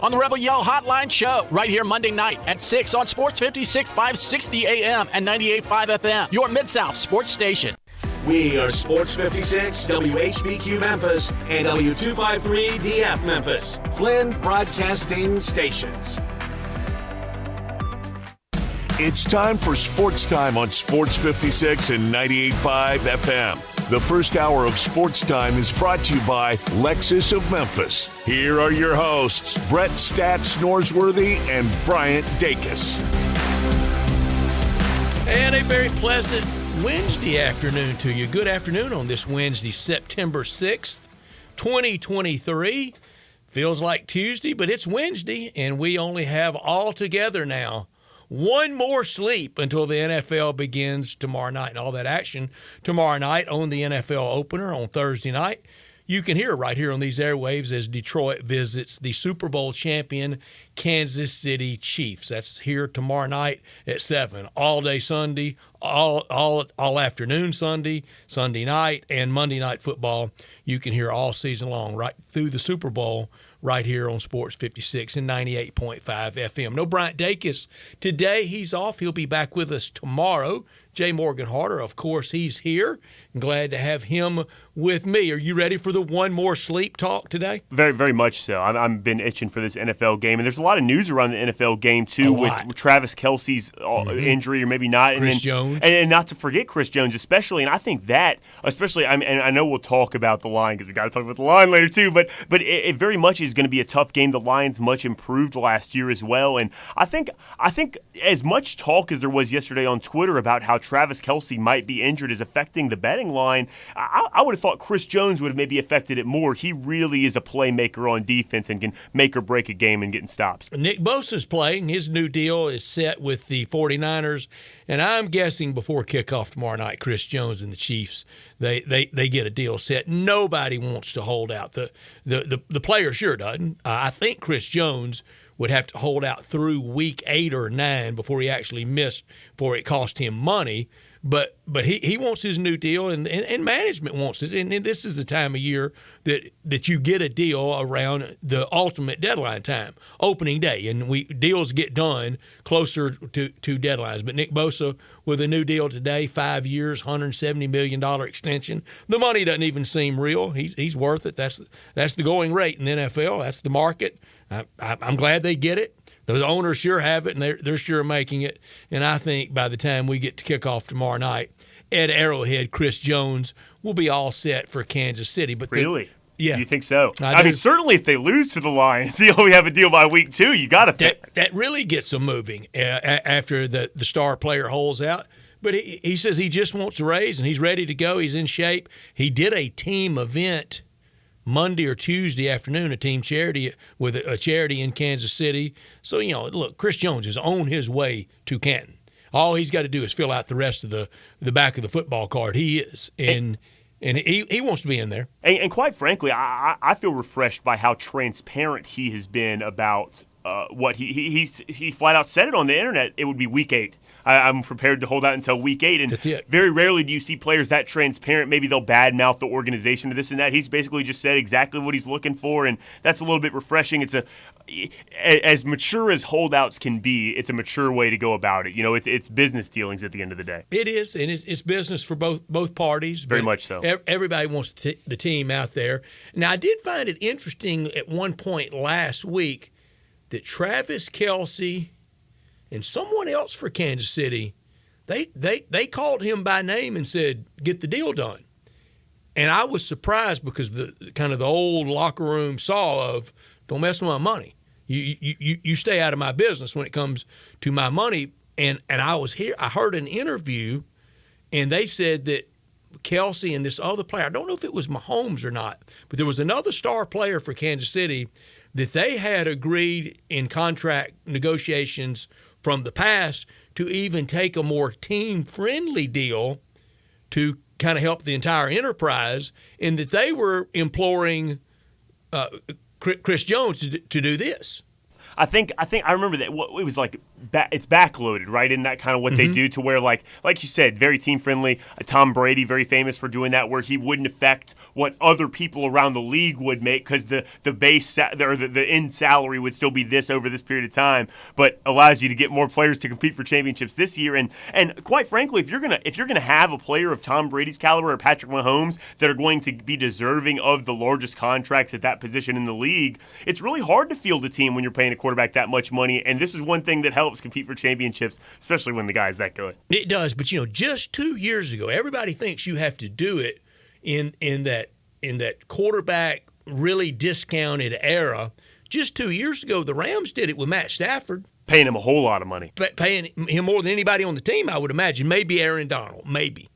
On the Rebel Yell Hotline Show, right here Monday night at 6 on Sports 56 560 AM and 98.5 FM, your Mid-South sports station. We are Sports 56, WHBQ Memphis, and W253DF Memphis, Flynn Broadcasting Stations. It's time for Sportstime on Sports 56 and 98.5 FM. The first hour of Sportstime is brought to you by Lexus of Memphis. Here are your hosts, Brett Stats Norsworthy and Bryant Dacus. And a very pleasant Wednesday afternoon to you. Good afternoon on this Wednesday, September 6th, 2023. Feels like Tuesday, but it's Wednesday, and we only have all together now one more sleep until the NFL begins tomorrow night. And all that action tomorrow night on the NFL opener on Thursday night. You can hear right here on these airwaves as Detroit visits the Super Bowl champion Kansas City Chiefs. That's here tomorrow night at 7. All day Sunday, all afternoon Sunday, Sunday night, and Monday Night Football. You can hear all season long right through the Super Bowl right here on Sports 56 and 98.5 FM. No Bryant Dacus today. He's off. He'll be back with us tomorrow. Jay Morgan Harder, of course, he's here. I'm glad to have him with me. Are you ready for the one more sleep talk today? Very, very much so. I've been itching for this NFL game. And there's a lot of news around the NFL game, too, with Travis Kelce's injury, or maybe not. Chris Jones. And not to forget Chris Jones, especially. And I think that, especially, and I know we'll talk about the line because we got to talk about the line later, too. But it very much is going to be a tough game. The Lions much improved last year as well. And I think as much talk as there was yesterday on Twitter about how Travis Kelce might be injured is affecting the betting line, I would have thought Chris Jones would have maybe affected it more. He really is a playmaker on defense and can make or break a game and getting stops. Nick Bosa's playing. His new deal is set with the 49ers. And I'm guessing before kickoff tomorrow night, Chris Jones and the Chiefs, they get a deal set. Nobody wants to hold out. The player sure doesn't. I think Chris Jones would have to hold out through week 8 or 9 before he actually missed, before it cost him money. But he wants his new deal, and management wants it. And this is the time of year that you get a deal around the ultimate deadline time, opening day. And deals get done closer to deadlines. But Nick Bosa with a new deal today, 5 years, $170 million extension. The money doesn't even seem real. He's worth it. That's the going rate in the NFL. That's the market. I'm glad they get it. The owners sure have it, and they're sure making it. And I think by the time we get to kickoff tomorrow night at Arrowhead, Chris Jones will be all set for Kansas City. But really? Yeah. You think so? I mean, certainly if they lose to the Lions, you only have a deal by week 2. You got to that really gets them moving after the star player holds out. But he says he just wants a raise, and he's ready to go. He's in shape. He did a team event Monday or Tuesday afternoon, a team charity with a charity in Kansas City. So, look, Chris Jones is on his way to Canton. All he's got to do is fill out the rest of the back of the football card. He is, and he wants to be in there. And quite frankly, I feel refreshed by how transparent he has been about what he flat out said it on the internet. It would be week 8. I'm prepared to hold out until week 8. And that's it. Very rarely do you see players that transparent. Maybe they'll badmouth the organization or this and that. He's basically just said exactly what he's looking for, and that's a little bit refreshing. It's as mature as holdouts can be. It's a mature way to go about it. It's business dealings at the end of the day. It is, and it's business for both parties. Very much so. Everybody wants the team out there. Now, I did find it interesting at one point last week that Travis Kelce and someone else for Kansas City, they called him by name and said, get the deal done. And I was surprised because the old locker room saw of, don't mess with my money. You stay out of my business when it comes to my money. And I was here. I heard an interview, and they said that Kelce and this other player, I don't know if it was Mahomes or not, but there was another star player for Kansas City that they had agreed in contract negotiations from the past to even take a more team-friendly deal to kind of help the entire enterprise, and that they were imploring Chris Jones to do this. I remember that it was like it's backloaded, right? Isn't that kind of what they do to where like you said, very team friendly. Tom Brady, very famous for doing that, where he wouldn't affect what other people around the league would make because the base or the end salary would still be this over this period of time, but allows you to get more players to compete for championships this year. And quite frankly, if you're gonna have a player of Tom Brady's caliber or Patrick Mahomes that are going to be deserving of the largest contracts at that position in the league, it's really hard to field a team when you're paying a quarterback that much money. And this is one thing that helps compete for championships, especially when the guy's that good. It does, but just 2 years ago, everybody thinks you have to do it in that quarterback really discounted era. Just 2 years ago, the Rams did it with Matt Stafford. Paying him a whole lot of money. Paying him more than anybody on the team, I would imagine. Maybe Aaron Donald, maybe.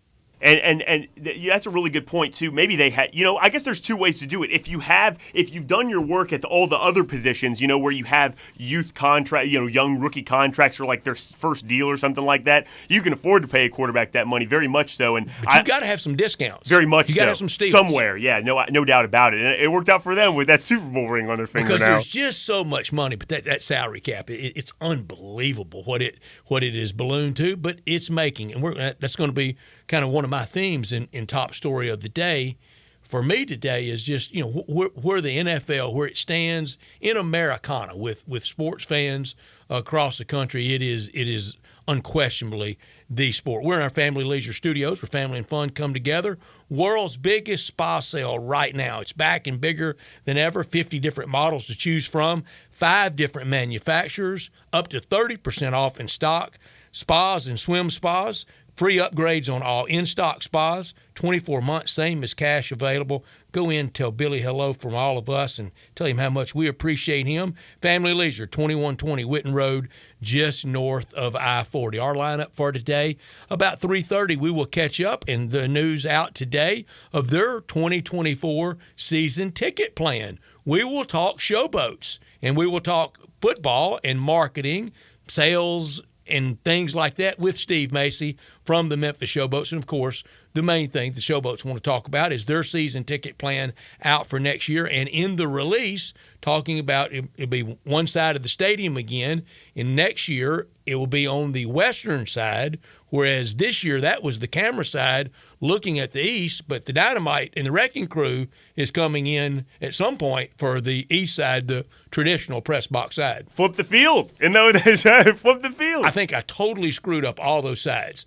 And that's a really good point too. Maybe they had, I guess there's two ways to do it. If you've done your work at all the other positions, where you have youth contract, young rookie contracts or like their first deal or something like that, you can afford to pay a quarterback that money, very much so. But you got to have some discounts. Very much so. You got to have some steals somewhere. Yeah, no doubt about it. And it worked out for them with that Super Bowl ring on their finger because now. There's just so much money, but that salary cap, it's unbelievable what it is ballooned to. But it's making, and that's going to be kind of one of my themes in top story of the day for me today is just where the NFL, where it stands in Americana with sports fans across the country. It is unquestionably the sport. We're in our Family Leisure Studios where family and fun come together. World's biggest spa sale right now. It's back and bigger than ever. 50 different models to choose from, 5 different manufacturers, up to 30% off in stock. Spas and swim spas. Free upgrades on all in-stock spas, 24 months, same as cash available. Go in, tell Billy hello from all of us, and tell him how much we appreciate him. Family Leisure, 2120 Witten Road, just north of I-40. Our lineup for today, about 3:30, we will catch up, and the news out today of their 2024 season ticket plan. We will talk showboats, and we will talk football and marketing, sales, and things like that with Steve Macy from the Memphis Showboats. And, of course, the main thing the Showboats want to talk about is their season ticket plan out for next year. And in the release, talking about it'll be one side of the stadium again. And next year, it will be on the western side, whereas this year that was the camera side looking at the east. But the Dynamite and the Wrecking Crew is coming in at some point for the east side, the traditional press box side. Flip the field. And though it is, flip the field. I think I totally screwed up all those sides.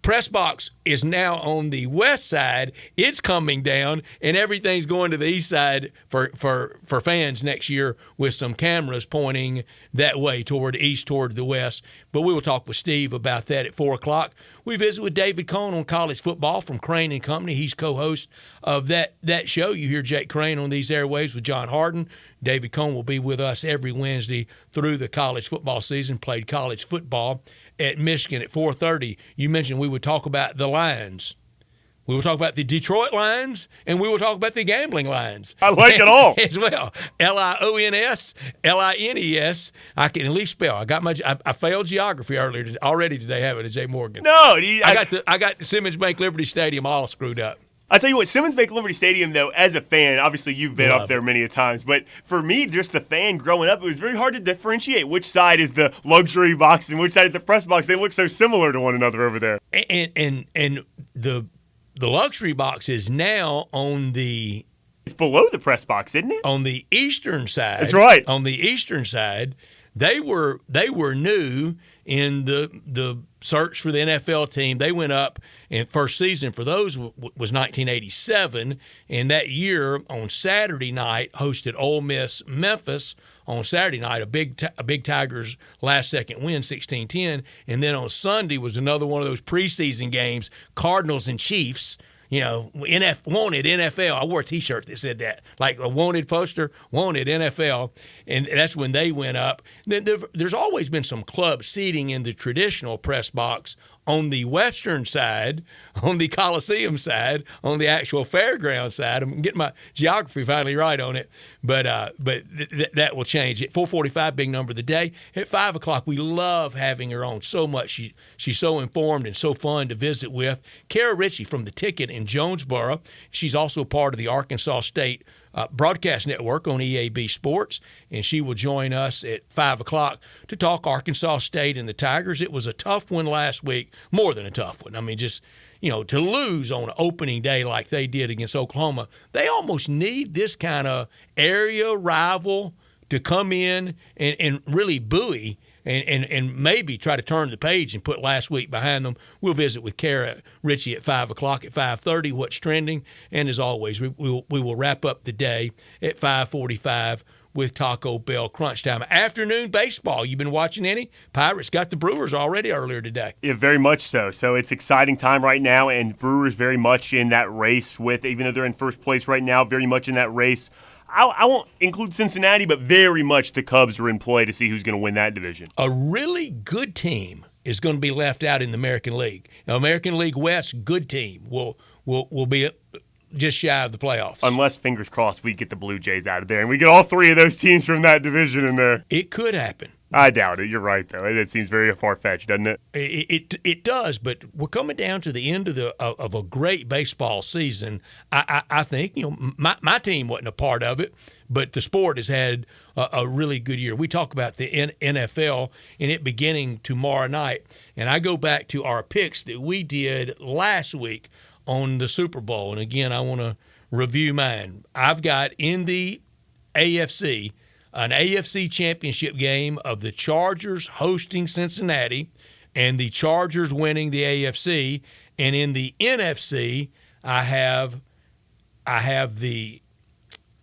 Press box is now on the west side. It's coming down, and everything's going to the east side for fans next year with some cameras pointing that way toward east, toward the west. But we will talk with Steve about that at 4 o'clock. We visit with David Cohn on college football from Crane & Company. He's co-host of that show. You hear Jake Crane on these airwaves with John Harden. David Cohn will be with us every Wednesday through the college football season, played college football at Michigan at 4:30. You mentioned we would talk about the Lions. We will talk about the Detroit Lions, and we will talk about the gambling lines. I like it all. As well. Lions, Lines. I can at least spell. I failed geography already today, haven't I, Jay Morgan? No. I got the Simmons Bank Liberty Stadium all screwed up. I tell you what, Simmons Bank Liberty Stadium, though, as a fan, obviously you've been up there many a times, but for me, just the fan growing up, it was very hard to differentiate which side is the luxury box and which side is the press box. They look so similar to one another over there. And the luxury box is now on the... It's below the press box, isn't it? On the eastern side. That's right. On the eastern side, they were new in the search for the NFL team. They went up, and first season for those was 1987, and that year on Saturday night hosted Ole Miss Memphis on Saturday night, a big Tigers last-second win, 16-10, and then on Sunday was another one of those preseason games, Cardinals and Chiefs. Wanted NFL. I wore a T-shirt that said that, like a wanted poster, wanted NFL, and that's when they went up. Then there's always been some club seating in the traditional press box on the western side, on the Coliseum side, on the actual fairground side. I'm getting my geography finally right on it, but that will change. At 4:45, big number of the day. At 5 o'clock, we love having her on so much. She's so informed and so fun to visit with. Kara Ritchie from The Ticket in Jonesboro. She's also part of the Arkansas State broadcast network on EAB Sports, and she will join us at 5 o'clock to talk Arkansas State and the Tigers. It was a tough one last week, more than a tough one. I mean, just to lose on opening day like they did against Oklahoma, they almost need this kind of area rival to come in and really buoy and maybe try to turn the page and put last week behind them. We'll visit with Kara Ritchie at 5 o'clock at 5:30, what's trending. And as always, we will wrap up the day at 5:45 with Taco Bell Crunch Time. Afternoon baseball. You been watching any? Pirates got the Brewers already earlier today. Yeah, very much so. So it's exciting time right now, and Brewers very much in that race with, even though they're in first place right now, very much in that race. I won't include Cincinnati, but very much the Cubs are in play to see who's going to win that division. A really good team is going to be left out in the American League. Now, American League West, good team will be just shy of the playoffs. Unless, fingers crossed, we get the Blue Jays out of there and we get all three of those teams from that division in there. It could happen. I doubt it. You're right, though. It seems very far-fetched, doesn't it? It does, but we're coming down to the end of a great baseball season. I think my team wasn't a part of it, but the sport has had a really good year. We talk about the NFL and it beginning tomorrow night, and I go back to our picks that we did last week on the Super Bowl. And again, I want to review mine. I've got in the AFC an AFC championship game of the Chargers hosting Cincinnati and the Chargers winning the AFC. And in the NFC, I have the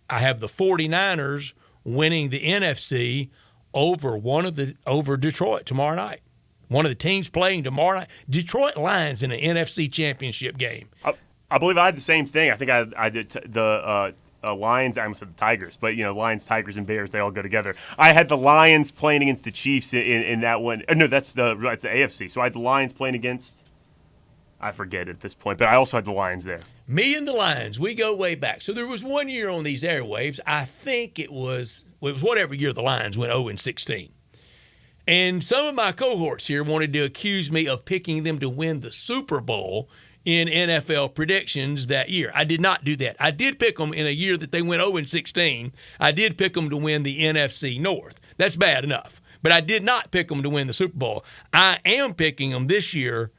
49ers winning the NFC over Detroit tomorrow night. One of the teams playing tomorrow night, Detroit Lions in an NFC championship game. I believe I had the same thing. I think I did the Lions. I almost said the Tigers, but Lions, Tigers, and Bears, they all go together. I had the Lions playing against the Chiefs in that one. No, that's the AFC. So I had the Lions playing against, I forget at this point, but I also had the Lions there. Me and the Lions, we go way back. So there was one year on these airwaves. I think it was whatever year the Lions went 0-16. And some of my cohorts here wanted to accuse me of picking them to win the Super Bowl in NFL predictions that year. I did not do that. I did pick them in a year that they went 0-16. I did pick them to win the NFC North. That's bad enough. But I did not pick them to win the Super Bowl. I am picking them this year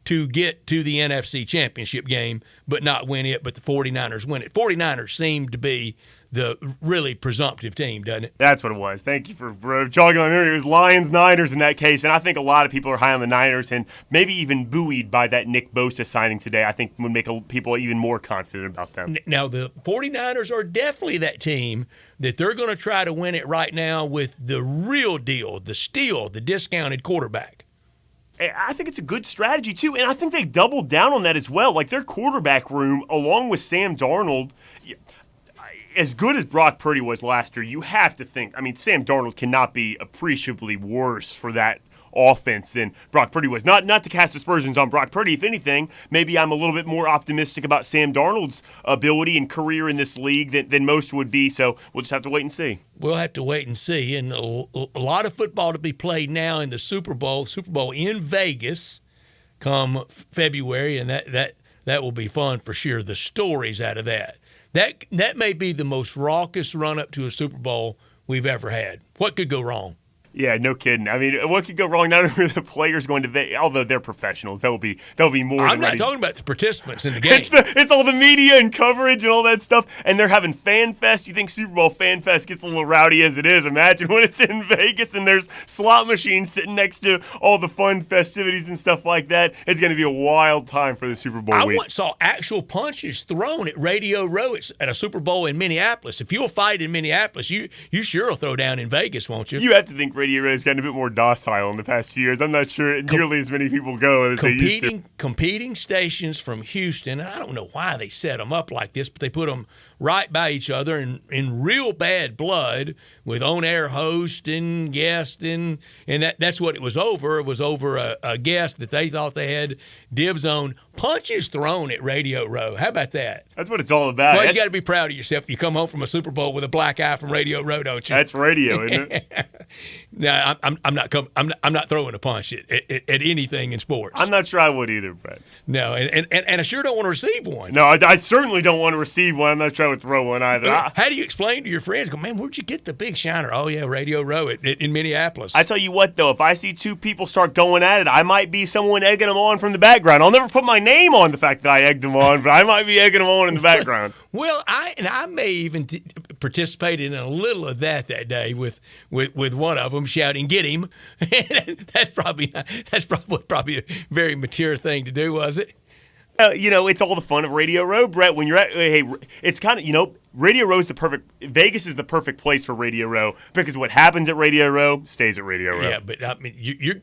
to get to the NFC Championship game, but not win it, but the 49ers win it. 49ers seem to be the really presumptive team, doesn't it? That's what it was. Thank you for jogging my memory. It was Lions-Niners in that case, and I think a lot of people are high on the Niners and maybe even buoyed by that Nick Bosa signing today. I think would make people even more confident about them. Now, the 49ers are definitely that team that they're going to try to win it right now with the real deal, the steal, the discounted quarterback. I think it's a good strategy, too, and I think they doubled down on that as well. Like, their quarterback room, along with Sam Darnold, as good as Brock Purdy was last year, you have to think, Sam Darnold cannot be appreciably worse for that offense than Brock Purdy was. Not to cast aspersions on Brock Purdy. If anything, maybe I'm a little bit more optimistic about Sam Darnold's ability and career in this league than most would be, so we'll just have to wait and see. We'll have to wait and see. And a lot of football to be played now in the Super Bowl in Vegas come February, and that will be fun for sure. The stories out of that. That may be the most raucous run-up to a Super Bowl we've ever had. What could go wrong? Yeah, no kidding. What could go wrong? Not only are the players going to, although they're professionals, they'll be more. I'm not talking about the participants in the game. It's all the media and coverage and all that stuff, and they're having Fan Fest. You think Super Bowl Fan Fest gets a little rowdy as it is? Imagine when it's in Vegas and there's slot machines sitting next to all the fun festivities and stuff like that. It's going to be a wild time for the Super Bowl week. I once saw actual punches thrown at Radio Row at a Super Bowl in Minneapolis. If you'll fight in Minneapolis, you sure will throw down in Vegas, won't you? You have to think Radio Row has gotten a bit more docile in the past few years. I'm not sure nearly as many people go as they used to. Competing stations from Houston, and I don't know why they set them up like this, but they put them right by each other in real bad blood with on-air host and guest, and that's what it was over. It was over a guest that they thought they had dibs on. Punches thrown at Radio Row. How about that? That's what it's all about. Well, you got to be proud of yourself. You come home from a Super Bowl with a black eye from Radio Row, don't you? That's radio, isn't it? No, I'm not throwing a punch at anything in sports. I'm not sure I would either, Brett. No, and I sure don't want to receive one. No, I certainly don't want to receive one. I'm not sure I would throw one either. How do you explain to your friends? Go, man, where'd you get the big shiner? Oh yeah, Radio Row in Minneapolis. I tell you what, though, if I see two people start going at it, I might be someone egging them on from the background. I'll never put my name on the fact that I egged them on, but I might be egging them on in the background. Well, I may even participate in a little of that day with one of them shouting, "Get him!" That's probably a very mature thing to do, was it? It's all the fun of Radio Row, Brett. When you're at, it's kind of, Radio Row is Vegas is the perfect place for Radio Row because what happens at Radio Row stays at Radio Row. Yeah, but I mean, you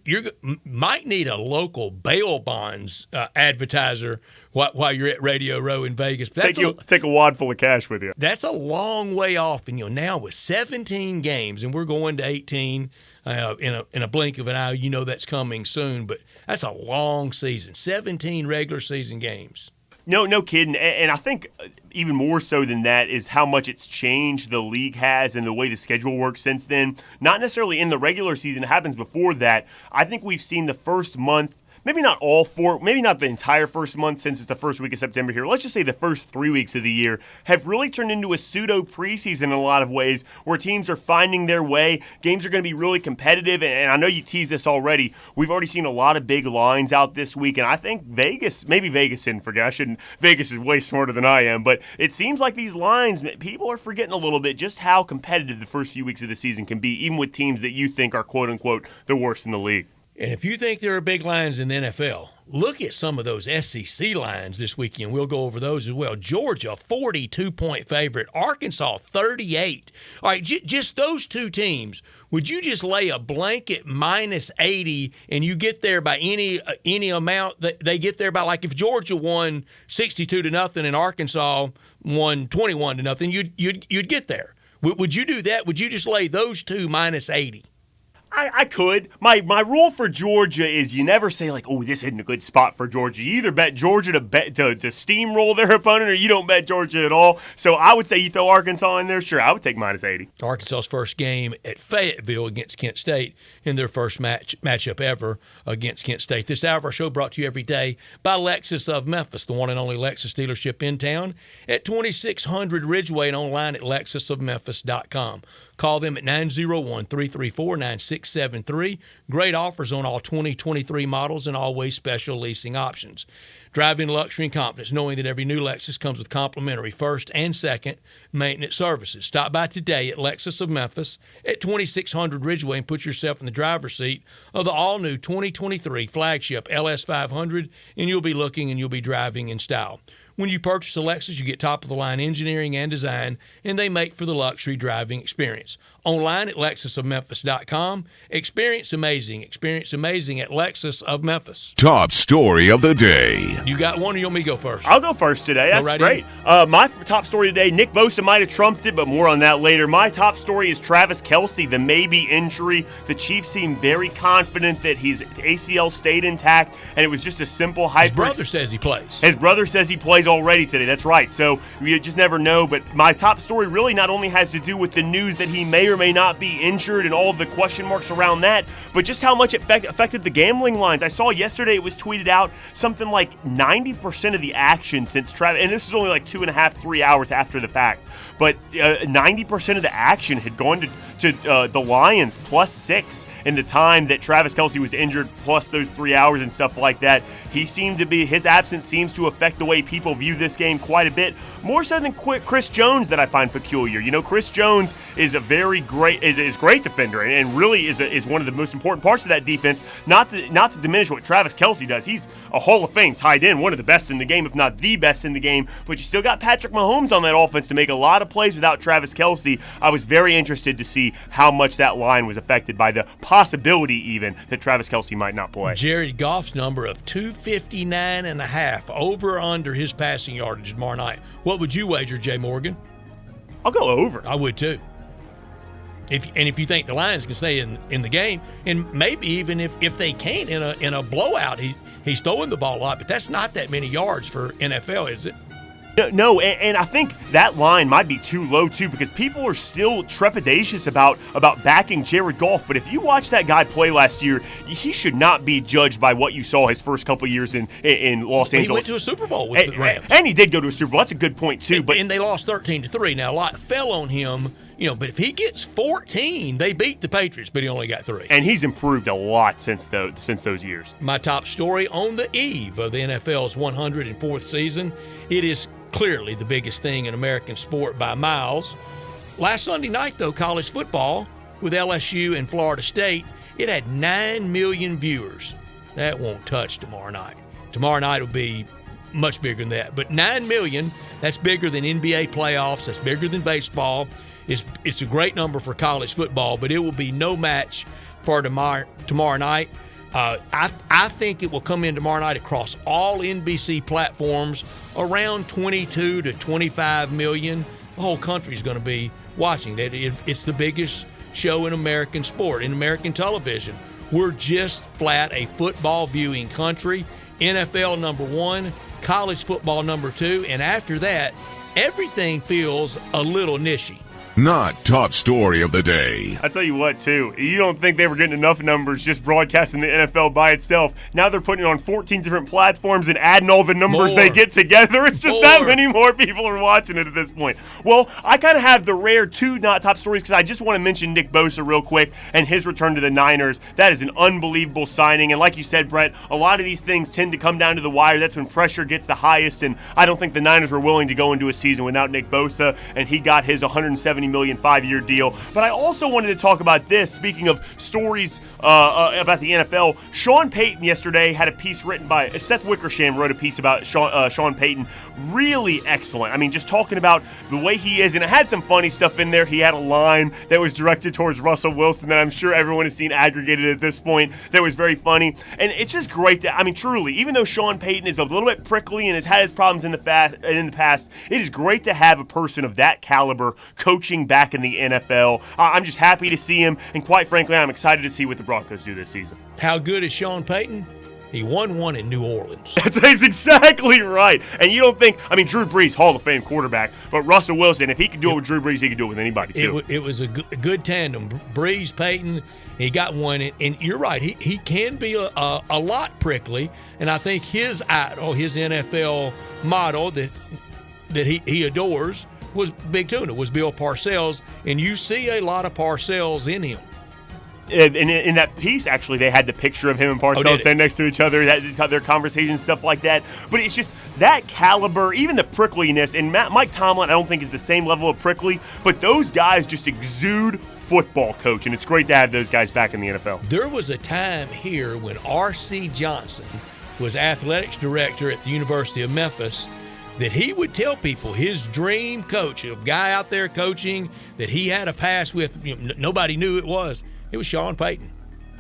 might need a local bail bonds advertiser while you're at Radio Row in Vegas. Take a wad full of cash with you. That's a long way off, and now with 17 games, and we're going to 18 in a blink of an eye. That's coming soon, but that's a long season. 17 regular season games. No kidding. And I think even more so than that is how much it's changed the league has and the way the schedule works since then. Not necessarily in the regular season. It happens before that. I think we've seen the first month, maybe not all four, maybe not the entire first month since it's the first week of September here. Let's just say the first 3 weeks of the year have really turned into a pseudo preseason in a lot of ways where teams are finding their way. Games are going to be really competitive, and I know you teased this already. We've already seen a lot of big lines out this week, and I think Vegas didn't forget. Vegas is way smarter than I am, but it seems like these lines, people are forgetting a little bit just how competitive the first few weeks of the season can be, even with teams that you think are quote-unquote the worst in the league. And if you think there are big lines in the NFL, look at some of those SEC lines this weekend. We'll go over those as well. Georgia, 42-point favorite. Arkansas, 38. All right, just those two teams. Would you just lay a blanket minus 80 and you get there by any amount that they get there by? Like if Georgia won 62-0 and Arkansas won 21-0, you'd get there. Would you do that? Would you just lay those two minus 80? I could. My rule for Georgia is you never say like, oh, this isn't a good spot for Georgia. You either bet Georgia to steamroll their opponent or you don't bet Georgia at all. So I would say you throw Arkansas in there. Sure, I would take minus 80. Arkansas's first game at Fayetteville against Kent State in their first matchup ever against Kent State. This hour of our show brought to you every day by Lexus of Memphis, the one and only Lexus dealership in town at 2600 Ridgeway and online at lexusofmemphis.com. Call them at 901-334-9673. Great offers on all 2023 models and always special leasing options. Drive in luxury and confidence knowing that every new Lexus comes with complimentary first and second maintenance services. Stop by today at Lexus of Memphis at 2600 Ridgeway and put yourself in the driver's seat of the all-new 2023 flagship LS500, and you'll be looking and you'll be driving in style. When you purchase a Lexus, you get top-of-the-line engineering and design, and they make for the luxury driving experience. Online at lexusofmemphis.com. Experience amazing. Experience amazing at Lexus of Memphis. Top story of the day. You got one, or you want me to go first? I'll go first today. That's right great. My top story today, Nick Bosa might have trumped it, but more on that later. My top story is Travis Kelce, the maybe injury. The Chiefs seem very confident that his ACL stayed intact, and it was just a simple His brother says he plays. His brother says he plays already today. That's right. So you just never know. But my top story really not only has to do with the news that he may or may not be injured and all of the question marks around that, but just how much it affected the gambling lines. I saw yesterday it was tweeted out something like 90% of the action since Travis, and this is only like 2.5, 3 hours after the fact, but 90% of the action had gone to the Lions +6 in the time that Travis Kelce was injured, plus those 3 hours and stuff like that. His absence seems to affect the way people view this game quite a bit, more so than Chris Jones, that I find peculiar. Chris Jones is a very great defender and really is one of the most important parts of that defense. Not to diminish what Travis Kelce does. He's a Hall of Fame tight end, one of the best in the game, if not the best in the game. But you still got Patrick Mahomes on that offense to make a lot of plays without Travis Kelce. I was very interested to see how much that line was affected by the possibility even that Travis Kelce might not play. Jared Goff's number of 259.5 over or under his passing yardage tomorrow night. What would you wager, Jay Morgan? I'll go over. I would too. If you think the Lions can stay in the game, and maybe even if they can't in a blowout, he's throwing the ball a lot, but that's not that many yards for NFL, is it? No, and I think that line might be too low too, because people are still trepidatious about backing Jared Goff. But if you watch that guy play last year, he should not be judged by what you saw his first couple years in Los Angeles. He went to a Super Bowl with the Rams, and he did go to a Super Bowl. That's a good point too. And they lost 13-3. Now a lot fell on him. But if he gets 14, they beat the Patriots, but he only got 3. And he's improved a lot since those years. My top story on the eve of the NFL's 104th season, it is clearly the biggest thing in American sport by miles. Last Sunday night, though, college football with LSU and Florida State, it had 9 million viewers. That won't touch tomorrow night. Tomorrow night will be much bigger than that. But 9 million, that's bigger than NBA playoffs. That's bigger than baseball. It's a great number for college football, but it will be no match for tomorrow night. I think it will come in tomorrow night across all NBC platforms around 22 to 25 million. The whole country is going to be watching that. It's the biggest show in American sport, in American television. We're just flat a football viewing country. NFL number 1, college football number 2, and after that, everything feels a little nichey. Not top story of the day. I tell you what, too, you don't think they were getting enough numbers just broadcasting the NFL by itself. Now they're putting it on 14 different platforms and adding all the numbers they get together. It's just that many more people are watching it at this point. Well, I kind of have the rare 2 not top stories because I just want to mention Nick Bosa real quick and his return to the Niners. That is an unbelievable signing. And like you said, Brett, a lot of these things tend to come down to the wire. That's when pressure gets the highest. And I don't think the Niners were willing to go into a season without Nick Bosa. And he got his $170 million 5-year deal. But I also wanted to talk about this. Speaking of stories about the NFL, Sean Payton yesterday had a piece written by Seth Wickersham wrote a piece about Sean Payton. Really excellent. I mean, just talking about the way he is, and it had some funny stuff in there. He had a line that was directed towards Russell Wilson that I'm sure everyone has seen aggregated at this point that was very funny. And it's just great to, I mean, truly, even though Sean Payton is a little bit prickly and has had his problems in the past, it is great to have a person of that caliber coaching back in the NFL. I'm just happy to see him, and quite frankly, I'm excited to see what the Broncos do this season. How good is Sean Payton? He won one in New Orleans. That's exactly right. And you don't think, I mean, Drew Brees, Hall of Fame quarterback, but Russell Wilson, if he can do it with Drew Brees, he can do it with anybody, too. It was a good tandem. Brees, Payton, he got one. And you're right, he can be a lot prickly. And I think his idol, his NFL model that he adores was Big Tuna, was Bill Parcells. And you see a lot of Parcells in him. And in that piece, actually, they had the picture of him and Parcells standing next to each other, their conversations, stuff like that. But it's just that caliber, even the prickliness. And Mike Tomlin, I don't think is the same level of prickly, but those guys just exude football coach, and it's great to have those guys back in the NFL. There was a time here when R.C. Johnson was athletics director at the University of Memphis that he would tell people his dream coach, a guy out there coaching that he had a pass with, nobody knew it was Sean Payton.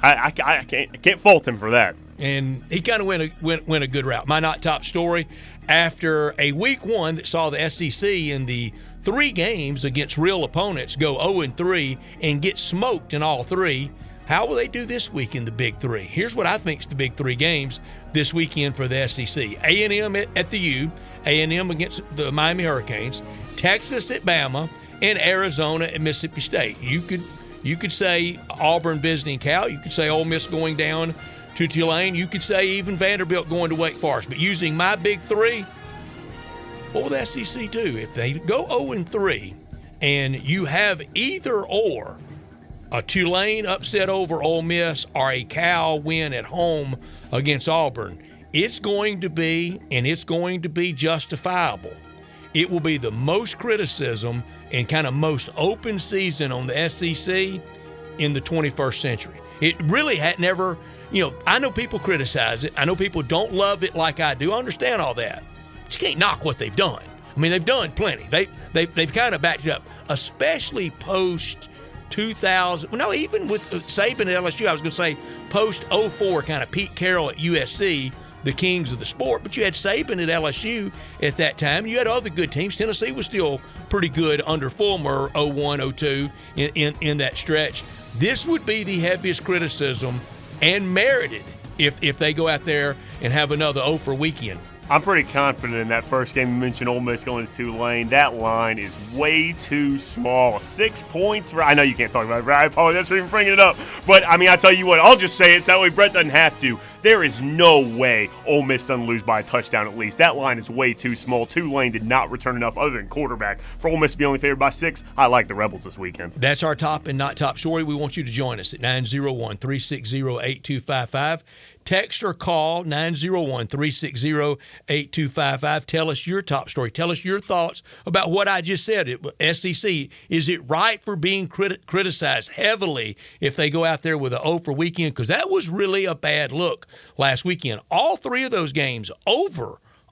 I can't fault him for that. And he kind of went a good route. My not top story, after a week 1 that saw the SEC in the 3 games against real opponents go 0-3 and get smoked in all 3, how will they do this week in the Big 3? Here's what I think is the Big 3 games this weekend for the SEC. A&M at the U, A&M against the Miami Hurricanes, Texas at Bama, and Arizona at Mississippi State. You could say Auburn visiting Cal. You could say Ole Miss going down to Tulane. You could say even Vanderbilt going to Wake Forest. But using my Big 3, what will the SEC do? If they go 0-3 and you have either or, a Tulane upset over Ole Miss or a Cal win at home against Auburn, it's going to be justifiable. It will be the most criticism and kind of most open season on the SEC in the 21st century. It really had never, I know people criticize it. I know people don't love it like I do. I understand all that. But you can't knock what they've done. I mean, they've done plenty. They've kind of backed it up, especially post 2000. Well, no, even with Saban at LSU, I was going to say post 04, kind of Pete Carroll at USC, the kings of the sport. But you had Saban at LSU at that time. You had other good teams. Tennessee was still pretty good under Fulmer 01, 02 in that stretch. This would be the heaviest criticism and merited if they go out there and have another 0 for weekend. I'm pretty confident in that first game. You mentioned Ole Miss going to Tulane. That line is way too small. 6 points I know you can't talk about it. I apologize for even bringing it up. But, I mean, I tell you what, I'll just say it. That way Brett doesn't have to. There is no way Ole Miss doesn't lose by a touchdown at least. That line is way too small. Tulane did not return enough other than quarterback. For Ole Miss to be only favored by 6, I like the Rebels this weekend. That's our top and not top story. We want you to join us at 901-360-8255. Text or call 901-360-8255. Tell us your top story. Tell us your thoughts about what I just said. SEC, is it right for being criticized heavily if they go out there with an 0 for weekend? Because that was really a bad look last weekend. All 3 of those games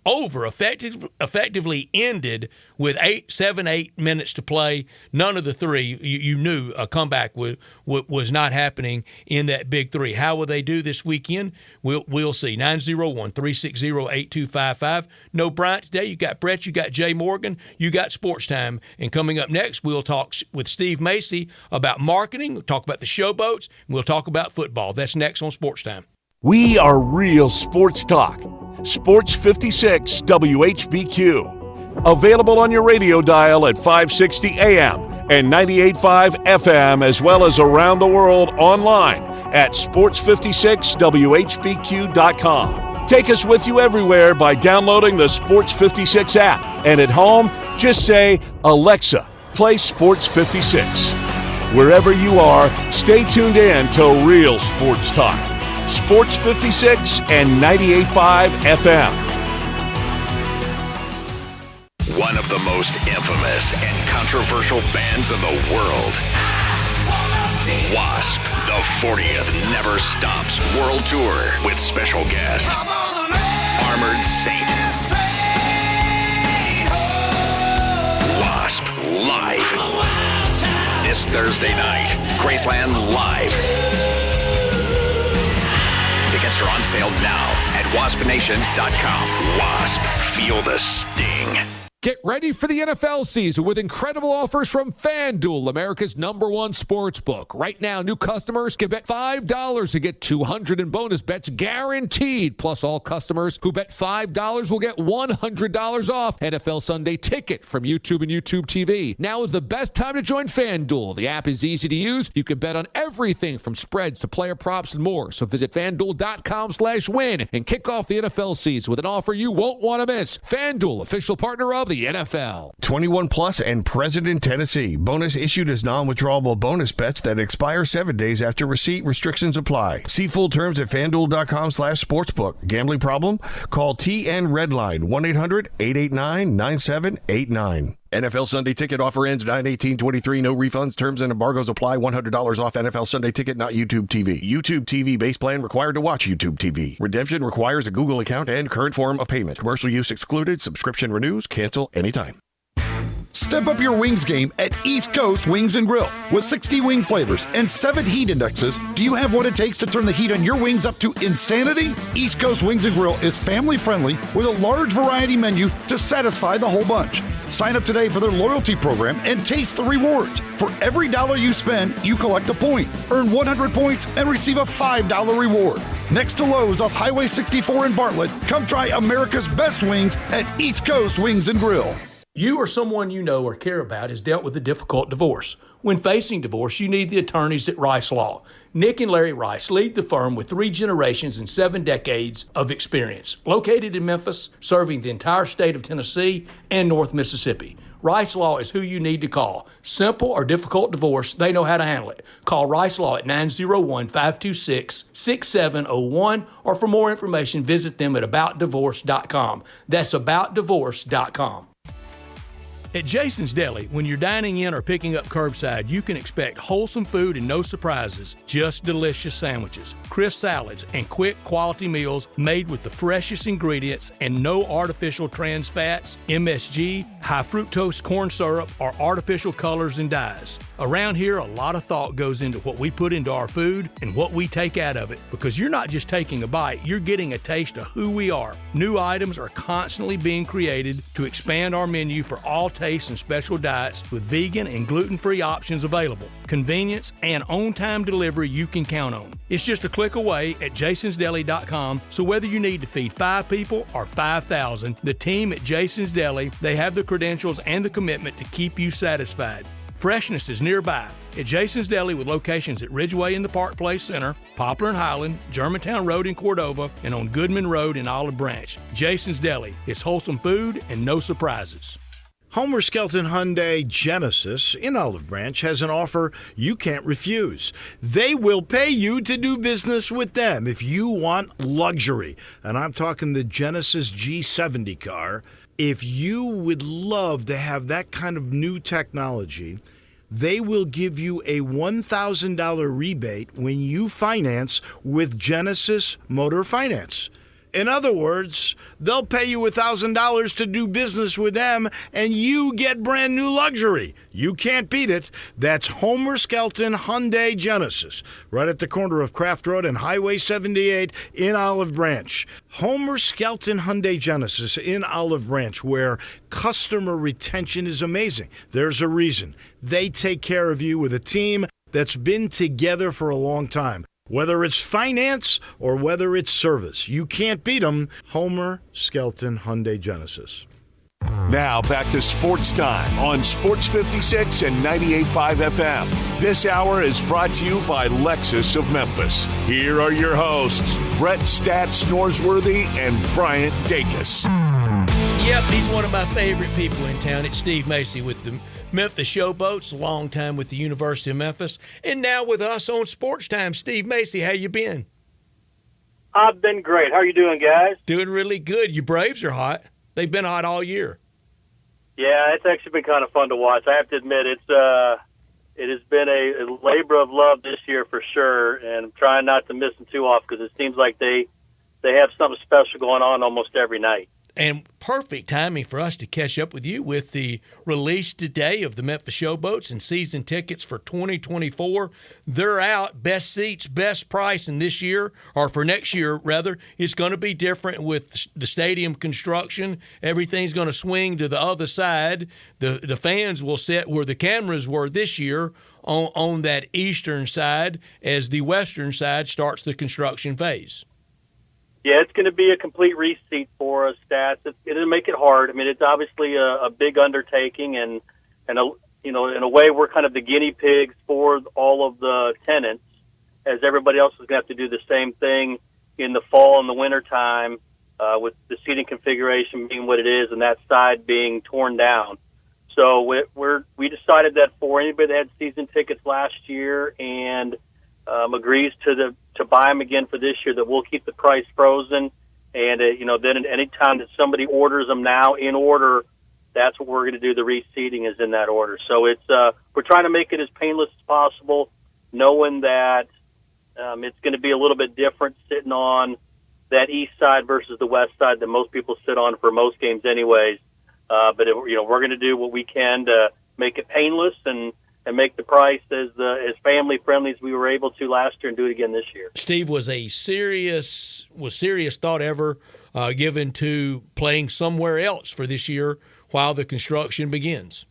effectively ended with 7, 8 minutes to play. None of the 3, you knew a comeback was not happening in that big 3. How will they do this weekend? We'll see. 901-360-8255. No Bryant today. You got Brett, you got Jay Morgan, you got Sports Time. And coming up next, we'll talk with Steve Macy about marketing. We'll talk about the showboats. And we'll talk about football. That's next on Sports Time. We are real sports talk. Sports 56 WHBQ. Available on your radio dial at 560 AM and 98.5 FM, as well as around the world online at sports56whbq.com. Take us with you everywhere by downloading the Sports 56 app. And at home, just say, Alexa, play Sports 56. Wherever you are, stay tuned in to Real Sports Talk. Sports 56 and 98.5 FM. One of the most infamous and controversial bands in the world. Wasp, the 40th Never Stops World Tour with special guest, Armored Saint. Wasp live. This Thursday night, Graceland Live. Tickets are on sale now at waspnation.com. Wasp, feel the sting. Get ready for the NFL season with incredible offers from FanDuel, America's #1 sports book. Right now, new customers can bet $5 to get $200 in bonus bets guaranteed. Plus, all customers who bet $5 will get $100 off NFL Sunday Ticket from YouTube and YouTube TV. Now is the best time to join FanDuel. The app is easy to use. You can bet on everything from spreads to player props and more. So visit FanDuel.com/win and kick off the NFL season with an offer you won't want to miss. FanDuel, official partner of the NFL. 21 plus and present in Tennessee. Bonus issued as non-withdrawable bonus bets that expire 7 days after receipt. Restrictions apply. See full terms at FanDuel.com/sportsbook. Gambling problem? Call TN Redline 1-800-889-9789. NFL Sunday Ticket offer ends 9/18/23. No refunds. Terms and embargoes apply. $100 off NFL Sunday Ticket, not YouTube TV. YouTube TV base plan required to watch YouTube TV. Redemption requires a Google account and current form of payment. Commercial use excluded. Subscription renews. Cancel anytime. Step up your wings game at East Coast Wings and Grill. With 60 wing flavors and 7 heat indexes, do you have what it takes to turn the heat on your wings up to insanity? East Coast Wings and Grill is family friendly with a large variety menu to satisfy the whole bunch. Sign up today for their loyalty program and taste the rewards. For every $1 you spend, you collect a point. Earn 100 points and receive a $5 reward. Next to Lowe's off Highway 64 in Bartlett, come try America's best wings at East Coast Wings and Grill. You or someone you know or care about has dealt with a difficult divorce. When facing divorce, you need the attorneys at Rice Law. Nick and Larry Rice lead the firm with 3 generations and 7 decades of experience. Located in Memphis, serving the entire state of Tennessee and North Mississippi. Rice Law is who you need to call. Simple or difficult divorce, they know how to handle it. Call Rice Law at 901-526-6701, or for more information, visit them at aboutdivorce.com. That's aboutdivorce.com. At Jason's Deli, when you're dining in or picking up curbside, you can expect wholesome food and no surprises, just delicious sandwiches, crisp salads, and quick quality meals made with the freshest ingredients and no artificial trans fats, MSG, high fructose corn syrup, or artificial colors and dyes. Around here, a lot of thought goes into what we put into our food and what we take out of it, because you're not just taking a bite, you're getting a taste of who we are. New items are constantly being created to expand our menu for all tastes tastes and special diets with vegan and gluten-free options available. Convenience and on-time delivery you can count on. It's just a click away at jasonsdeli.com, so whether you need to feed 5 people or 5,000, the team at Jason's Deli, they have the credentials and the commitment to keep you satisfied. Freshness is nearby at Jason's Deli with locations at Ridgeway in the Park Place Center, Poplar and Highland, Germantown Road in Cordova, and on Goodman Road in Olive Branch. Jason's Deli. It's wholesome food and no surprises. Homer Skelton Hyundai Genesis in Olive Branch has an offer you can't refuse. They will pay you to do business with them if you want luxury. And I'm talking the Genesis G70 car. If you would love to have that kind of new technology, they will give you a $1,000 rebate when you finance with Genesis Motor Finance. In other words, they'll pay you $1,000 to do business with them, and you get brand new luxury. You can't beat it. That's Homer Skelton Hyundai Genesis, right at the corner of Craft Road and Highway 78 in Olive Branch. Homer Skelton Hyundai Genesis in Olive Branch, where customer retention is amazing. There's a reason. They take care of you with a team that's been together for a long time. Whether it's finance or whether it's service, you can't beat them. Homer Skelton Hyundai Genesis. Now back to Sports Time on Sports 56 and 98.5 FM. This hour is brought to you by Lexus of Memphis. Here are your hosts, Brett Stats Norsworthy and Bryant Dacus. Yep, he's one of my favorite people in town. It's Steve Macy with the Memphis Showboats, a long time with the University of Memphis, and now with us on Sports Time. Steve Macy, how you been? I've been great. How are you doing, guys? Doing really good. Your Braves are hot. They've been hot all year. Yeah, it's actually been kind of fun to watch. I have to admit, it has been a labor of love this year for sure, and I'm trying not to miss them too often because it seems like they have something special going on almost every night. And perfect timing for us to catch up with you with the release today of the Memphis Showboats and season tickets for 2024. They're out. Best seats, best price. And this year, or for next year, rather, it's going to be different with the stadium construction. Everything's going to swing to the other side. The fans will sit where the cameras were this year on that eastern side as the western side starts the construction phase. Yeah, it's going to be a complete reseat for us, Stats. It'll make it hard. I mean, it's obviously a big undertaking, and in a way, we're kind of the guinea pigs for all of the tenants, as everybody else is going to have to do the same thing in the fall and the winter time, with the seating configuration being what it is and that side being torn down. So we decided that for anybody that had season tickets last year and agrees to buy them again for this year, that we'll keep the price frozen. And, then at any time that somebody orders them now in order, that's what we're going to do. The reseating is in that order. So we're trying to make it as painless as possible, knowing that it's going to be a little bit different sitting on that east side versus the west side that most people sit on for most games anyways. But we're going to do what we can to make it painless and make the price as family friendly as we were able to last year, and do it again this year. Steve, was serious thought ever given to playing somewhere else for this year while the construction begins?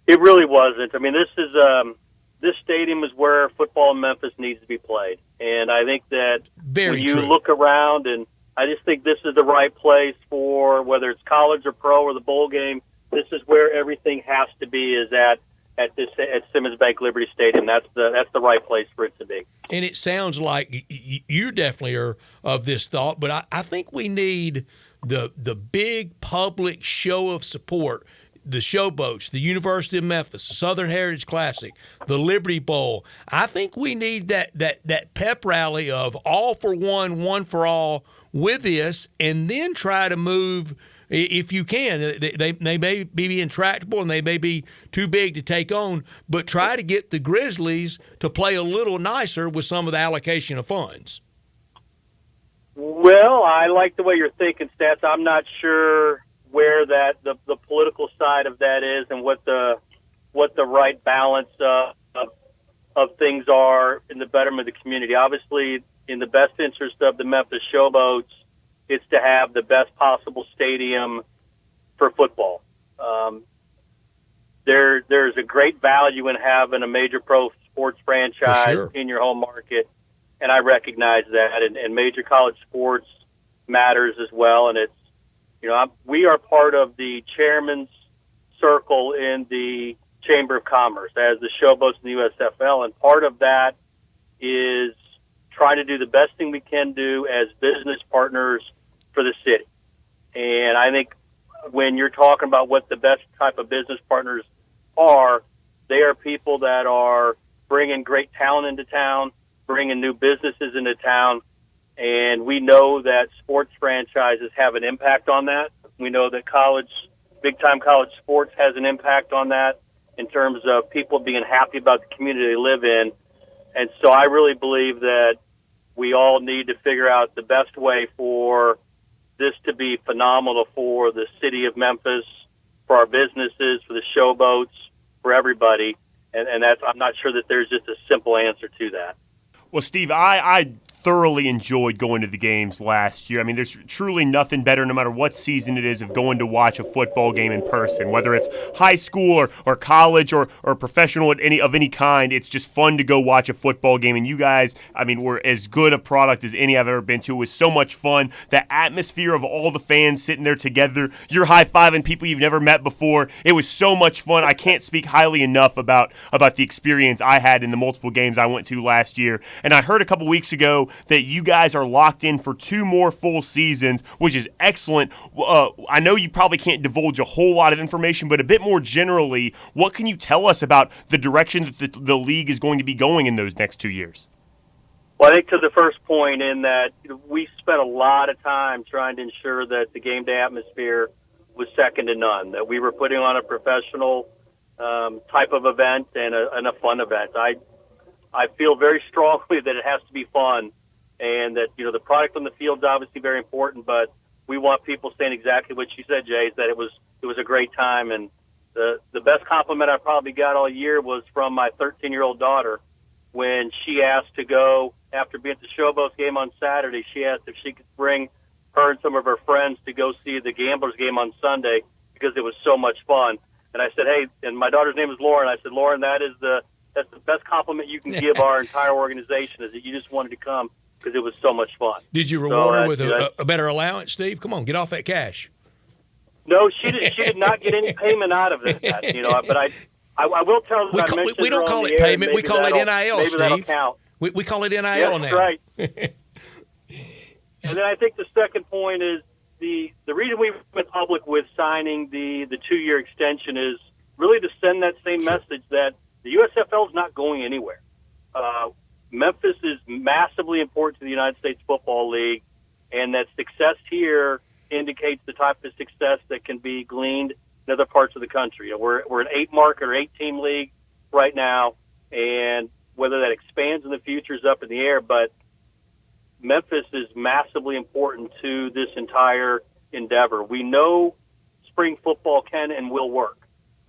It really wasn't. I mean, this stadium is where football in Memphis needs to be played, and I think that when you look around, and I just think this is the right place for whether it's college or pro or the bowl game. This is where everything has to be. Is at Simmons Bank Liberty Stadium. That's the right place for it to be. And it sounds like you definitely are of this thought, but I think we need the big public show of support. The Showboats, the University of Memphis, the Southern Heritage Classic, the Liberty Bowl. I think we need that pep rally of all for one for all with this, and then try to move. If you can, they may be intractable and they may be too big to take on, but try to get the Grizzlies to play a little nicer with some of the allocation of funds. Well, I like the way you're thinking, Stats. I'm not sure where the political side of that is and what the right balance of things are in the betterment of the community. Obviously, in the best interest of the Memphis Showboats, it's to have the best possible stadium for football. there's a great value in having a major pro sports franchise in your home market, and I recognize that. And major college sports matters as well. And it's, we are part of the chairman's circle in the Chamber of Commerce as the Showboats in the USFL, and part of that is trying to do the best thing we can do as business partners for the city. And I think when you're talking about what the best type of business partners are, they are people that are bringing great talent into town, bringing new businesses into town, and we know that sports franchises have an impact on that. We know that big-time college sports has an impact on that in terms of people being happy about the community they live in. And so I really believe that we all need to figure out the best way for this to be phenomenal for the city of Memphis, for our businesses, for the Showboats, for everybody. And that's, I'm not sure that there's just a simple answer to that. Well, Steve, I thoroughly enjoyed going to the games last year. I mean, there's truly nothing better, no matter what season it is, of going to watch a football game in person, whether it's high school or college or professional of any kind. It's just fun to go watch a football game. And you guys, I mean, were as good a product as any I've ever been to. It was so much fun. The atmosphere of all the fans sitting there together, you're high-fiving people you've never met before. It was so much fun. I can't speak highly enough about the experience I had in the multiple games I went to last year. And I heard a couple weeks ago that you guys are locked in for 2 more full seasons, which is excellent. I know you probably can't divulge a whole lot of information, but a bit more generally, what can you tell us about the direction that the league is going to be going in those next 2 years? Well, I think to the first point in that we spent a lot of time trying to ensure that the game day atmosphere was second to none, that we were putting on a professional type of event and a fun event. I feel very strongly that it has to be fun, and that, the product on the field is obviously very important, but we want people saying exactly what you said, Jay, is that it was a great time. And the best compliment I probably got all year was from my 13-year-old daughter when she asked to go, after being at the Showboats game on Saturday, she asked if she could bring her and some of her friends to go see the Gamblers game on Sunday because it was so much fun. And I said, hey, and my daughter's name is Lauren. I said, Lauren, that's the best compliment you can give our entire organization, is that you just wanted to come because it was so much fun. Did you reward her with a better allowance, Steve? Come on, get off that cash. No, she did not get any payment out of that. But I will tell her that I mentioned we don't call it payment. We call it NIL, maybe Steve. That'll count. We call it NIL now. That's right. And then I think the second point is the reason we went public with signing the 2-year extension is really to send that same message that the USFL is not going anywhere. Memphis is massively important to the United States Football League, and that success here indicates the type of success that can be gleaned in other parts of the country. We're an 8-market or 8-team league right now, and whether that expands in the future is up in the air, but Memphis is massively important to this entire endeavor. We know spring football can and will work.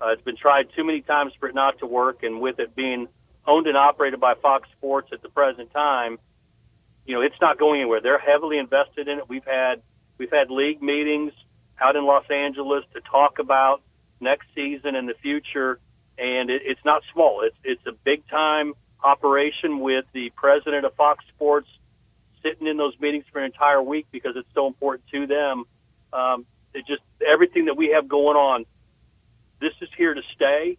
It's been tried too many times for it not to work, and with it being owned and operated by Fox Sports at the present time, it's not going anywhere. They're heavily invested in it. We've had league meetings out in Los Angeles to talk about next season and the future, and it's not small. It's a big-time operation with the president of Fox Sports sitting in those meetings for an entire week because it's so important to them. It just everything that we have going on, this is here to stay.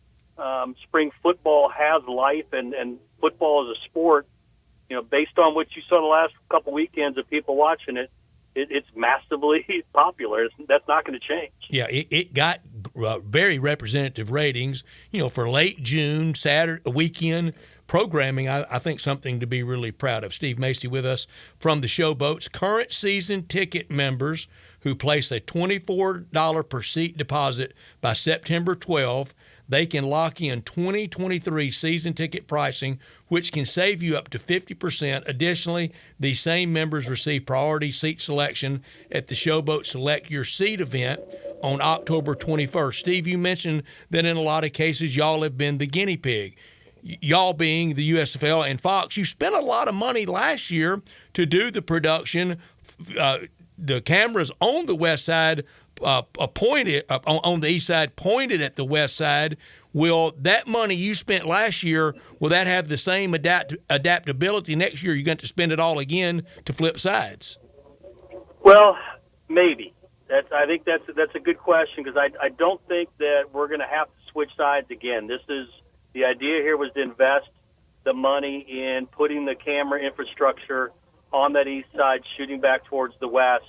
Spring football has life, and football is a sport. Based on what you saw the last couple weekends of people watching it, it's massively popular. That's not going to change. Yeah, it got very representative ratings. For late June, Saturday weekend programming, I think something to be really proud of. Steve Macy with us from the Showboats. Current season ticket members who place a $24 per seat deposit by September 12th, they can lock in 2023 season ticket pricing, which can save you up to 50%. Additionally, these same members receive priority seat selection at the Showboat Select Your Seat event on October 21st. Steve, you mentioned that in a lot of cases y'all have been the guinea pig. Y'all being the USFL and Fox, you spent a lot of money last year to do the production. The cameras on the west side pointed on the east side, pointed at the west side. Will that money you spent last year, will that have the same adaptability next year? You're going to spend it all again to flip sides? Well, maybe. I think that's a good question, because I don't think that we're going to have to switch sides again. The idea here was to invest the money in putting the camera infrastructure on that east side, shooting back towards the west,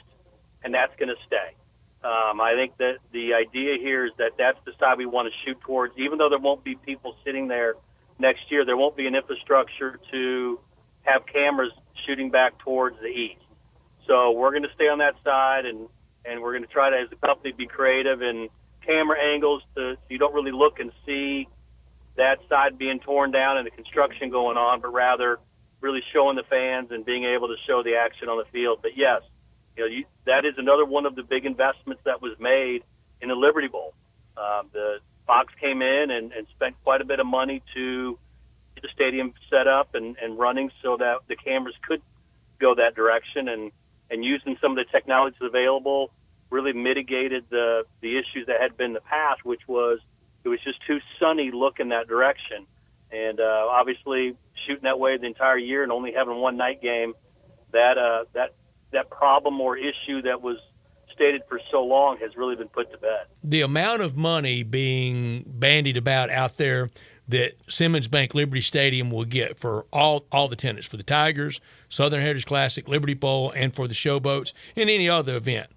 and that's going to stay. I think that the idea here is that that's the side we want to shoot towards. Even though there won't be people sitting there next year, there won't be an infrastructure to have cameras shooting back towards the east. So we're going to stay on that side, and we're going to try to, as a company, be creative in camera angles so you don't really look and see that side being torn down and the construction going on, but rather really showing the fans and being able to show the action on the field. But yes, that is another one of the big investments that was made in the Liberty Bowl. The Fox came in and spent quite a bit of money to get the stadium set up and running so that the cameras could go that direction, and using some of the technologies available really mitigated the issues that had been in the past, which was it was just too sunny look in that direction. And obviously shooting that way the entire year and only having one night game, that problem or issue that was stated for so long has really been put to bed. The amount of money being bandied about out there that Simmons Bank Liberty Stadium will get for all the tenants, for the Tigers, Southern Heritage Classic, Liberty Bowl, and for the Showboats, and any other event.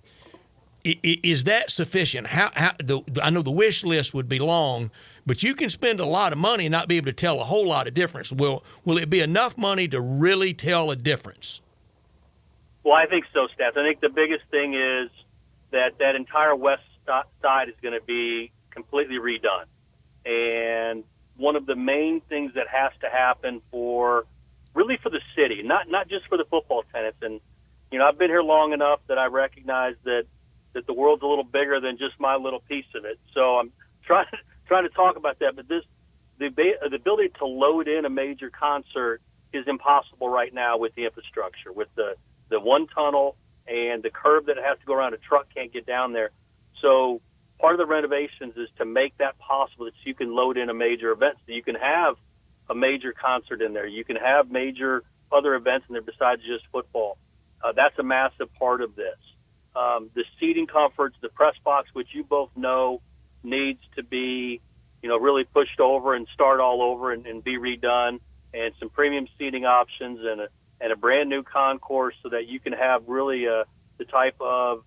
Is that sufficient? I know the wish list would be long, but you can spend a lot of money and not be able to tell a whole lot of difference. Will it be enough money to really tell a difference? Well, I think so, Stats. I think the biggest thing is that entire west side is going to be completely redone. And one of the main things that has to happen for the city, not just for the football tenants. And, I've been here long enough that I recognize that the world's a little bigger than just my little piece of it. So I'm trying to talk about that. But the ability to load in a major concert is impossible right now with the infrastructure, with the one tunnel and the curve that it has to go around. A truck can't get down there. So part of the renovations is to make that possible, that you can load in a major event, so you can have a major concert in there. You can have major other events in there besides just football. That's a massive part of this. The seating comforts, the press box, which you both know needs to be, really pushed over and start all over and be redone, and some premium seating options and a brand new concourse so that you can have really the type of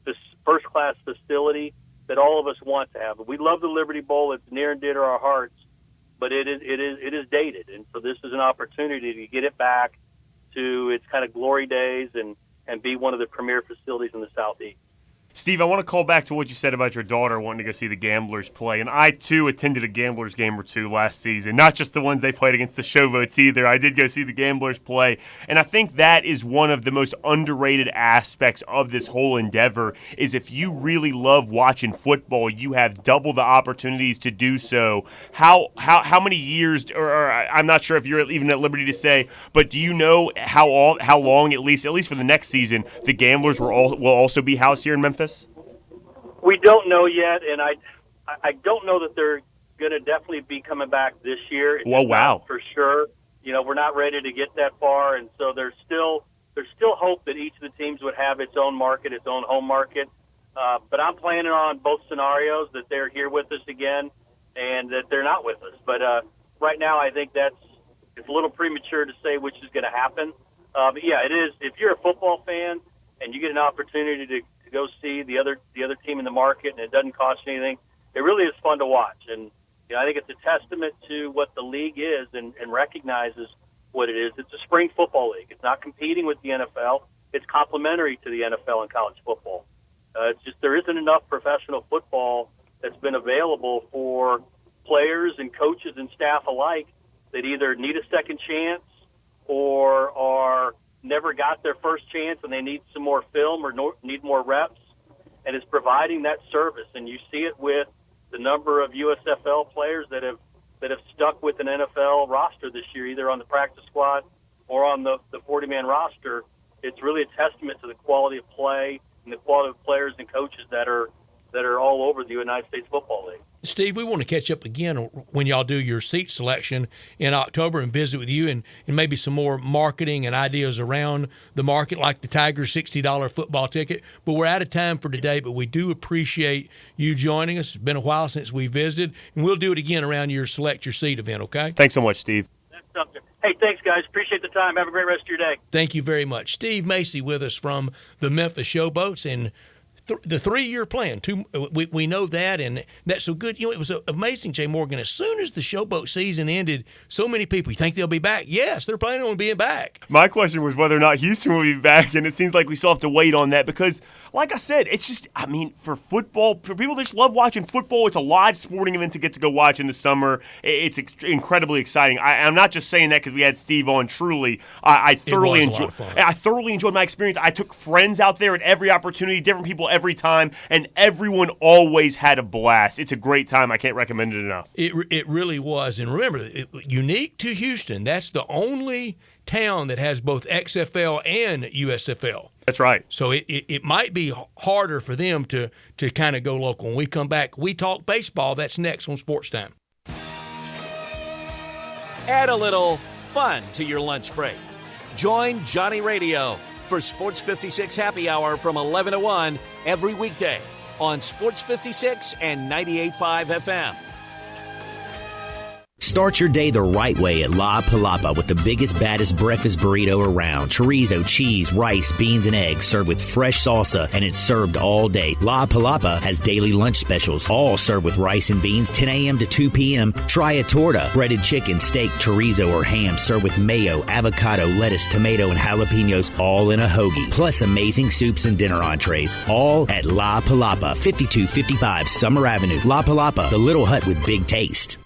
this first-class facility that all of us want to have. We love the Liberty Bowl. It's near and dear to our hearts, but it is dated. And so this is an opportunity to get it back to its kind of glory days and be one of the premier facilities in the Southeast. Steve, I want to call back to what you said about your daughter wanting to go see the Gamblers play. And I, too, attended a Gamblers game or two last season. Not just the ones they played against the Showboats either. I did go see the Gamblers play. And I think that is one of the most underrated aspects of this whole endeavor, is if you really love watching football, you have double the opportunities to do so. How many years, or I'm not sure if you're even at liberty to say, but do you know how long, at least for the next season, the Gamblers will also be housed here in Memphis? We don't know yet, and I don't know that they're going to definitely be coming back this year. Whoa, wow. For sure. We're not ready to get that far, and so there's still hope that each of the teams would have its own market, its own home market. But I'm planning on both scenarios, that they're here with us again and that they're not with us. But right now I think it's a little premature to say which is going to happen. But, yeah, it is. If you're a football fan and you get an opportunity to go see the other team in the market, and it doesn't cost you anything, it really is fun to watch. And I think it's a testament to what the league is and recognizes what it is. It's a spring football league. It's not competing with the NFL. It's complementary to the NFL and college football. It's just there isn't enough professional football that's been available for players and coaches and staff alike that either need a second chance or are never got their first chance and they need some more film or need more reps, and it's providing that service. And you see it with the number of USFL players that have stuck with an NFL roster this year, either on the practice squad or on the 40-man roster. It's really a testament to the quality of play and the quality of players and coaches that are all over the United States Football League. Steve, we want to catch up again when y'all do your seat selection in October and visit with you and maybe some more marketing and ideas around the market, like the Tigers $60 football ticket. But we're out of time for today, but we do appreciate you joining us. It's been a while since we visited, and we'll do it again around your Select Your Seat event, okay? Thanks so much, Steve. That's something. Hey, thanks, guys. Appreciate the time. Have a great rest of your day. Thank you very much. Steve Macy with us from the Memphis Showboats, and the 3-year plan. We know that, and that's so good. You know, it was amazing, Jay Morgan. As soon as the Showboat season ended, so many people, you think they'll be back? Yes, they're planning on being back. My question was whether or not Houston will be back, and it seems like we still have to wait on that because, like I said, it's just, I mean, for football, for people that just love watching football, it's a live sporting event to get to go watch in the summer. It's incredibly exciting. I'm not just saying that because we had Steve on. Truly, I thoroughly enjoyed my experience. I took friends out there at every opportunity, different people every time, and everyone always had a blast. It's a great time. I can't recommend it enough. It really was. And remember, unique to Houston, that's the only town that has both XFL and USFL. That's right. So it might be harder for them to kind of go local. When we come back, we talk baseball. That's next on Sports Time. Add a little fun to your lunch break. Join Johnny Radio for Sports 56 Happy Hour from 11 to 1 every weekday on Sports 56 and 98.5 FM. Start your day the right way at La Palapa with the biggest, baddest breakfast burrito around. Chorizo, cheese, rice, beans, and eggs served with fresh salsa, and it's served all day. La Palapa has daily lunch specials, all served with rice and beans, 10 a.m. to 2 p.m. Try a torta, breaded chicken, steak, chorizo, or ham served with mayo, avocado, lettuce, tomato, and jalapenos, all in a hoagie. Plus amazing soups and dinner entrees, all at La Palapa, 5255 Summer Avenue. La Palapa, the little hut with big taste.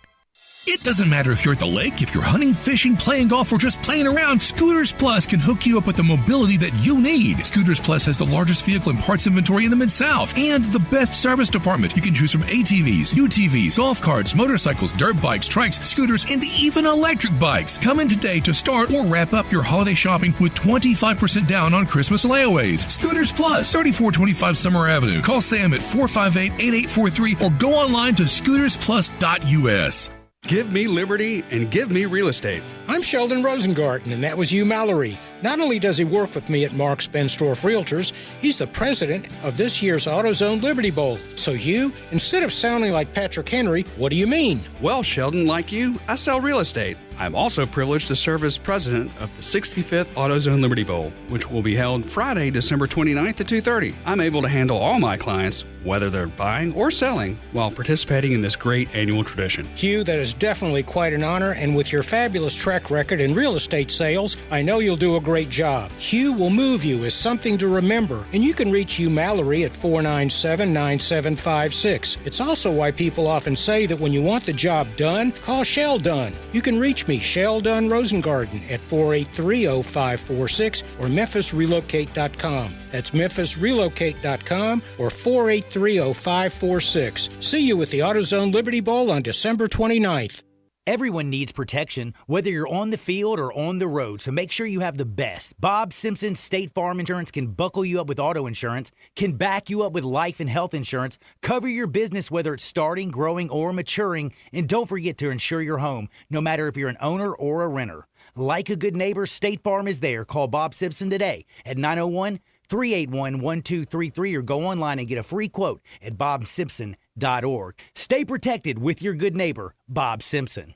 It doesn't matter if you're at the lake, if you're hunting, fishing, playing golf, or just playing around, Scooters Plus can hook you up with the mobility that you need. Scooters Plus has the largest vehicle and parts inventory in the Mid-South and the best service department. You can choose from ATVs, UTVs, golf carts, motorcycles, dirt bikes, trikes, scooters, and even electric bikes. Come in today to start or wrap up your holiday shopping with 25% down on Christmas layaways. Scooters Plus, 3425 Summer Avenue. Call Sam at 458-8843 or go online to scootersplus.us. Give me liberty and give me real estate. I'm Sheldon Rosengarten, and that was Hugh Mallory. Not only does he work with me at Mark's Benstorff Realtors, he's the president of this year's AutoZone Liberty Bowl. So Hugh, instead of sounding like Patrick Henry, what do you mean? Well, Sheldon, like you, I sell real estate. I'm also privileged to serve as president of the 65th AutoZone Liberty Bowl, which will be held Friday, December 29th at 2:30. I'm able to handle all my clients, whether they're buying or selling, while participating in this great annual tradition. Hugh, that is definitely quite an honor, and with your fabulous track record in real estate sales, I know you'll do a great job. Hugh will move you as something to remember, and you can reach Hugh Mallory at 497-9756. It's also why people often say that when you want the job done, call Shell Dunn. You can reach me, Shell Dunn Rosengarten, at 483-0546 or MemphisRelocate.com. That's MemphisRelocate.com or 483-0546. See you at the AutoZone Liberty Bowl on December 29th. Everyone needs protection, whether you're on the field or on the road, so make sure you have the best. Bob Simpson State Farm Insurance can buckle you up with auto insurance, can back you up with life and health insurance, cover your business whether it's starting, growing, or maturing, and don't forget to insure your home, no matter if you're an owner or a renter. Like a good neighbor, State Farm is there. Call Bob Simpson today at 901-381-1233 or go online and get a free quote at bobsimpson.org. Stay protected with your good neighbor, Bob Simpson.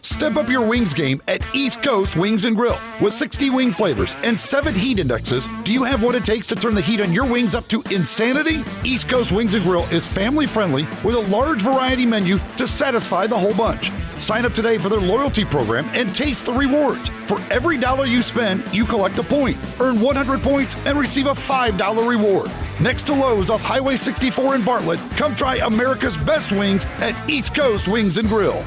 Step up your wings game at East Coast Wings and Grill. With 60 wing flavors and 7 heat indexes, do you have what it takes to turn the heat on your wings up to insanity? East Coast Wings and Grill is family friendly with a large variety menu to satisfy the whole bunch. Sign up today for their loyalty program and taste the rewards. For every $1 you spend, you collect a point. Earn 100 points and receive a $5 reward. Next to Lowe's off Highway 64 in Bartlett, come try America's best wings at East Coast Wings and Grill.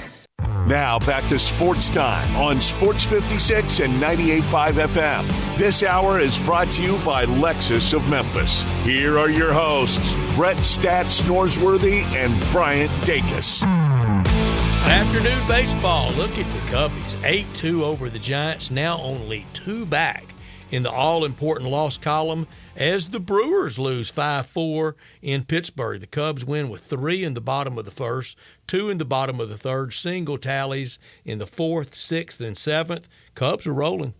Now back to Sports Time on Sports 56 and 98.5 FM. This hour is brought to you by Lexus of Memphis. Here are your hosts, Brett Stats Norsworthy and Bryant Dacus. Afternoon baseball. Look at the Cubbies. 8-2 over the Giants, now only 2 back in the all-important loss column as the Brewers lose 5-4 in Pittsburgh. The Cubs win with 3 in the bottom of the first, 2 in the bottom of the third, single tallies in the 4th, 6th, and 7th. Cubs are rolling.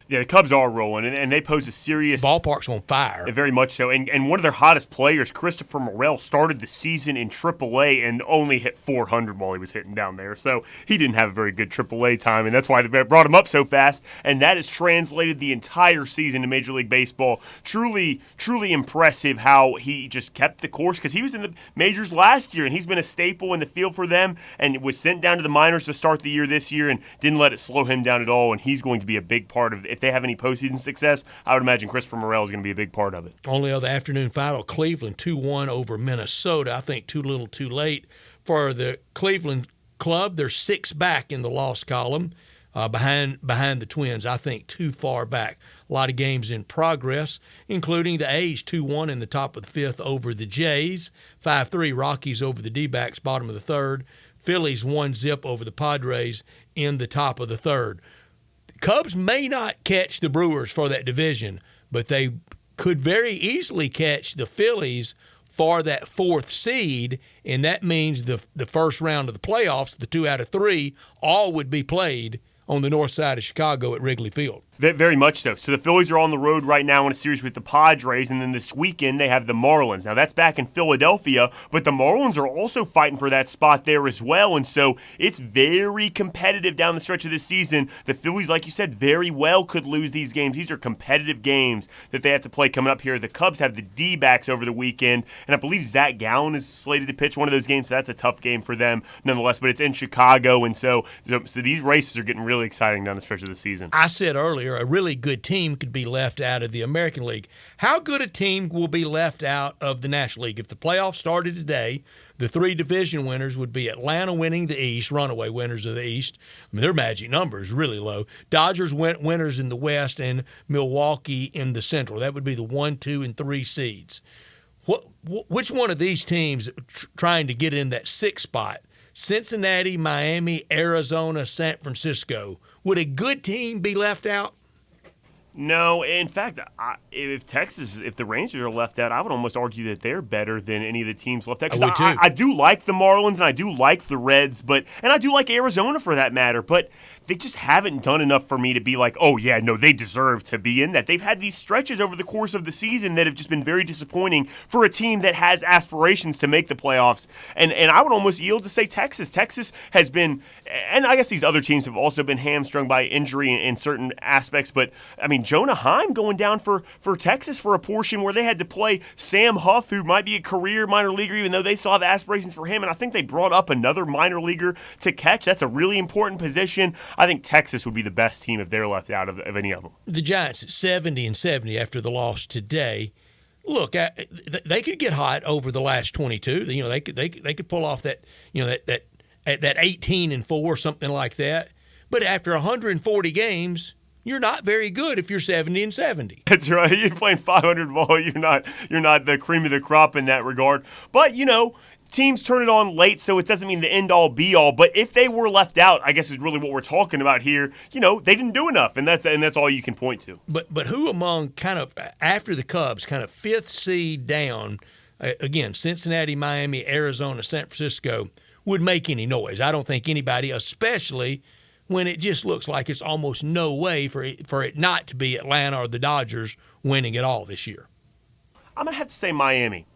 Yeah, the Cubs are rolling, and they pose a serious... Ballpark's on fire. Very much so. And one of their hottest players, Christopher Morel, started the season in AAA and only hit .400 while he was hitting down there. So he didn't have a very good AAA time, and that's why they brought him up so fast. And that has translated the entire season to Major League Baseball. Truly, truly impressive how he just kept the course, because he was in the majors last year, and he's been a staple in the field for them, and was sent down to the minors to start the year this year and didn't let it slow him down at all. And he's going to be a big part of it. If they have any postseason success, I would imagine Christopher Morel is going to be a big part of it. Only other afternoon final, Cleveland 2-1 over Minnesota. I think too little too late for the Cleveland club. They're 6 back in the loss column behind the Twins. I think too far back. A lot of games in progress, including the A's 2-1 in the top of the 5th over the Jays, 5-3 Rockies over the D-backs, bottom of the 3rd, Phillies 1-0 over the Padres in the top of the 3rd. Cubs may not catch the Brewers for that division, but they could very easily catch the Phillies for that 4th seed, and that means the first round of the playoffs, the 2 out of 3, all would be played on the north side of Chicago at Wrigley Field. Very much so. So the Phillies are on the road right now in a series with the Padres, and then this weekend they have the Marlins. Now that's back in Philadelphia, but the Marlins are also fighting for that spot there as well, and so it's very competitive down the stretch of this season. The Phillies, like you said, very well could lose these games. These are competitive games that they have to play coming up here. The Cubs have the D-backs over the weekend, and I believe Zach Gallen is slated to pitch one of those games, so that's a tough game for them nonetheless, but it's in Chicago, and so these races are getting really exciting down the stretch of the season. I said earlier, a really good team could be left out of the American League. How good a team will be left out of the National League? If the playoffs started today, the 3 division winners would be Atlanta winning the East, runaway winners of the East. I mean, their magic number is really low. Dodgers winners in the West, and Milwaukee in the Central. That would be the 1, 2, and 3 seeds. Which one of these teams trying to get in that 6th spot? Cincinnati, Miami, Arizona, San Francisco. Would a good team be left out? No, in fact, if the Rangers are left out, I would almost argue that they're better than any of the teams left out. Because I do like the Marlins and I do like the Reds, and I do like Arizona for that matter, but they just haven't done enough for me to be like, oh yeah, no, they deserve to be in that. They've had these stretches over the course of the season that have just been very disappointing for a team that has aspirations to make the playoffs. And I would almost yield to say Texas. Texas has been, and I guess these other teams have also been hamstrung by injury in certain aspects, but I mean, Jonah Heim going down for Texas for a portion where they had to play Sam Huff, who might be a career minor leaguer, even though they still have aspirations for him. And I think they brought up another minor leaguer to catch. That's a really important position. I think Texas would be the best team if they're left out of any of them. The Giants at 70-70 after the loss today. Look, they could get hot over the last 22. You know, they could pull off that, you know, that 18-4, something like that. But after 140 games, you're not very good if you're 70-70. That's right. You're playing 500 ball. You're not the cream of the crop in that regard. But you know, teams turn it on late, so it doesn't mean the end all be all. But if they were left out, I guess is really what we're talking about here. You know, they didn't do enough, and that's all you can point to. But who among kind of after the Cubs, kind of 5th seed down, again, Cincinnati, Miami, Arizona, San Francisco, would make any noise? I don't think anybody, especially when it just looks like it's almost no way for it not to be Atlanta or the Dodgers winning it all this year. I'm going to have to say Miami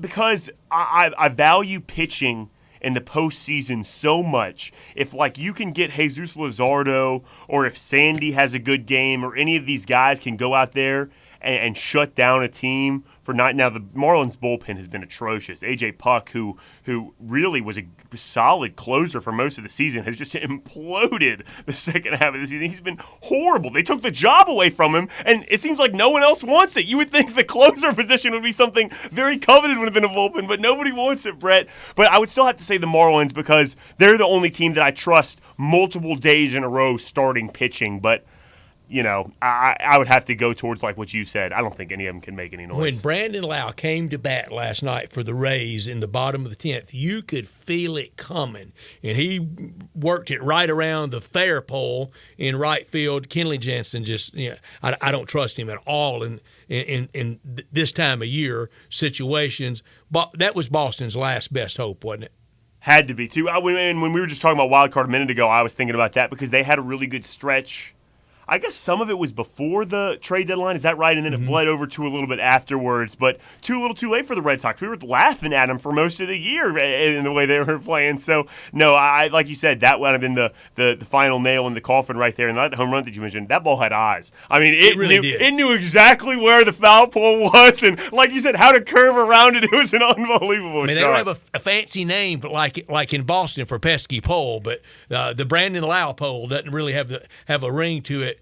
because I value pitching in the postseason so much. If, like, you can get Jesus Luzardo or if Sandy has a good game or any of these guys can go out there and shut down a team for night. Now, the Marlins bullpen has been atrocious. A.J. Puck, who really was a solid closer for most of the season, has just imploded the second half of the season. He's been horrible. They took the job away from him, and it seems like no one else wants it. You would think the closer position would be something very coveted within a bullpen, but nobody wants it, Brett. But I would still have to say the Marlins because they're the only team that I trust multiple days in a row starting pitching. But I would have to go towards like what you said. I don't think any of them can make any noise. When Brandon Lau came to bat last night for the Rays in the bottom of the 10th, you could feel it coming. And he worked it right around the fair pole in right field. Kenley Jansen just, I don't trust him at all in this time of year situations. But that was Boston's last best hope, wasn't it? Had to be, too. When we were just talking about wild card a minute ago, I was thinking about that because they had a really good stretch. I guess some of it was before the trade deadline. Is that right? And then it bled over to a little bit afterwards. But a little too late for the Red Sox. We were laughing at them for most of the year in the way they were playing. So, no, I like you said, that would have been the final nail in the coffin right there. And that home run that you mentioned, that ball had eyes. I mean, it really did. It knew exactly where the foul pole was. And like you said, how to curve around it. It was an unbelievable shot. They don't have a fancy name like in Boston for pesky pole, but the Brandon Lau pole doesn't really have a ring to it.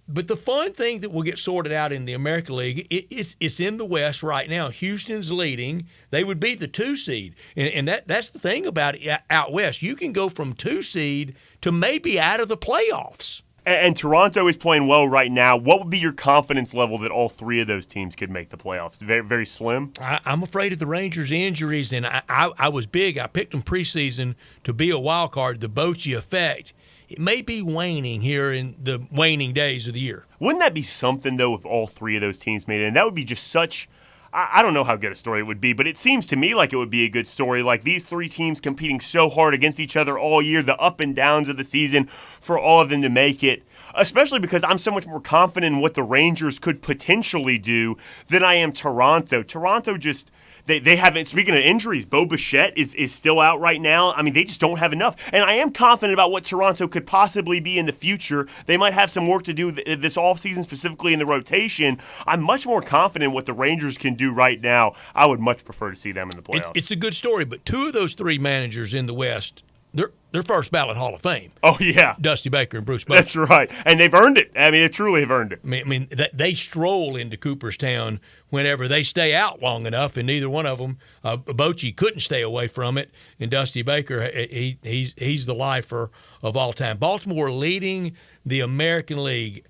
But the fun thing that will get sorted out in the American League, it's in the West right now. Houston's leading. They would be the 2 seed. And that's the thing about it out West. You can go from 2 seed to maybe out of the playoffs. And Toronto is playing well right now. What would be your confidence level that all 3 of those teams could make the playoffs? Very, very slim? I'm afraid of the Rangers' injuries, and I was big. I picked them preseason to be a wild card, the Bochy effect. It may be waning here in the waning days of the year. Wouldn't that be something, though, if all 3 of those teams made it? And that would be just such – I don't know how good a story it would be, but it seems to me like it would be a good story. Like these 3 teams competing so hard against each other all year, the up and downs of the season, for all of them to make it. Especially because I'm so much more confident in what the Rangers could potentially do than I am Toronto. Toronto just – They haven't. Speaking of injuries, Bo Bichette is still out right now. I mean, they just don't have enough. And I am confident about what Toronto could possibly be in the future. They might have some work to do this offseason, specifically in the rotation. I'm much more confident in what the Rangers can do right now. I would much prefer to see them in the playoffs. It's a good story, but 2 of those 3 managers in the West, they're first ballot Hall of Fame. Oh, yeah. Dusty Baker and Bruce Bochy. That's right. And they've earned it. I mean, they truly have earned it. I mean, they stroll into Cooperstown whenever they stay out long enough, and neither one of them, Bochy couldn't stay away from it, and Dusty Baker, he's the lifer of all time. Baltimore leading the American League.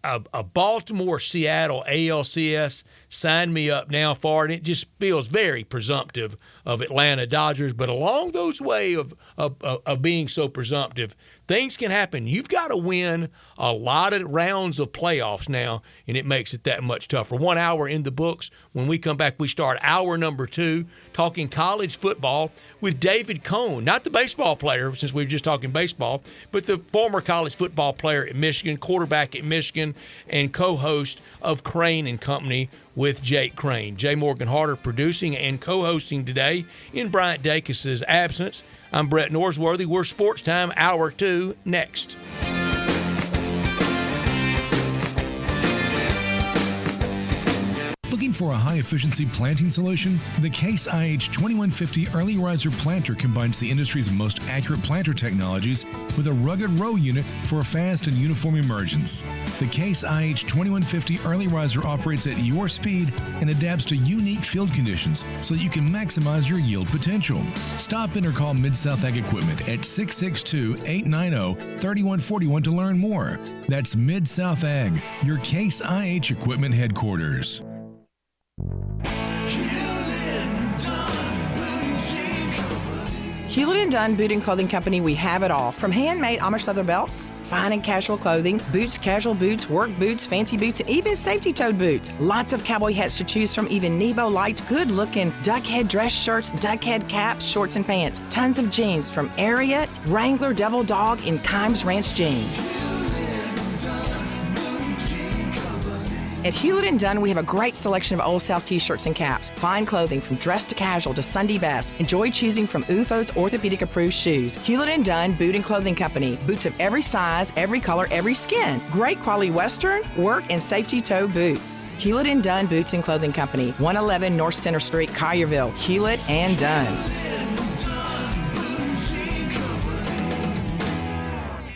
A Baltimore-Seattle ALCS, sign me up now for it. It just feels very presumptive of Atlanta Dodgers, but along those way of being so presumptive, things can happen. You've got to win a lot of rounds of playoffs now, and it makes it that much tougher. 1 hour in the books. When we come back, we start hour number 2, talking college football with David Cohn, not the baseball player, since we were just talking baseball, but the former college football player at Michigan, quarterback at Michigan, and co-host of Crane and Company with Jake Crane. Jay Morgan Harder producing and co-hosting today in Bryant Dacus' absence. I'm Brett Norsworthy. We're Sports Time, Hour 2, next. Looking for a high-efficiency planting solution? The Case IH 2150 Early Riser Planter combines the industry's most accurate planter technologies with a rugged row unit for a fast and uniform emergence. The Case IH 2150 Early Riser operates at your speed and adapts to unique field conditions so that you can maximize your yield potential. Stop in or call Mid-South Ag Equipment at 662-890-3141 to learn more. That's Mid-South Ag, your Case IH Equipment headquarters. Hewlett & Dunn Boot and Clothing Company, we have it all. From handmade Amish leather belts, fine and casual clothing, boots, casual boots, work boots, fancy boots, and even safety-toed boots. Lots of cowboy hats to choose from, even Nebo Lights, good-looking duck head dress shirts, duck head caps, shorts, and pants. Tons of jeans from Ariat, Wrangler, Devil Dog, and Kimes Ranch jeans. At Hewlett & Dunn, we have a great selection of Old South t-shirts and caps. Fine clothing from dress to casual to Sunday best. Enjoy choosing from UFO's orthopedic-approved shoes. Hewlett & Dunn Boot and Clothing Company. Boots of every size, every color, every skin. Great quality Western, work, and safety toe boots. Hewlett & Dunn Boots and Clothing Company. 111 North Center Street, Collierville. Hewlett & Dunn.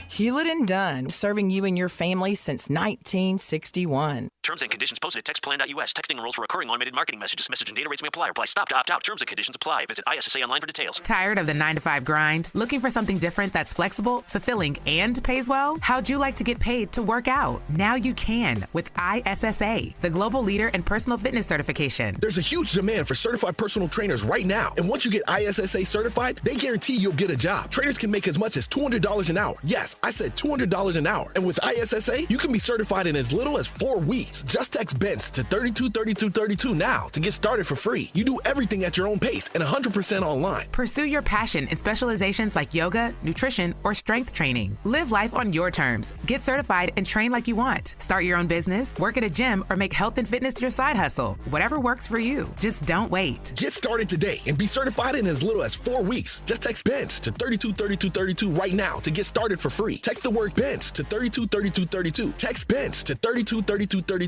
Hewlett & Dunn, serving you and your family since 1961. Terms and conditions posted at textplan.us. Texting enrolls for recurring automated marketing messages. Message and data rates may apply. Reply STOP to opt out. Terms and conditions apply. Visit ISSA online for details. Tired of the 9-to-5 grind? Looking for something different that's flexible, fulfilling, and pays well? How'd you like to get paid to work out? Now you can with ISSA, the global leader in personal fitness certification. There's a huge demand for certified personal trainers right now. And once you get ISSA certified, they guarantee you'll get a job. Trainers can make as much as $200 an hour. Yes, I said $200 an hour. And with ISSA, you can be certified in as little as 4 weeks. Just text BENCH to 323232 now to get started for free. You do everything at your own pace and 100% online. Pursue your passion in specializations like yoga, nutrition, or strength training. Live life on your terms. Get certified and train like you want. Start your own business, work at a gym, or make health and fitness your side hustle. Whatever works for you. Just don't wait. Get started today and be certified in as little as 4 weeks. Just text BENCH to 323232 right now to get started for free. Text the word BENCH to 323232. Text BENCH to 323232.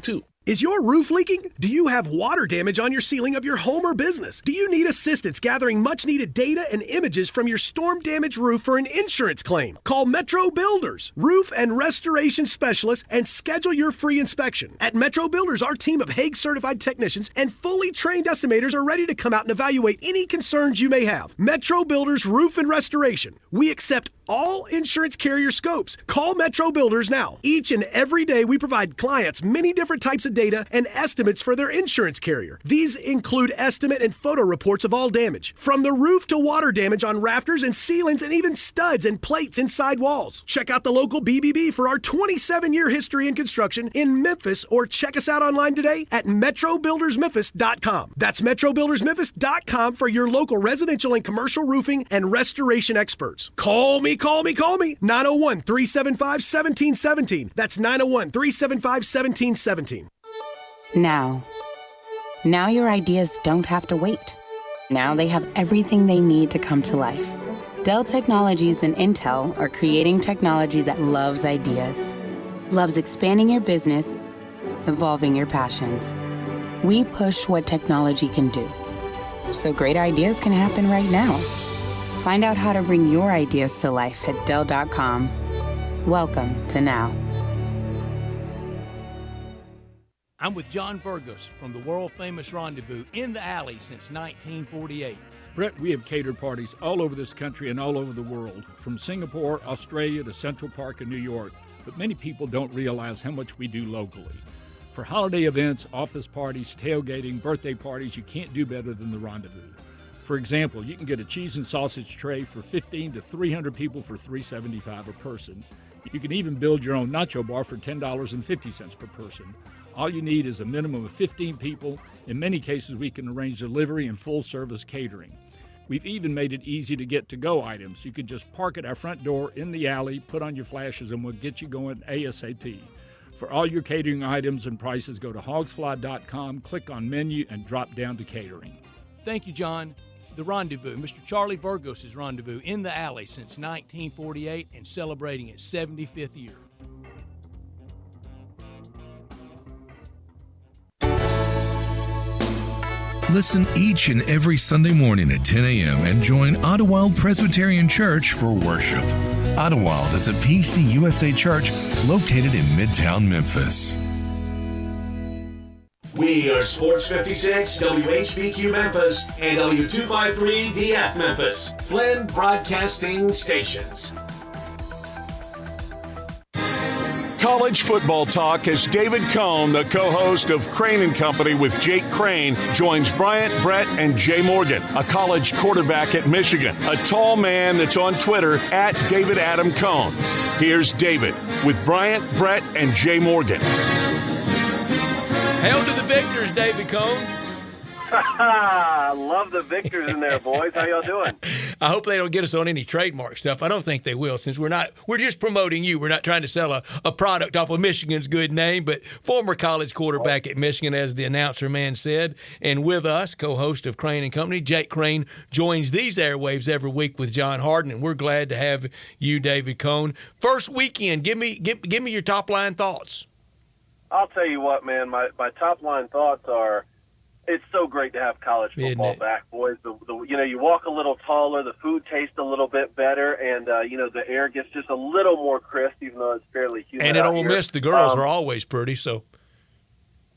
Is your roof leaking? Do you have water damage on your ceiling of your home or business? Do you need assistance gathering much-needed data and images from your storm-damaged roof for an insurance claim? Call Metro Builders, roof and restoration specialists, and schedule your free inspection. At Metro Builders, our team of Hague-certified technicians and fully trained estimators are ready to come out and evaluate any concerns you may have. Metro Builders Roof and Restoration. We accept all insurance carrier scopes. Call Metro Builders now. Each and every day, we provide clients many different types of data and estimates for their insurance carrier. These include estimate and photo reports of all damage, from the roof to water damage on rafters and ceilings and even studs and plates inside walls. Check out the local BBB for our 27-year history in construction in Memphis, or check us out online today at metrobuildersmemphis.com. That's metrobuildersmemphis.com for your local residential and commercial roofing and restoration experts. Call me. 901-375-1717. That's 901-375-1717. Now your ideas don't have to wait. Now they have everything they need to come to life. Dell Technologies and Intel are creating technology that loves ideas, loves expanding your business, evolving your passions. We push what technology can do, so great ideas can happen right now. Find out how to bring your ideas to life at Dell.com. Welcome to Now. I'm with John Burgos from the world-famous Rendezvous in the Alley since 1948. Brett, we have catered parties all over this country and all over the world, from Singapore, Australia to Central Park in New York, but many people don't realize how much we do locally. For holiday events, office parties, tailgating, birthday parties, you can't do better than the Rendezvous. For example, you can get a cheese and sausage tray for 15 to 300 people for $3.75 a person. You can even build your own nacho bar for $10.50 per person. All you need is a minimum of 15 people. In many cases, we can arrange delivery and full-service catering. We've even made it easy to get to-go items. You can just park at our front door in the alley, put on your flashes, and we'll get you going ASAP. For all your catering items and prices, go to hogsfly.com, click on menu, and drop down to catering. Thank you, John. The Rendezvous, Mr. Charlie Burgos' Rendezvous in the Alley since 1948 and celebrating its 75th year. Listen each and every Sunday morning at 10 a.m. and join Ottawild Presbyterian Church for worship. Ottawild is a PCUSA church located in Midtown Memphis. We are Sports 56, WHBQ Memphis, and W253DF Memphis, Flynn Broadcasting Stations. College football talk as David Cohn, the co-host of Crane & Company with Jake Crane, joins Bryant, Brett, and Jay Morgan, a college quarterback at Michigan, a tall man that's on Twitter at David Adam Cohn. Here's David with Bryant, Brett, and Jay Morgan. Hail to the victors, David Cohn. Love the victors in there, boys. How y'all doing? I hope they don't get us on any trademark stuff. I don't think they will, since we're just promoting you. We're not trying to sell a product off of Michigan's good name, but former college quarterback at Michigan, as the announcer man said. And with us, co-host of Crane & Company, Jake Crane joins these airwaves every week with John Harden, and we're glad to have you, David Cohn. First weekend, give me your top-line thoughts. I'll tell you what, man, my top-line thoughts are, it's so great to have college football back, boys. You walk a little taller, the food tastes a little bit better, and the air gets just a little more crisp, even though it's fairly humid. And at Ole Miss, the girls are always pretty. So,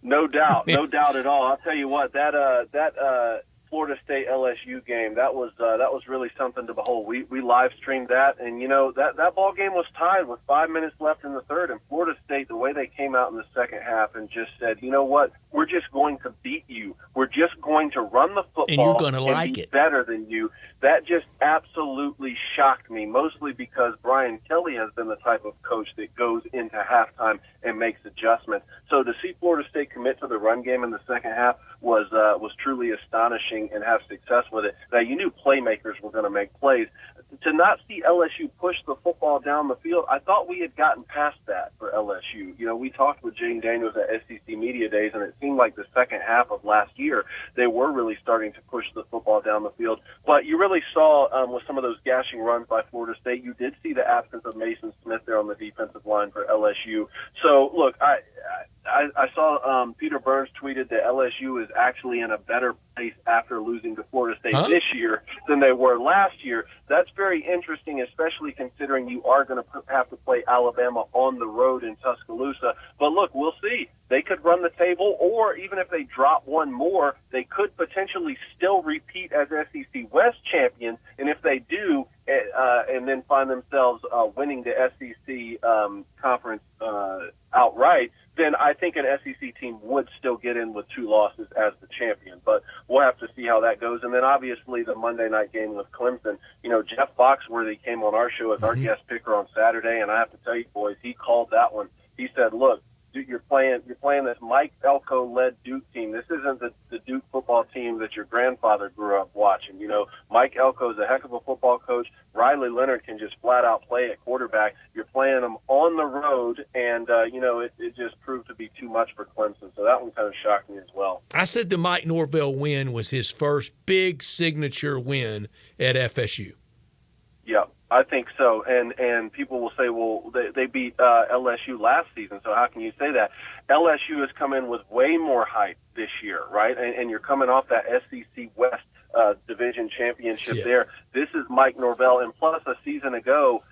No doubt at all. I'll tell you what, that Florida State LSU game, that was really something to behold. We live streamed that, and that ball game was tied with 5 minutes left in the third, and Florida State, the way they came out in the second half and just said, you know what, we're just going to beat you. We're just going to run the football and you're going to like be it better than you. That just absolutely shocked me, mostly because Brian Kelly has been the type of coach that goes into halftime and makes adjustments. So to see Florida State commit to the run game in the second half was truly astonishing and have success with it. Now, you knew playmakers were going to make plays. To not see LSU push the football down the field, I thought we had gotten past that for LSU. We talked with Jane Daniels at SEC Media Days, and it seemed like the second half of last year they were really starting to push the football down the field. But you really saw with some of those gashing runs by Florida State, you did see the absence of Mason Smith there on the defensive line for LSU. So, look, I saw Peter Burns tweeted that LSU is actually in a better place after losing to Florida State this year than they were last year. That's very interesting, especially considering you are going to have to play Alabama on the road in Tuscaloosa. But look, we'll see. They could run the table, or even if they drop one more, they could potentially still repeat as SEC West champions. And if they do, and then find themselves winning the SEC conference outright, then I think an SEC team would still get in with 2 losses as the champion. But we'll have to see how that goes. And then obviously the Monday night game with Clemson. Jeff Foxworthy came on our show as our guest picker on Saturday, and I have to tell you, boys, he called that one. He said, look, you're playing this Mike Elko-led Duke team. This isn't the Duke football team that your grandfather grew up watching. Mike Elko is a heck of a football coach. Riley Leonard can just flat out play at quarterback. You're playing them on the road, and it just proved to be too much for Clemson. So that one kind of shocked me as well. I said the Mike Norvell win was his first big signature win at FSU. Yeah, I think so. And people will say, well, they beat LSU last season, so how can you say that? LSU has come in with way more hype this year, right? And you're coming off that SEC West division championship there. This is Mike Norvell, and plus a season ago,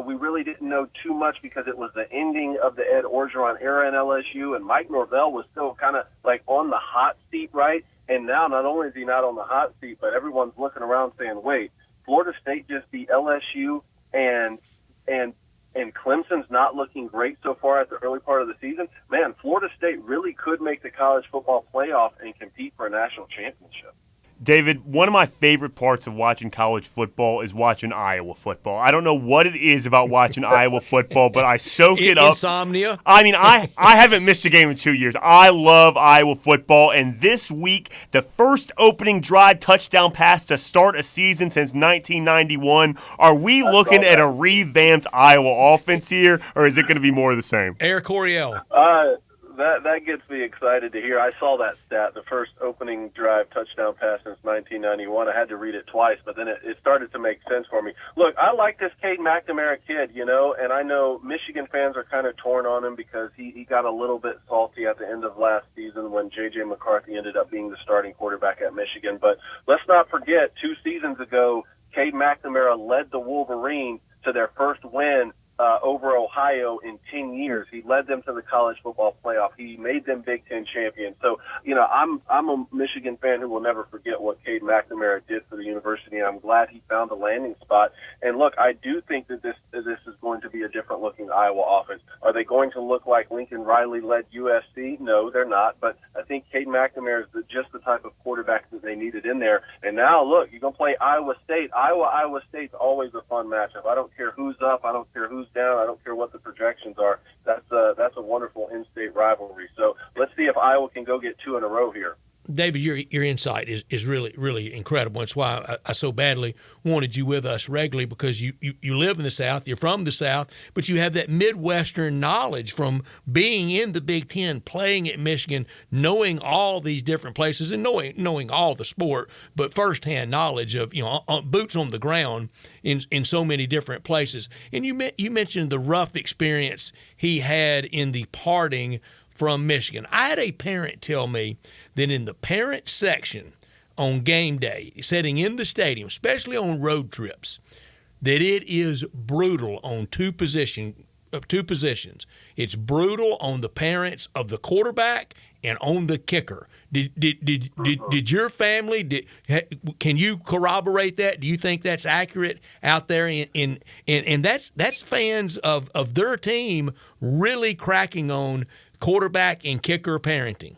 we really didn't know too much because it was the ending of the Ed Orgeron era in LSU, and Mike Norvell was still kind of like on the hot seat, right? And now not only is he not on the hot seat, but everyone's looking around saying, wait, Florida State just beat LSU, and Clemson's not looking great so far at the early part of the season. Man, Florida State really could make the college football playoff and compete for a national championship. David, one of my favorite parts of watching college football is watching Iowa football. I don't know what it is about watching Iowa football, but I soak it up. Insomnia? I mean, I haven't missed a game in 2 years. I love Iowa football, and this week, the first opening drive touchdown pass to start a season since 1991. Are we looking at a revamped Iowa offense here, or is it going to be more of the same? Eric Coryell. That gets me excited to hear. I saw that stat, the first opening drive touchdown pass since 1991. I had to read it twice, but then it started to make sense for me. Look, I like this Cade McNamara kid, and I know Michigan fans are kind of torn on him because he got a little bit salty at the end of last season when J.J. McCarthy ended up being the starting quarterback at Michigan. But let's not forget, 2 seasons ago, Cade McNamara led the Wolverines to their first win over Ohio in 10 years. He led them to the college football playoff. He made them Big Ten champions. So, I'm a Michigan fan who will never forget what Cade McNamara did for the university, and I'm glad he found a landing spot. And look, I do think that this is going to be a different-looking Iowa offense. Are they going to look like Lincoln Riley-led USC? No, they're not. But I think Cade McNamara is just the type of quarterback that they needed in there. And now, look, you're going to play Iowa State. Iowa State's always a fun matchup. I don't care who's up. I don't care who's down. I don't care what the projections are. That's a wonderful in-state rivalry. So let's see if Iowa can go get 2 in a row here. David, your insight is really, really incredible. It's why I so badly wanted you with us regularly, because you live in the South, you're from the South, but you have that Midwestern knowledge from being in the Big Ten, playing at Michigan, knowing all these different places and knowing all the sport, but firsthand knowledge of boots on the ground in so many different places. And you mentioned the rough experience he had in the parting from Michigan. I had a parent tell me that in the parent section on game day, sitting in the stadium, especially on road trips, that it is brutal on two positions. It's brutal on the parents of the quarterback and on the kicker. Did your family? Can you corroborate that? Do you think that's accurate out there? And that's fans of their team really cracking on quarterback and kicker parenting.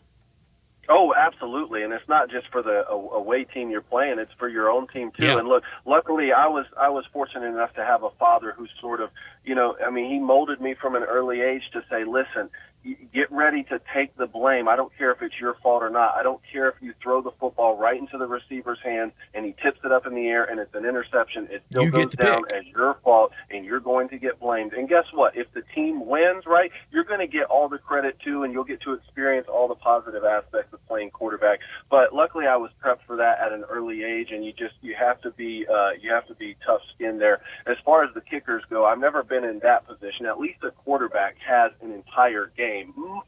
Oh, absolutely, and it's not just for the away team you're playing; it's for your own team too. Yeah. And look, luckily, I was fortunate enough to have a father who sort of, he molded me from an early age to say, listen, get ready to take the blame. I don't care if it's your fault or not. I don't care if you throw the football right into the receiver's hands and he tips it up in the air and it's an interception. It still goes down as your fault, and you're going to get blamed. And guess what? If the team wins, right, you're going to get all the credit too, and you'll get to experience all the positive aspects of playing quarterback. But luckily, I was prepped for that at an early age, and you have to be tough-skinned there. As far as the kickers go, I've never been in that position. At least a quarterback has an entire game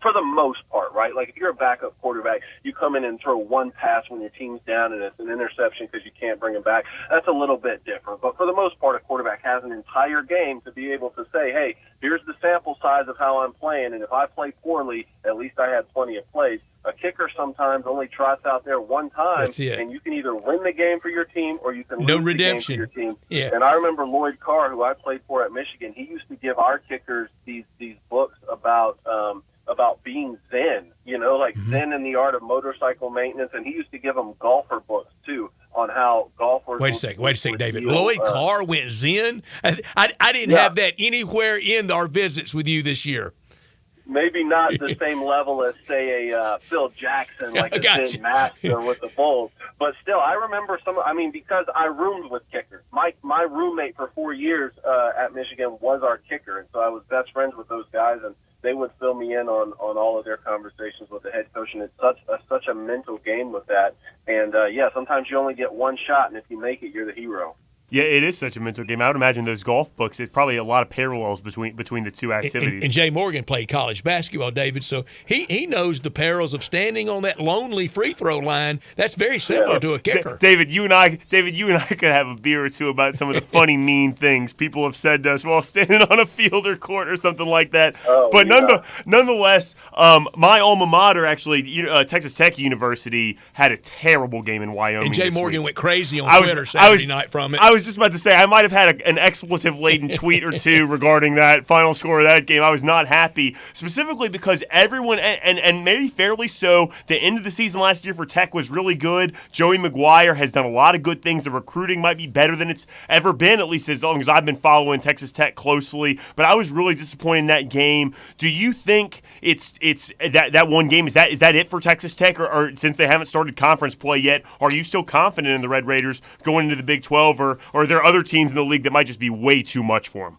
for the most part, right? Like if you're a backup quarterback, you come in and throw one pass when your team's down and it's an interception because you can't bring him back. That's a little bit different. But for the most part, a quarterback has an entire game to be able to say, hey, here's the sample size of how I'm playing, and if I play poorly, at least I had plenty of plays. A kicker sometimes only trots out there one time, and you can either win the game for your team or you can lose redemption. the game for your team. Yeah. And I remember Lloyd Carr, who I played for at Michigan, he used to give our kickers these books about being zen, like Zen in the Art of Motorcycle Maintenance, and he used to give them golfer books too on how golfers. Wait a second, David. Lloyd Carr went zen. I didn't have that anywhere in our visits with you this year. Maybe not the same level as, say, a Phil Jackson, like a Zen master with the Bulls. But still, I remember because I roomed with kickers. My roommate for 4 years at Michigan was our kicker, and so I was best friends with those guys, and they would fill me in on all of their conversations with the head coach, and it's such a mental game with that. And, sometimes you only get one shot, and if you make it, you're the hero. Yeah, it is such a mental game. I would imagine those golf books, it's probably a lot of parallels between the two activities. And Jay Morgan played college basketball, David, so he knows the perils of standing on that lonely free throw line. That's very similar to a kicker. David, you and I could have a beer or two about some of the funny, mean things people have said to us while standing on a field or court or something like that. But nonetheless, my alma mater, actually, Texas Tech University, had a terrible game in Wyoming. And Jay Morgan went crazy on Twitter Saturday night from it. I was just about to say, I might have had an expletive-laden tweet or two regarding that final score of that game. I was not happy, specifically because everyone, and maybe fairly so, the end of the season last year for Tech was really good. Joey McGuire has done a lot of good things. The recruiting might be better than it's ever been, at least as long as I've been following Texas Tech closely. But I was really disappointed in that game. Do you think it's that one game, is that it for Texas Tech? Or since they haven't started conference play yet, are you still confident in the Red Raiders going into the Big 12, or are there other teams in the league that might just be way too much for them?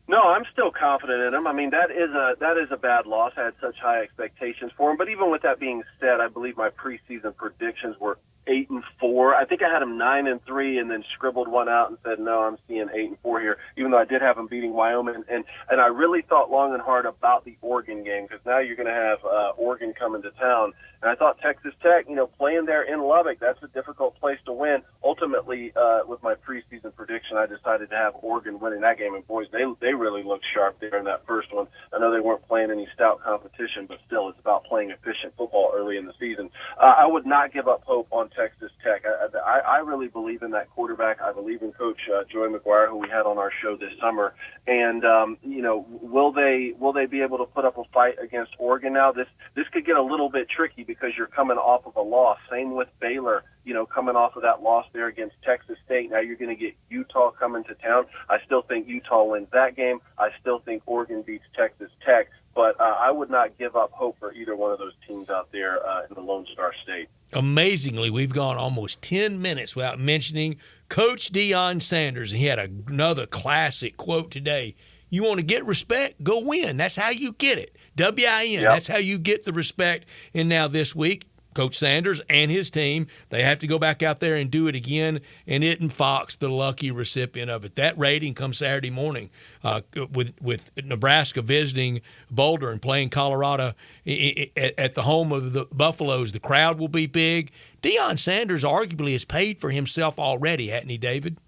No, I'm still confident in them. I mean, that is a bad loss. I had such high expectations for them. But even with that being said, I believe my preseason predictions were 8-4. I think I had them 9-3, and then scribbled one out and said, no, I'm seeing 8-4 here, even though I did have them beating Wyoming. And I really thought long and hard about the Oregon game, because now you're going to have Oregon coming to town. And I thought Texas Tech, playing there in Lubbock, that's a difficult place to win. Ultimately, with my preseason prediction, I decided to have Oregon winning that game. And boys, they really looked sharp there in that first one. I know they weren't playing any stout competition, but still, it's about playing efficient football early in the season. I would not give up hope on Texas Tech. I really believe in that quarterback. I believe in Coach Joey McGuire, who we had on our show this summer. And will they be able to put up a fight against Oregon now? This could get a little bit tricky because you're coming off of a loss. Same with Baylor, coming off of that loss there against Texas State. Now you're going to get Utah coming to town. I still think Utah wins that game. I still think Oregon beats Texas Tech. But I would not give up hope for either one of those teams out there in the Lone Star State. Amazingly, we've gone almost 10 minutes without mentioning Coach Deion Sanders. He had another classic quote today. You want to get respect? Go win. That's how you get it. WIN. Yep. That's how you get the respect. And now this week, Coach Sanders and his team, they have to go back out there and do it again, and Eaton Fox, the lucky recipient of it. That rating comes Saturday morning with Nebraska visiting Boulder and playing Colorado at the home of the Buffaloes. The crowd will be big. Deion Sanders arguably has paid for himself already, hasn't he, David?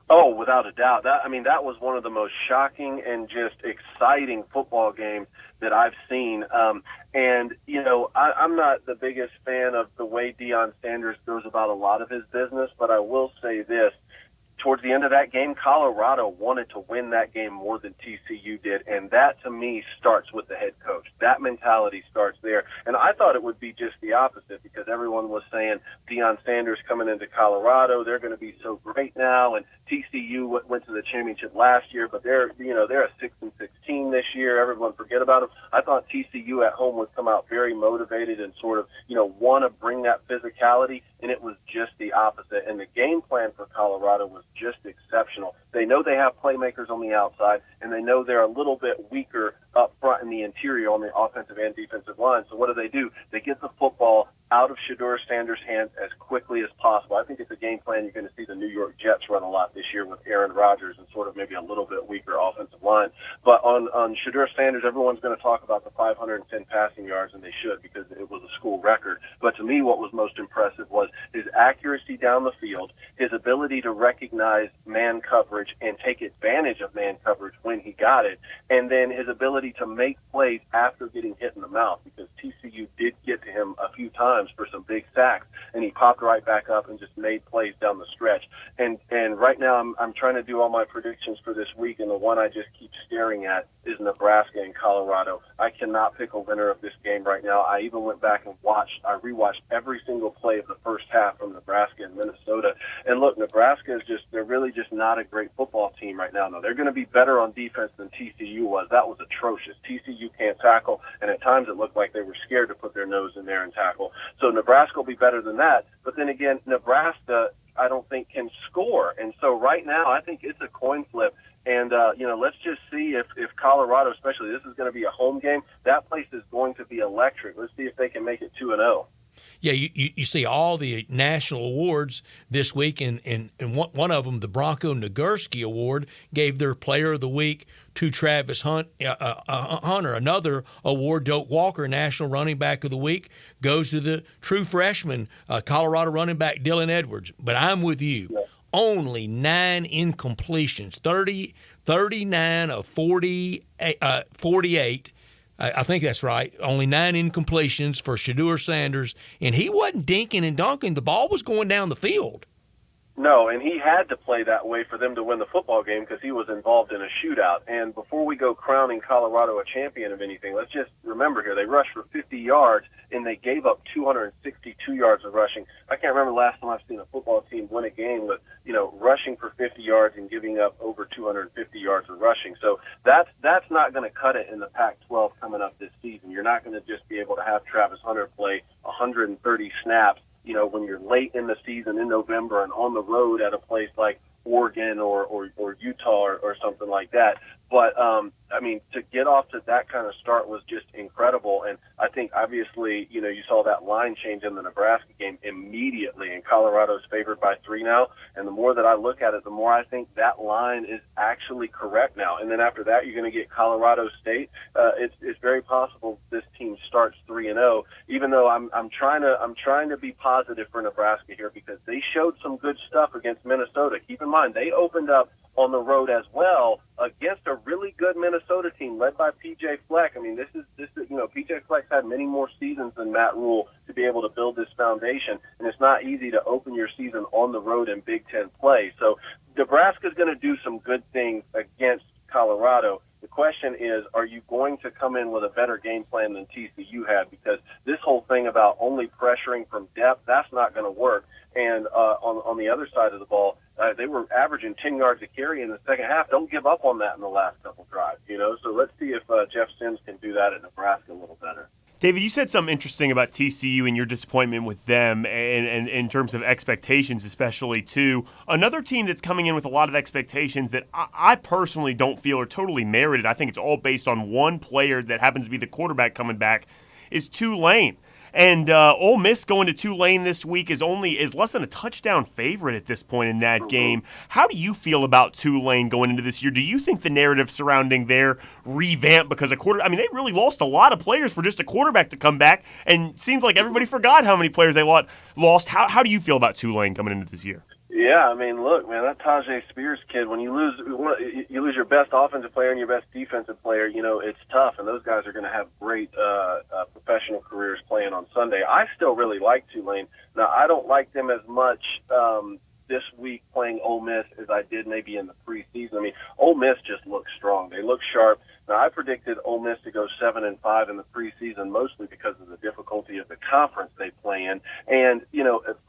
Oh, without a doubt. That was one of the most shocking and just exciting football games that I've seen. I'm not the biggest fan of the way Deion Sanders goes about a lot of his business, but I will say this. Towards the end of that game, Colorado wanted to win that game more than TCU did, and that, to me, starts with the head coach. That mentality starts there. And I thought it would be just the opposite because everyone was saying Deion Sanders coming into Colorado, they're going to be so great now, and TCU went to the championship last year, but they're a 6-16 this year. Everyone forget about them. I thought TCU at home would come out very motivated and sort of, want to bring that physicality, and it was just the opposite. And the game plan for Colorado was just exceptional. They know they have playmakers on the outside, and they know they're a little bit weaker up front in the interior on the offensive and defensive line. So what do? They get the football out of Shedeur Sanders' hands as quickly as possible. I think it's a game plan you're going to see the New York Jets run a lot this year with Aaron Rodgers and sort of maybe a little bit weaker offensive line. But on Shedeur Sanders, everyone's going to talk about the 510 passing yards, and they should because it was a school record. But to me, what was most impressive was his accuracy down the field, his ability to recognize man coverage and take advantage of man coverage when he got it, and then his ability to make plays after getting hit in the mouth because TCU did get to him a few times for some big sacks, and he popped right back up and just made plays down the stretch. And right now I'm trying to do all my predictions for this week, and the one I just keep staring at is Nebraska and Colorado. I cannot pick a winner of this game right now. I even went back and rewatched every single play of the first half from Nebraska and Minnesota. And look, Nebraska they're really just not a great football team right now. No, they're going to be better on defense than TCU was. That was atrocious. TCU can't tackle, and at times it looked like they were scared to put their nose in there and tackle. So Nebraska will be better than that. But then again, Nebraska, I don't think, can score. And so right now, I think it's a coin flip. And, let's just see if Colorado, especially, this is going to be a home game. That place is going to be electric. Let's see if they can make it 2-0. Yeah, you see all the national awards this week, and one of them, the Bronco Nagurski Award, gave their Player of the Week to Travis Hunter. Another award, Doak Walker, National Running Back of the Week, goes to the true freshman, Colorado running back Dylan Edwards. But I'm with you. Yeah. Only 9 incompletions, 39 of 48. I think that's right. Only 9 incompletions for Shedeur Sanders, and he wasn't dinking and dunking. The ball was going down the field. No, and he had to play that way for them to win the football game because he was involved in a shootout. And before we go crowning Colorado a champion of anything, let's just remember here, they rushed for 50 yards, and they gave up 262 yards of rushing. I can't remember the last time I've seen a football team win a game with, rushing for 50 yards and giving up over 250 yards of rushing. So that's not going to cut it in the Pac-12 coming up this season. You're not going to just be able to have Travis Hunter play 130 snaps, when you're late in the season in November and on the road at a place like Oregon or Utah or something like that. But, to get off to that kind of start was just incredible. And I think, obviously, you saw that line change in the Nebraska game immediately, and Colorado's favored by 3 now. And the more that I look at it, the more I think that line is actually correct now. And then after that, you're going to get Colorado State. It's very possible this team starts 3-0, even though I'm trying to be positive for Nebraska here because they showed some good stuff against Minnesota. Keep in mind, they opened up on the road as well against a really good Minnesota team led by P.J. Fleck. This is P.J. Fleck's had many more seasons than Matt Rule to be able to build this foundation, and it's not easy to open your season on the road in Big Ten play. So Nebraska's going to do some good things against Colorado. The question is, are you going to come in with a better game plan than TCU had? Because this whole thing about only pressuring from depth, that's not going to work. And on the other side of the ball, they were averaging 10 yards a carry in the second half. Don't give up on that in the last couple drives, So let's see if Jeff Sims can do that at Nebraska a little better. David, you said something interesting about TCU and your disappointment with them and in terms of expectations especially, too. Another team that's coming in with a lot of expectations that I personally don't feel are totally merited, I think it's all based on one player that happens to be the quarterback coming back, is Tulane. And Ole Miss going to Tulane this week is less than a touchdown favorite at this point in that game. How do you feel about Tulane going into this year? Do you think the narrative surrounding their revamp because they really lost a lot of players for just a quarterback to come back, and seems like everybody forgot how many players they lost. How do you feel about Tulane coming into this year? Yeah, I mean, look, man, that Tajay Spears kid, when you lose your best offensive player and your best defensive player, it's tough, and those guys are going to have great professional careers playing on Sunday. I still really like Tulane. Now, I don't like them as much this week playing Ole Miss as I did maybe in the preseason. I mean, Ole Miss just looks strong. They look sharp. Now, I predicted Ole Miss to go 7-5 in the preseason, mostly because of the difficulty of the conference they play in. And,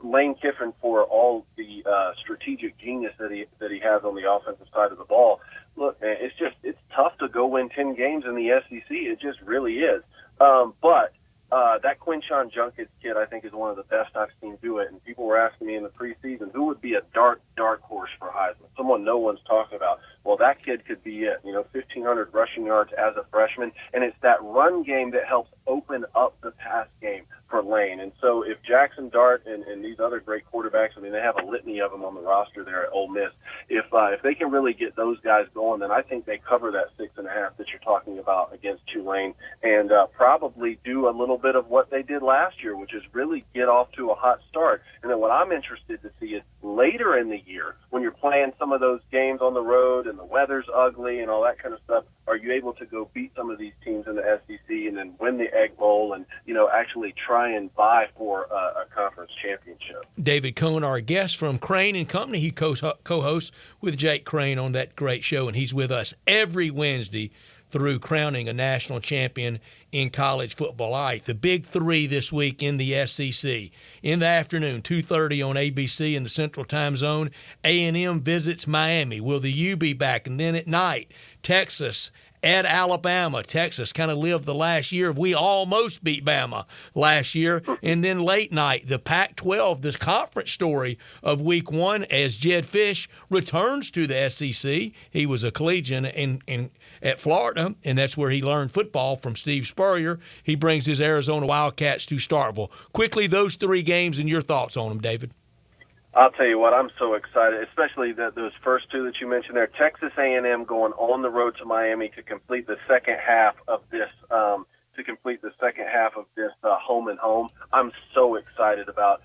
Lane Kiffin, for all the strategic genius that he has on the offensive side of the ball, look, man, it's tough to go win 10 games in the SEC. It just really is. But that Quinshon Junkins kid, I think, is one of the best I've seen do it. And people were asking me in the preseason, who would be a dark horse for Heisman? Someone no one's talking about. Well, that kid could be it. 1,500 rushing yards as a freshman. And it's that run game that helps open up the pass game for Lane. And so if Jackson Dart and these other great quarterbacks, I mean, they have a litany of them on the roster there at Ole Miss. If they can really get those guys going, then I think they cover that 6.5 that you're talking about against Tulane, and probably do a little bit of what they did last year, which is really get off to a hot start. And then what I'm interested to see is later in the year, when you're playing some of those games on the road and the weather's ugly and all that kind of stuff, are you able to go beat some of these teams in the SEC and then win the Egg Bowl and, actually try and vie for a conference championship? David Cohn, our guest from Crane & Company. He co-hosts with Jake Crane on that great show, and he's with us every Wednesday through crowning a national champion in college football. All right, the big three this week in the SEC. In the afternoon, 2:30 on ABC in the Central Time Zone, A&M visits Miami. Will the U be back? And then at night, Texas at Alabama. Texas kind of lived the last year. We almost beat Bama last year. And then late night, the Pac-12, the conference story of week one as Jed Fish returns to the SEC. He was a collegian at Florida, and that's where he learned football from Steve Spurrier. He brings his Arizona Wildcats to Starkville. Quickly, those three games and your thoughts on them, David. I'll tell you what, I'm so excited, especially those first two that you mentioned there. Texas A&M going on the road to Miami to complete the second half of this home and home. I'm so excited about.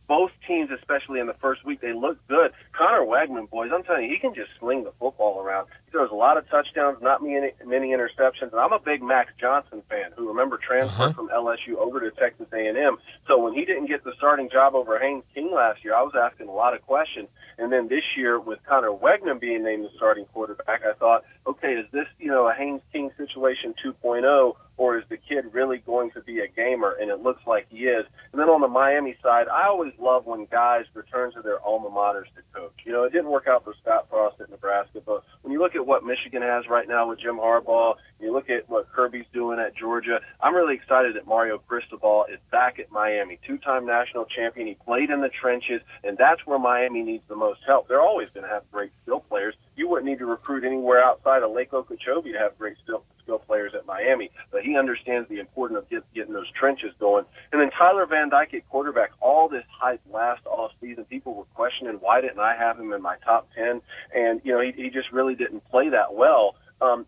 Both teams, especially in the first week, they look good. Connor Wegman, boys, I'm telling you, he can just sling the football around. He throws a lot of touchdowns, not many interceptions. And I'm a big Max Johnson fan who, remember, transferred from LSU over to Texas A&M. So when he didn't get the starting job over Haynes King last year, I was asking a lot of questions. And then this year, with Connor Wegman being named the starting quarterback, I thought, okay, is this, a Haynes King situation 2.0, or is the kid really going to be a gamer? And it looks like he is. And then on the Miami side, I always love when guys return to their alma maters to coach. It didn't work out for Scott Frost at Nebraska, but when you look at what Michigan has right now with Jim Harbaugh, you look at what Kirby's doing at Georgia, I'm really excited that Mario Cristobal is back at Miami, two-time national champion. He played in the trenches, and that's where Miami needs the most help. They're always going to have great skill players. You wouldn't need to recruit anywhere outside of Lake Okeechobee to have great skill players at Miami, but he understands the importance of getting those trenches going. And then Tyler Van Dyke at quarterback, all this hype last offseason, people were questioning why didn't I have him in my top 10, and he just really didn't play that well.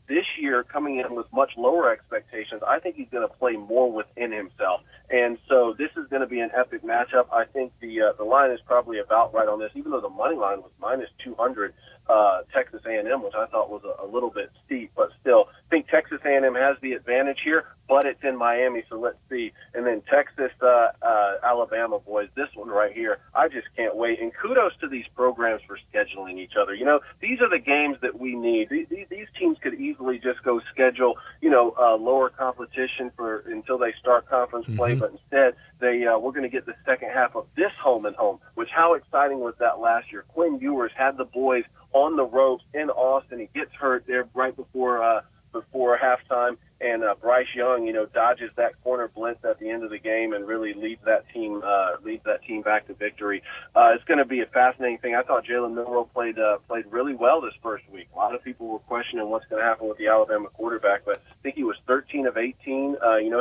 This year, coming in with much lower expectations, I think he's going to play more within himself. And so this is going to be an epic matchup. I think the line is probably about right on this, even though the money line was minus 200, Texas A&M, which I thought was a little bit steep, but still, I think Texas A&M has the advantage here, but it's in Miami, so let's see. And then Texas, Alabama, boys, this one right here, I just can't wait. And kudos to these programs for scheduling each other. These are the games that we need. These teams could easily just go schedule, lower competition until they start conference play, but instead we're going to get the second half of this home and home, which how exciting was that last year? Quinn Ewers had the boys on the ropes in Austin. He gets hurt there right before halftime, and Bryce Young, dodges that corner blitz at the end of the game and really leads that team back to victory. It's going to be a fascinating thing. I thought Jalen Milroe played really well this first week. A lot of people were questioning what's going to happen with the Alabama quarterback, but I think he was 13 of 18.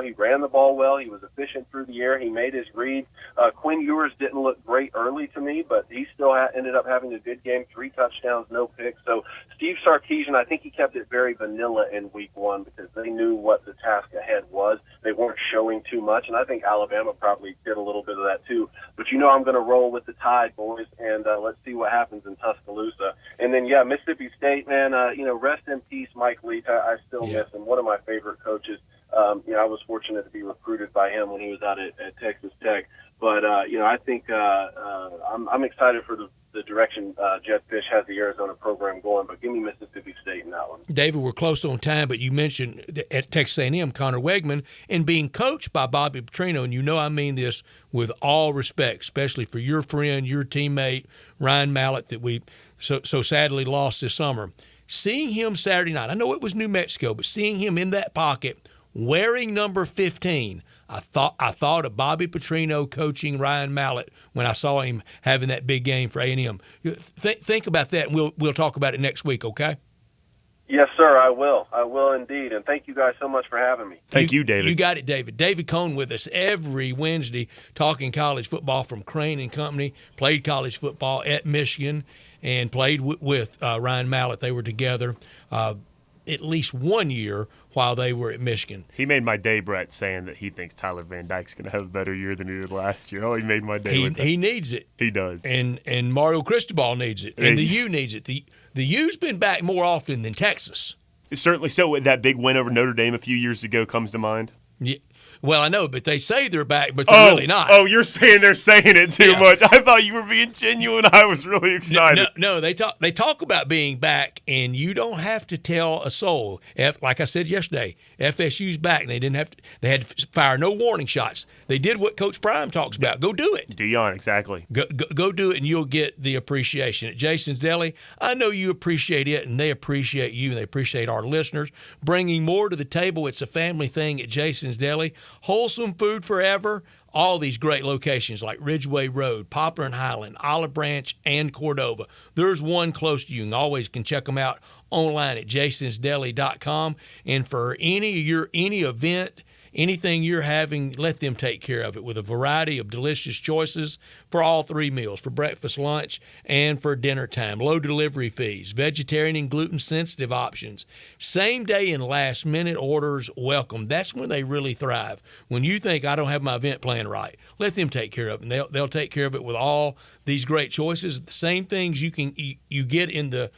He ran the ball well. He was efficient through the air. He made his reads. Quinn Ewers didn't look great early to me, but he still ended up having a good game, 3 touchdowns, no picks. So Steve Sarkisian, I think he kept it very vanilla in week one because they knew what the task ahead was. they weren't showing too much, and I think Alabama probably did a little bit of that too. But I'm going to roll with the Tide, boys, and let's see what happens in Tuscaloosa. And then, Mississippi State, man, rest in peace, Mike Leach. I still miss him. One of my favorite coaches. I was fortunate to be recruited by him when he was out at Texas Tech. But, I think I'm excited for the direction Jed Fish has the Arizona program going, but give me Mississippi State in that one. David, we're close on time, but you mentioned at Texas A&M, Connor Wegman, and being coached by Bobby Petrino, and I mean this with all respect, especially for your friend, your teammate, Ryan Mallett, that we so sadly lost this summer. Seeing him Saturday night, I know it was New Mexico, but seeing him in that pocket wearing number 15, I thought of Bobby Petrino coaching Ryan Mallett when I saw him having that big game for A&M. Think about that, and we'll talk about it next week, okay? Yes, sir, I will. I will indeed, and thank you guys so much for having me. Thank you, David. You got it, David. David Cohn with us every Wednesday talking college football from Crane and Company, played college football at Michigan, and played with Ryan Mallett. They were together at least 1 year while they were at Michigan. He made my day, Brett, saying that he thinks Tyler Van Dyke's going to have a better year than he did last year. Oh, he made my day. He needs it. He does. And Mario Cristobal needs it. And the U needs it. The U's been back more often than Texas. Certainly so. That big win over Notre Dame a few years ago comes to mind. Yeah. Well, I know, but they say they're back, but they're really not. Oh, you're saying they're saying it too much. I thought you were being genuine. I was really excited. No, they talk about being back, and you don't have to tell a soul. Like I said yesterday, FSU's back, and they had to fire no warning shots. They did what Coach Prime talks about. Go do it. Dion, exactly. Go do it, and you'll get the appreciation. At Jason's Deli, I know you appreciate it, and they appreciate you, and they appreciate our listeners. Bringing more to the table. It's a family thing at Jason's Deli. Wholesome food forever. All these great locations like Ridgeway Road, Poplar and Highland, Olive Branch, and Cordova. There's one close to you. You always can check them out online at jasonsdeli.com. And for any event, anything you're having, let them take care of it with a variety of delicious choices for all three meals, for breakfast, lunch, and for dinner time. Low delivery fees, vegetarian and gluten-sensitive options. Same day and last-minute orders welcome. That's when they really thrive. When you think, I don't have my event plan right, let them take care of it. And they'll take care of it with all these great choices. The same things you get in the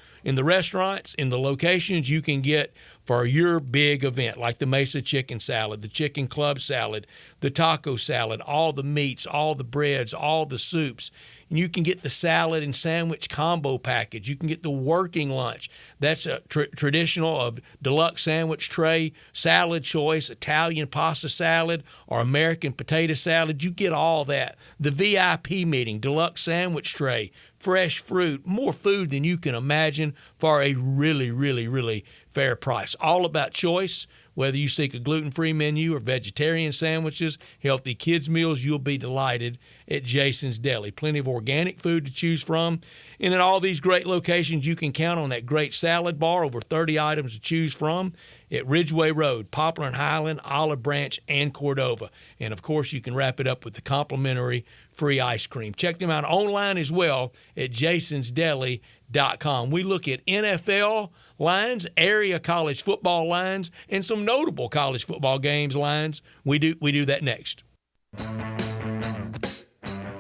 restaurants, in the locations, you can get for your big event, like the Mesa Chicken Salad, the Chicken Club Salad, the Taco Salad, all the meats, all the breads, all the soups. And you can get the salad and sandwich combo package. You can get the working lunch. That's a traditional of deluxe sandwich tray, salad choice, Italian pasta salad, or American potato salad. You get all that. The VIP meeting, deluxe sandwich tray, fresh fruit, more food than you can imagine for a really, really, really fair price. All about choice. Whether you seek a gluten-free menu or vegetarian sandwiches, healthy kids' meals, you'll be delighted at Jason's Deli. Plenty of organic food to choose from. And at all these great locations, you can count on that great salad bar, over 30 items to choose from at Ridgeway Road, Poplar and Highland, Olive Branch, and Cordova. And, of course, you can wrap it up with the complimentary free ice cream. Check them out online as well at jasonsdeli.com. We look at NFL lines, area college football lines, and some notable college football games lines. We do that next.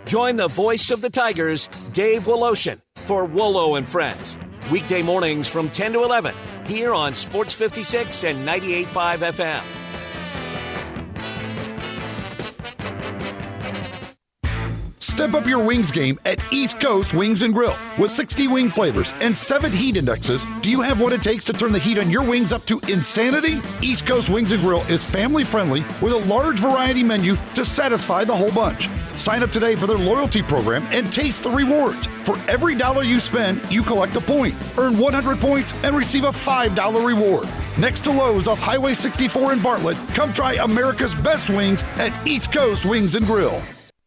Join the voice of the Tigers, Dave Woloshin, for Wolo and Friends. Weekday mornings from 10 to 11 here on Sports 56 and 98.5 FM. Step up your wings game at East Coast Wings and Grill. With 60 wing flavors and 7 heat indexes, do you have what it takes to turn the heat on your wings up to insanity? East Coast Wings and Grill is family friendly with a large variety menu to satisfy the whole bunch. Sign up today for their loyalty program and taste the rewards. For every $1 you spend, you collect a point. Earn 100 points and receive a $5 reward. Next to Lowe's off Highway 64 in Bartlett, come try America's best wings at East Coast Wings and Grill.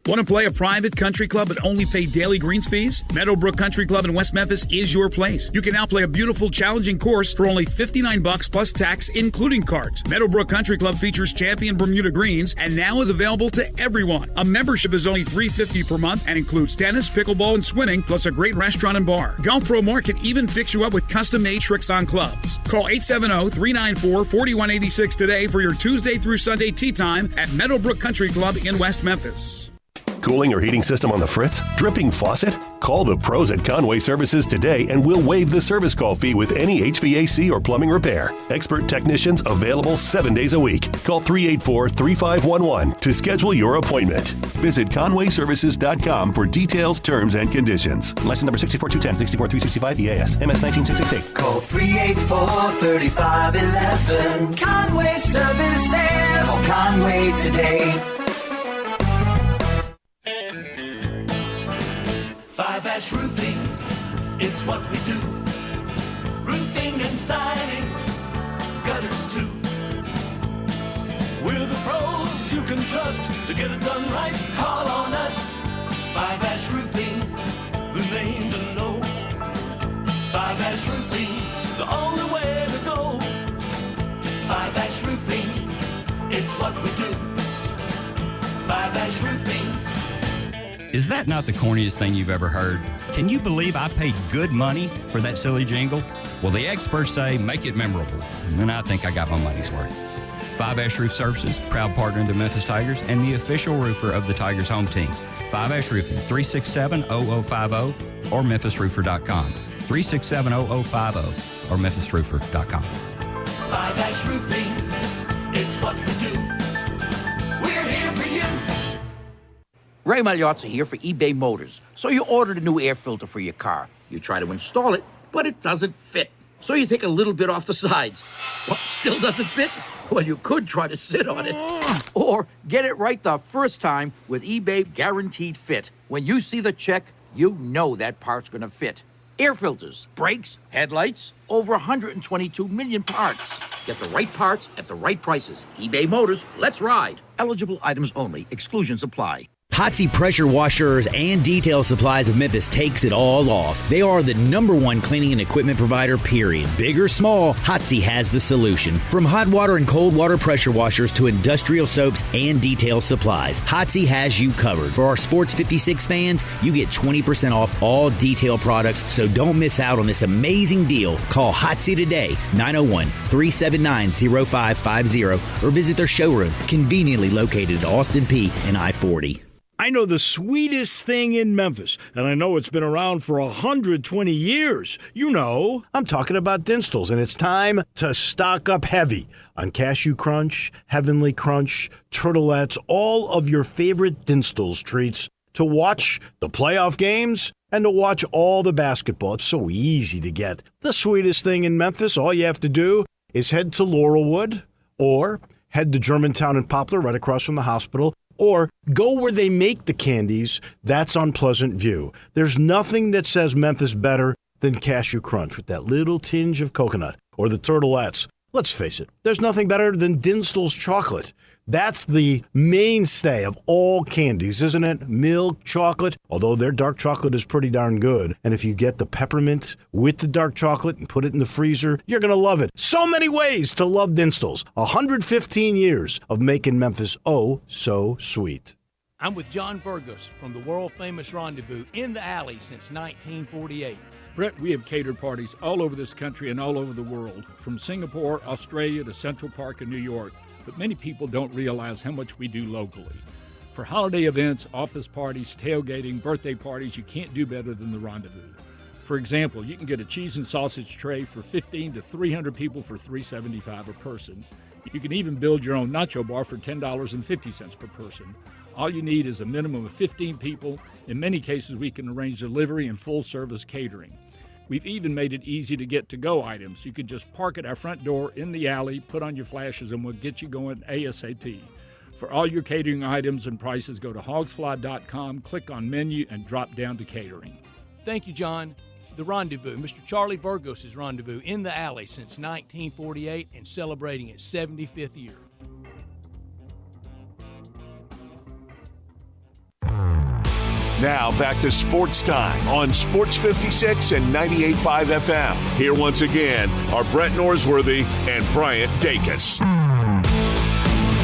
Want to play a private country club but only pay daily greens fees? Meadowbrook Country Club in West Memphis is your place. You can now play a beautiful, challenging course for only $59 plus tax, including cards. Meadowbrook Country Club features champion Bermuda greens and now is available to everyone. A membership is only $350 per month and includes tennis, pickleball, and swimming, plus a great restaurant and bar. Golf Pro Mark can even fix you up with custom-made tricks on clubs. Call 870-394-4186 today for your Tuesday through Sunday tee time at Meadowbrook Country Club in West Memphis. Cooling or heating system on the fritz? Dripping faucet? Call the pros at Conway Services today and we'll waive the service call fee with any HVAC or plumbing repair. Expert technicians available 7 days a week. Call 384-3511 to schedule your appointment. Visit conwayservices.com for details, terms, and conditions. License number 64210, 64365 EAS, MS 19668. Call 384-3511. Conway Services. Call Conway today. 5-Ash Roofing, it's what we do. Roofing and siding, gutters too. We're the pros you can trust to get it done right. Call on us. 5-Ash Roofing, the name to know. 5-Ash Roofing, the only way to go. 5-Ash Roofing, it's what we do. 5-Ash Roofing. Is that not the corniest thing you've ever heard? Can you believe I paid good money for that silly jingle? Well, the experts say make it memorable, and I think I got my money's worth. 5-Ash Roof Services, proud partner of the Memphis Tigers and the official roofer of the Tigers home team. 5-Ash Roofing, 367-0050 or memphisroofer.com. 367-0050 or memphisroofer.com. 5-Ash Roofing, it's what we do. We're here for you. Ray Magliozzi here for eBay Motors. So you ordered a new air filter for your car. You try to install it, but it doesn't fit. So you take a little bit off the sides. What, still doesn't fit? Well, you could try to sit on it. Or get it right the first time with eBay Guaranteed Fit. When you see the check, you know that part's gonna fit. Air filters, brakes, headlights, over 122 million parts. Get the right parts at the right prices. eBay Motors, let's ride. Eligible items only. Exclusions apply. Hotsy Pressure Washers and Detail Supplies of Memphis takes it all off. They are the #1 cleaning and equipment provider, period. Big or small, Hotsy has the solution. From hot water and cold water pressure washers to industrial soaps and detail supplies, Hotsy has you covered. For our Sports 56 fans, you get 20% off all detail products, so don't miss out on this amazing deal. Call Hotsy today, 901-379-0550, or visit their showroom, conveniently located at Austin P and I-40. I know the sweetest thing in Memphis, and I know it's been around for 120 years. You know, I'm talking about Dinstall's, and it's time to stock up heavy on Cashew Crunch, Heavenly Crunch, Turtlettes, all of your favorite Dinstall's treats to watch the playoff games and to watch all the basketball. It's so easy to get. The sweetest thing in Memphis, all you have to do is head to Laurelwood or head to Germantown and Poplar right across from the hospital, or go where they make the candies. That's on Pleasant View. There's nothing that says Memphis better than Cashew Crunch with that little tinge of coconut, or the Turtlettes. Let's face it, there's nothing better than Dinstall's chocolate. That's the mainstay of all candies, isn't it? Milk chocolate, although their dark chocolate is pretty darn good. And if you get the peppermint with the dark chocolate and put it in the freezer, you're going to love it. So many ways to love Dinstall's. 115 years of making Memphis oh so sweet. I'm with John Burgos from the world-famous Rendezvous in the Alley since 1948. Brett, we have catered parties all over this country and all over the world, from Singapore, Australia to Central Park in New York. But many people don't realize how much we do locally. For holiday events, office parties, tailgating, birthday parties, you can't do better than the Rendezvous. For example, you can get a cheese and sausage tray for 15 to 300 people for $3.75 a person. You can even build your own nacho bar for $10.50 per person. All you need is a minimum of 15 people. In many cases, we can arrange delivery and full-service catering. We've even made it easy to get to-go items. You can just park at our front door in the alley, put on your flashes, and we'll get you going ASAP. For all your catering items and prices, go to hogsfly.com, click on menu, and drop down to catering. Thank you, John. The Rendezvous, Mr. Charlie Burgos' Rendezvous in the Alley since 1948 and celebrating its 75th year. Now back to Sports Time on Sports 56 and 98.5 FM. Here once again are Brett Norsworthy and Bryant Dacus.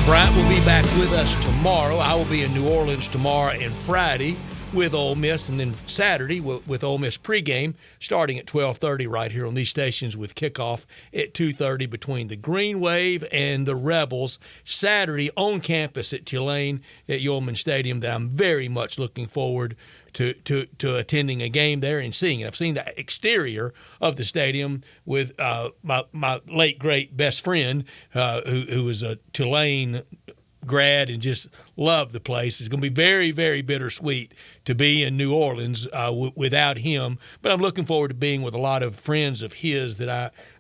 Bryant will be back with us tomorrow. I will be in New Orleans tomorrow and Friday with Ole Miss, and then Saturday with Ole Miss pregame starting at 12:30 right here on these stations with kickoff at 2:30 between the Green Wave and the Rebels. Saturday on campus at Tulane at Yeoman Stadium that I'm very much looking forward to attending a game there and seeing it. I've seen the exterior of the stadium with my late great best friend who was a Tulane grad and just loved the place. It's going to be very, very bittersweet to be in New Orleans without him. But I'm looking forward to being with a lot of friends of his that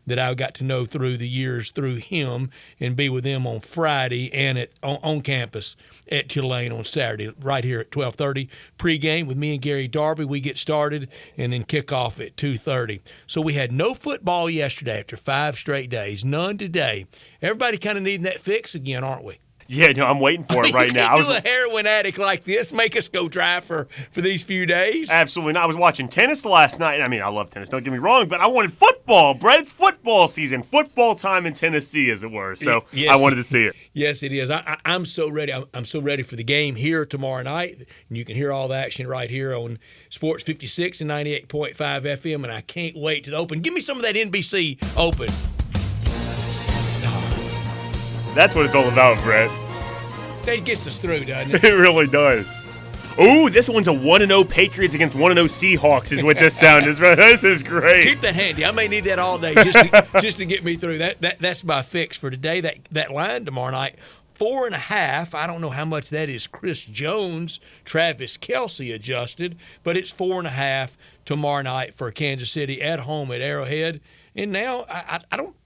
I got to know through the years through him, and be with them on Friday and on campus at Tulane on Saturday, right here at 12:30 pregame with me and Gary Darby. We get started and then kick off at 2:30. So we had no football yesterday after 5 straight days, none today. Everybody kind of needing that fix again, aren't we? Yeah, no, I'm waiting for it right now. You can't do a heroin addict like this make us go dry for these few days? Absolutely not. I was watching tennis last night. I mean, I love tennis, don't get me wrong, but I wanted football, Brett. It's football season, football time in Tennessee, as it were. So yes, I wanted to see it. Yes, it is. I'm so ready. I'm so ready for the game here tomorrow night. And you can hear all the action right here on Sports 56 and 98.5 FM, and I can't wait to the Open. Give me some of that NBC Open. That's what it's all about, Brett. That gets us through, doesn't it? It really does. Ooh, this one's a 1-0 Patriots against 1-0 Seahawks is what this sound is. This is great. Keep that handy. I may need that all day just to get me through. That's my fix for today. That line tomorrow night, 4.5. I don't know how much that is Chris Jones, Travis Kelce adjusted, but it's 4.5 tomorrow night for Kansas City at home at Arrowhead. And now I don't,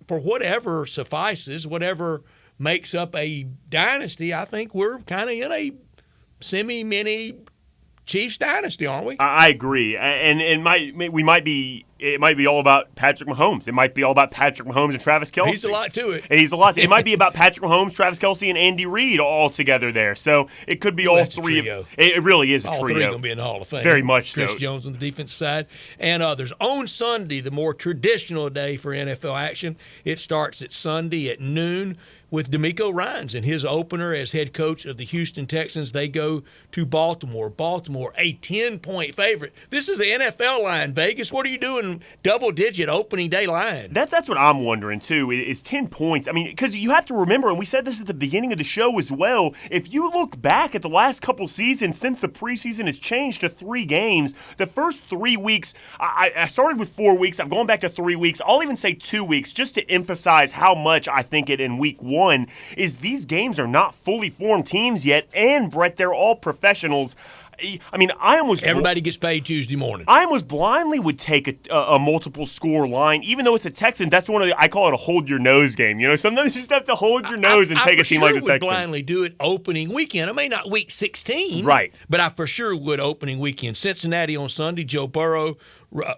for whatever suffices, whatever makes up a dynasty, I think we're kind of in a semi-mini Chiefs dynasty, aren't we? I agree, and it might be all about Patrick Mahomes. It might be all about Patrick Mahomes and Travis Kelce. He's a lot to it. And he's a lot. It might be about Patrick Mahomes, Travis Kelce, and Andy Reid all together there. So it could be all three. It really is a trio. All three are going to be in the Hall of Fame. Very much Chris so. Jones on the defensive side and others. On Sunday, the more traditional day for NFL action, it starts at Sunday at noon with D'Amico Ryans and his opener as head coach of the Houston Texans. They go to Baltimore. Baltimore, a 10-point favorite. This is the NFL line, Vegas. What are you doing double-digit opening day line? That's what I'm wondering, too, is 10 points. I mean, because you have to remember, and we said this at the beginning of the show as well, if you look back at the last couple seasons since the preseason has changed to 3 games, the first 3 weeks, I started with 4 weeks. I'm going back to 3 weeks. I'll even say 2 weeks just to emphasize how much I think it in week 1 is these games are not fully formed teams yet, and Brett, they're all professionals. I mean, everybody gets paid Tuesday morning. I almost blindly would take a multiple score line, even though it's a Texan. That's I call it a hold your nose game. You know, sometimes you just have to hold your nose and take a team like the Texans. I would blindly do it opening weekend. I may not week 16, right? But I for sure would opening weekend. Cincinnati on Sunday. Joe Burrow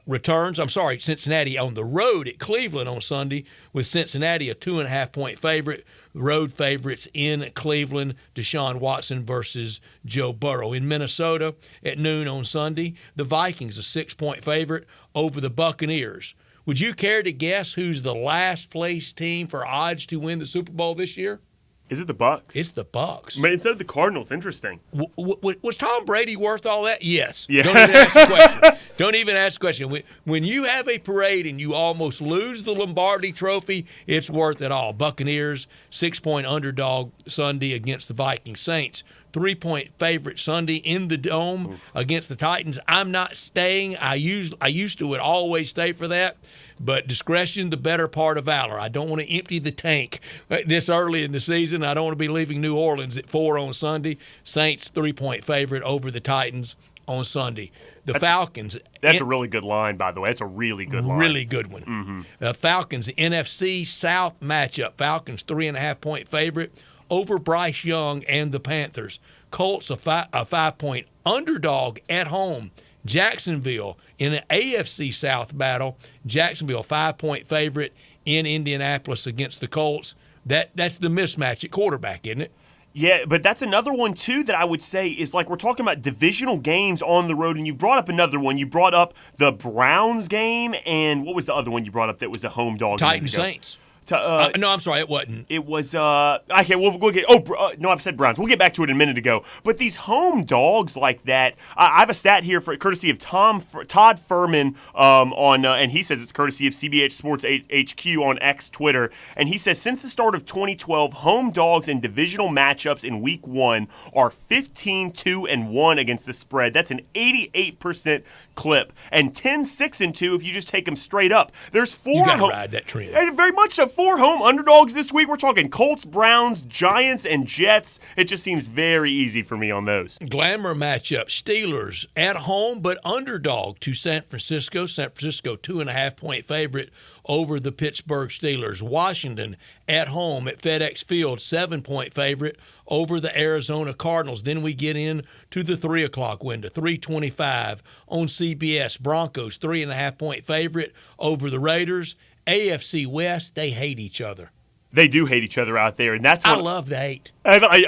returns. Cincinnati on the road at Cleveland on Sunday with Cincinnati a 2.5-point favorite. Road favorites in Cleveland, Deshaun Watson versus Joe Burrow. In Minnesota at noon on Sunday, the Vikings a 6-point favorite over the Buccaneers. Would you care to guess who's the last place team for odds to win the Super Bowl this year? Is it the Bucs? It's the Bucs. Instead of the Cardinals, interesting. Was Tom Brady worth all that? Yes. Yeah. Don't even ask the question. Don't even ask the question. When you have a parade and you almost lose the Lombardi Trophy, it's worth it all. Buccaneers, 6-point underdog Sunday against the Viking Saints. 3-point favorite Sunday in the Dome against the Titans. I'm not staying. I used to would always stay for that. But discretion, the better part of valor. I don't want to empty the tank this early in the season. I don't want to be leaving New Orleans at 4 on Sunday. Saints 3-point favorite over the Titans on Sunday. Falcons. That's a really good line, by the way. That's a really good line. Really good one. Mm-hmm. Falcons NFC South matchup. Falcons 3.5-point favorite over Bryce Young and the Panthers. Colts a 5-point underdog at home. Jacksonville in an AFC South battle. Jacksonville 5-point favorite in Indianapolis against the Colts. That's the mismatch at quarterback, isn't it? Yeah, but that's another one, too, that I would say is like we're talking about divisional games on the road, and you brought up another one. You brought up the Browns game, and what was the other one you brought up that was a home dog? Titans Saints. No, I'm sorry, it wasn't. It was, okay, we'll get, no, I've said Browns. We'll get back to it in a minute ago. But these home dogs like that, I have a stat here for courtesy of Todd Furman and he says it's courtesy of CBH Sports HQ on X Twitter. And he says since the start of 2012, home dogs in divisional matchups in week 1 are 15-2-1 against the spread. That's an 88% clip. And 10-6-2 if you just take them straight up. There's 4 You got to ride that trend. Very much so. 4 home underdogs this week. We're talking Colts, Browns, Giants, and Jets. It just seems very easy for me on those. Glamour matchup. Steelers at home, but underdog to San Francisco. San Francisco 2.5-point favorite over the Pittsburgh Steelers. Washington at home at FedEx Field, 7-point favorite over the Arizona Cardinals. Then we get in to the 3 o'clock window, 3:25 on CBS. Broncos 3.5-point favorite over the Raiders. AFC West, they hate each other. They do hate each other out there, and that's what I love the hate.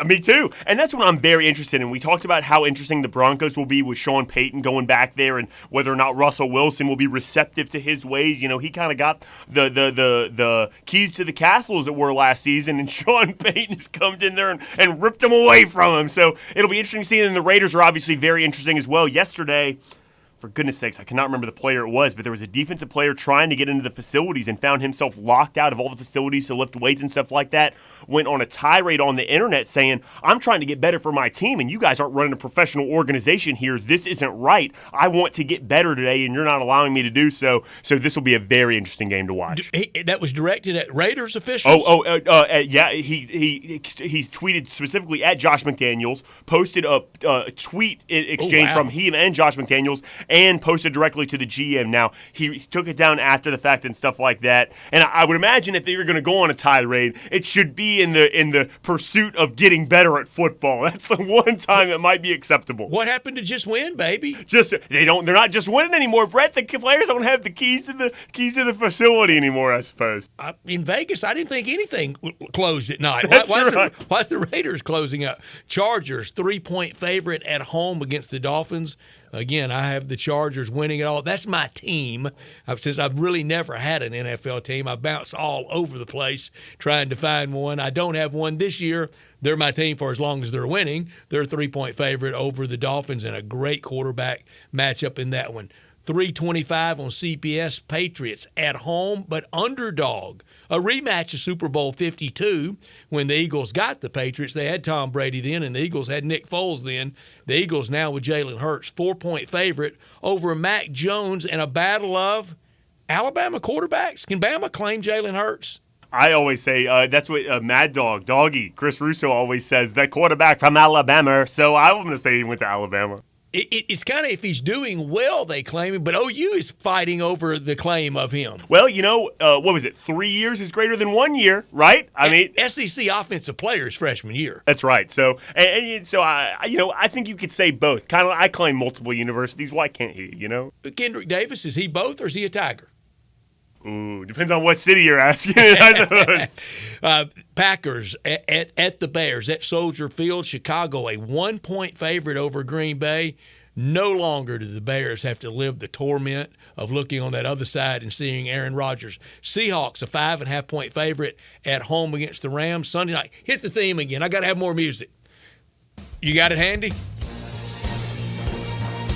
Me too. And that's what I'm very interested in. We talked about how interesting the Broncos will be with Sean Payton going back there and whether or not Russell Wilson will be receptive to his ways. You know, he kind of got the keys to the castle, as it were, last season, and Sean Payton has come in there and ripped them away from him. So it'll be interesting to see. And the Raiders are obviously very interesting as well. Yesterday, for goodness sakes, I cannot remember the player it was, but there was a defensive player trying to get into the facilities and found himself locked out of all the facilities to lift weights and stuff like that. Went on a tirade on the internet saying, I'm trying to get better for my team, and you guys aren't running a professional organization here. This isn't right. I want to get better today, and you're not allowing me to do so. So this will be a very interesting game to watch. That was directed at Raiders officials? Yeah. He tweeted specifically at Josh McDaniels, posted a tweet exchange from him and Josh McDaniels, and posted directly to the GM. Now, he took it down after the fact and stuff like that. And I would imagine if they were going to go on a tirade, it should be in the pursuit of getting better at football. That's the one time it might be acceptable. What happened to just win, baby? They're not just winning anymore, Brett. The players don't have the keys to the facility anymore, I suppose. In Vegas, I didn't think anything closed at night. Why's the Raiders closing up? Chargers 3-point favorite at home against the Dolphins. Again, I have the Chargers winning it all. That's my team. Since I've really never had an NFL team, I bounce all over the place trying to find one. I don't have one this year. They're my team for as long as they're winning. They're a 3-point favorite over the Dolphins and a great quarterback matchup in that one. 3:25 on CBS, Patriots at home, but underdog. A rematch of Super Bowl 52 when the Eagles got the Patriots. They had Tom Brady then, and the Eagles had Nick Foles then. The Eagles now with Jalen Hurts, 4-point favorite over Mac Jones in a battle of Alabama quarterbacks. Can Bama claim Jalen Hurts? I always say that's what Mad Doggy, Chris Russo always says, that quarterback from Alabama. So I'm going to say he went to Alabama. It's kind of if he's doing well, they claim him, but OU is fighting over the claim of him. Well, what was it? 3 years is greater than 1 year, right? I mean, SEC offensive players freshman year. That's right. So, so I think you could say both. Kind of, I claim multiple universities. Why can't he? Kendrick Davis, is he both or is he a Tiger? Ooh, depends on what city you're asking, I suppose. Packers at the Bears at Soldier Field. Chicago, a 1-point favorite over Green Bay. No longer do the Bears have to live the torment of looking on that other side and seeing Aaron Rodgers. Seahawks, a 5.5-point favorite at home against the Rams. Sunday night. Hit the theme again. I got to have more music. You got it handy?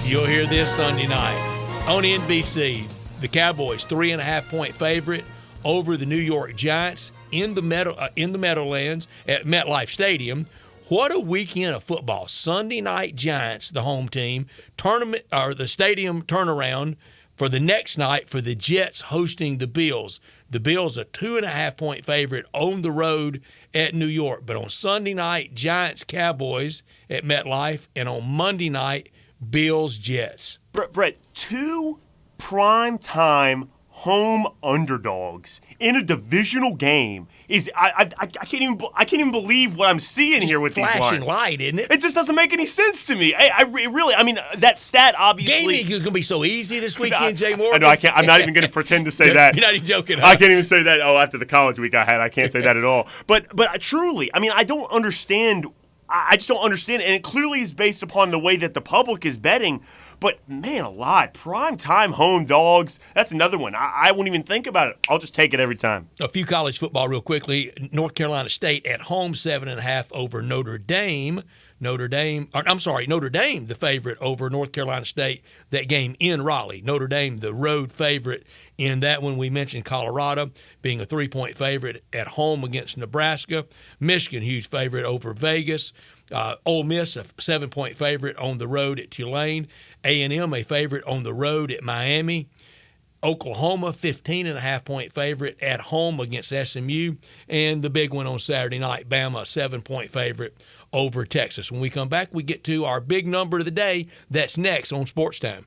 You'll hear this Sunday night on NBC. The Cowboys, 3.5-point favorite over the New York Giants in the Meadowlands at MetLife Stadium. What a weekend of football! Sunday night, Giants, the home team, tournament or the stadium turnaround for the next night for the Jets hosting the Bills. The Bills a 2.5-point favorite on the road at New York, but on Sunday night, Giants, Cowboys at MetLife, and on Monday night, Bills, Jets. Brett, two prime time home underdogs in a divisional game is I can't even believe what I'm seeing here with these lines. Flashing light, isn't it? It just doesn't make any sense to me. I mean that stat obviously. Gaming is going to be so easy this weekend, Jay Morgan. I know I can't. I'm not even going to pretend to say that. You're not even joking. Huh? I can't even say that. Oh, after the college week I had, I can't say that at all. But truly, I mean, I don't understand I just don't understand it. And it clearly is based upon the way that the public is betting. But, man, alive, primetime home dogs, that's another one. I won't even think about it. I'll just take it every time. A few college football real quickly. North Carolina State at home, 7.5 over Notre Dame. Notre Dame, the favorite over North Carolina State. That game in Raleigh. Notre Dame, the road favorite in that one. We mentioned Colorado being a 3-point favorite at home against Nebraska. Michigan, huge favorite over Vegas. Ole Miss, a 7-point favorite on the road at Tulane. A&M, a favorite on the road at Miami. Oklahoma, 15.5-point favorite at home against SMU. And the big one on Saturday night, Bama, a 7-point favorite over Texas. When we come back, we get to our big number of the day. That's next on Sports Time.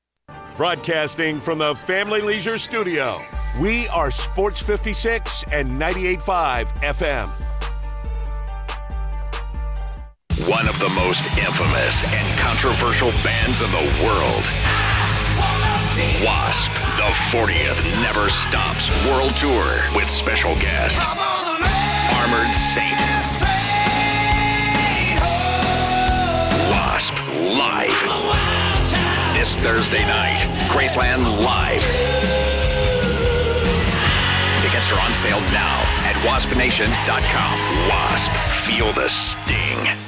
Broadcasting from the Family Leisure Studio, we are Sports 56 and 98.5 FM. One of the most infamous and controversial bands in the world. Wasp, the 40th Never Stops World Tour with special guest, Armored Saint. Wasp live. This Thursday night, Graceland Live. Tickets are on sale now at waspnation.com. Wasp, feel the sting.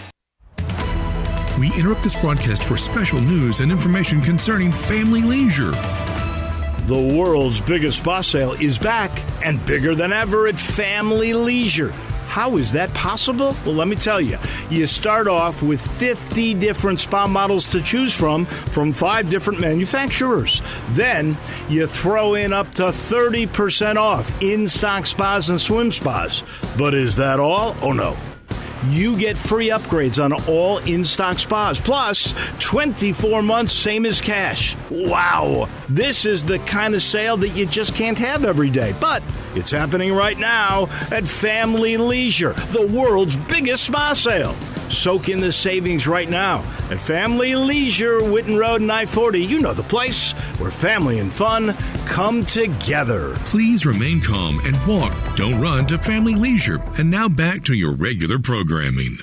We interrupt this broadcast for special news and information concerning family leisure. The world's biggest spa sale is back and bigger than ever at Family Leisure. How is that possible? Well, let me tell you. You start off with 50 different spa models to choose from 5 different manufacturers. Then you throw in up to 30% off in-stock spas and swim spas. But is that all? Oh, no. You get free upgrades on all in-stock spas, plus 24 months, same as cash. Wow! This is the kind of sale that you just can't have every day. But it's happening right now at Family Leisure, the world's biggest spa sale. Soak in the savings right now at Family Leisure, Witten Road and I-40. You know the place where family and fun come together. Please remain calm and walk. Don't run to Family Leisure. And now back to your regular programming.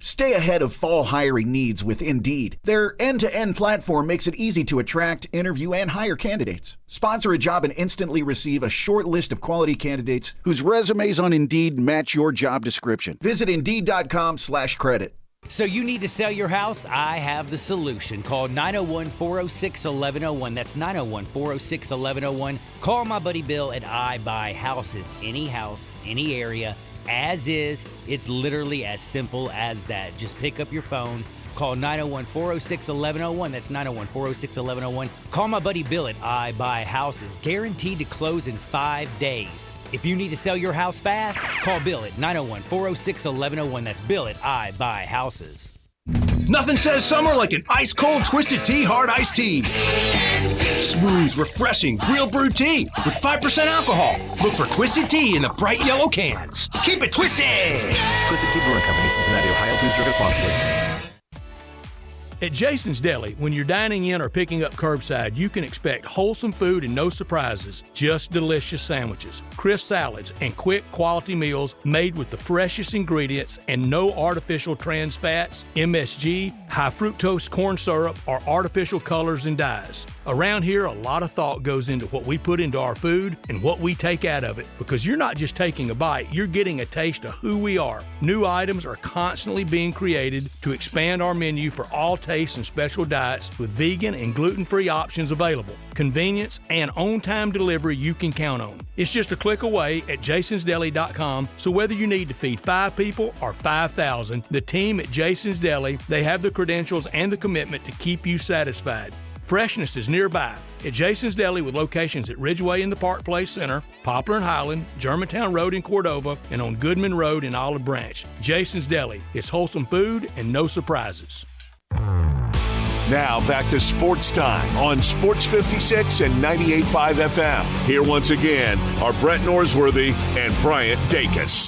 Stay ahead of fall hiring needs with Indeed. Their end-to-end platform makes it easy to attract, interview, and hire candidates. Sponsor a job and instantly receive a short list of quality candidates whose resumes on Indeed match your job description. Visit Indeed.com/credit. So you need to sell your house? I have the solution. Call 901-406-1101. That's 901-406-1101. Call my buddy Bill at I Buy Houses. Any house, any area, as is. It's literally as simple as that. Just pick up your phone. Call 901-406-1101. That's 901-406-1101. Call my buddy Bill at I Buy Houses. Guaranteed to close in 5 days. If you need to sell your house fast, call Bill at 901-406-1101. That's Bill at I Buy Houses. Nothing says summer like an ice-cold Twisted Tea Hard Iced Tea. Smooth, refreshing, real brewed tea with 5% alcohol. Look for Twisted Tea in the bright yellow cans. Keep it twisted! Twisted Tea Brewing Company, Cincinnati, Ohio. Please drink responsibly. At Jason's Deli, when you're dining in or picking up curbside, you can expect wholesome food and no surprises, just delicious sandwiches, crisp salads, and quick quality meals made with the freshest ingredients and no artificial trans fats, MSG, high fructose corn syrup, or artificial colors and dyes. Around here, a lot of thought goes into what we put into our food and what we take out of it, because you're not just taking a bite, you're getting a taste of who we are. New items are constantly being created to expand our menu for all tastes and special diets with vegan and gluten-free options available. Convenience and on-time delivery you can count on. It's just a click away at jasonsdeli.com, so whether you need to feed 5 people or 5,000, the team at Jason's Deli, they have the credentials and the commitment to keep you satisfied. Freshness is nearby at Jason's Deli with locations at Ridgeway in the Park Place Center, Poplar and Highland, Germantown Road in Cordova, and on Goodman Road in Olive Branch. Jason's Deli. It's wholesome food and no surprises. Now back to Sports Time on Sports 56 and 98.5 FM. Here once again are Brett Norsworthy and Bryant Dacus.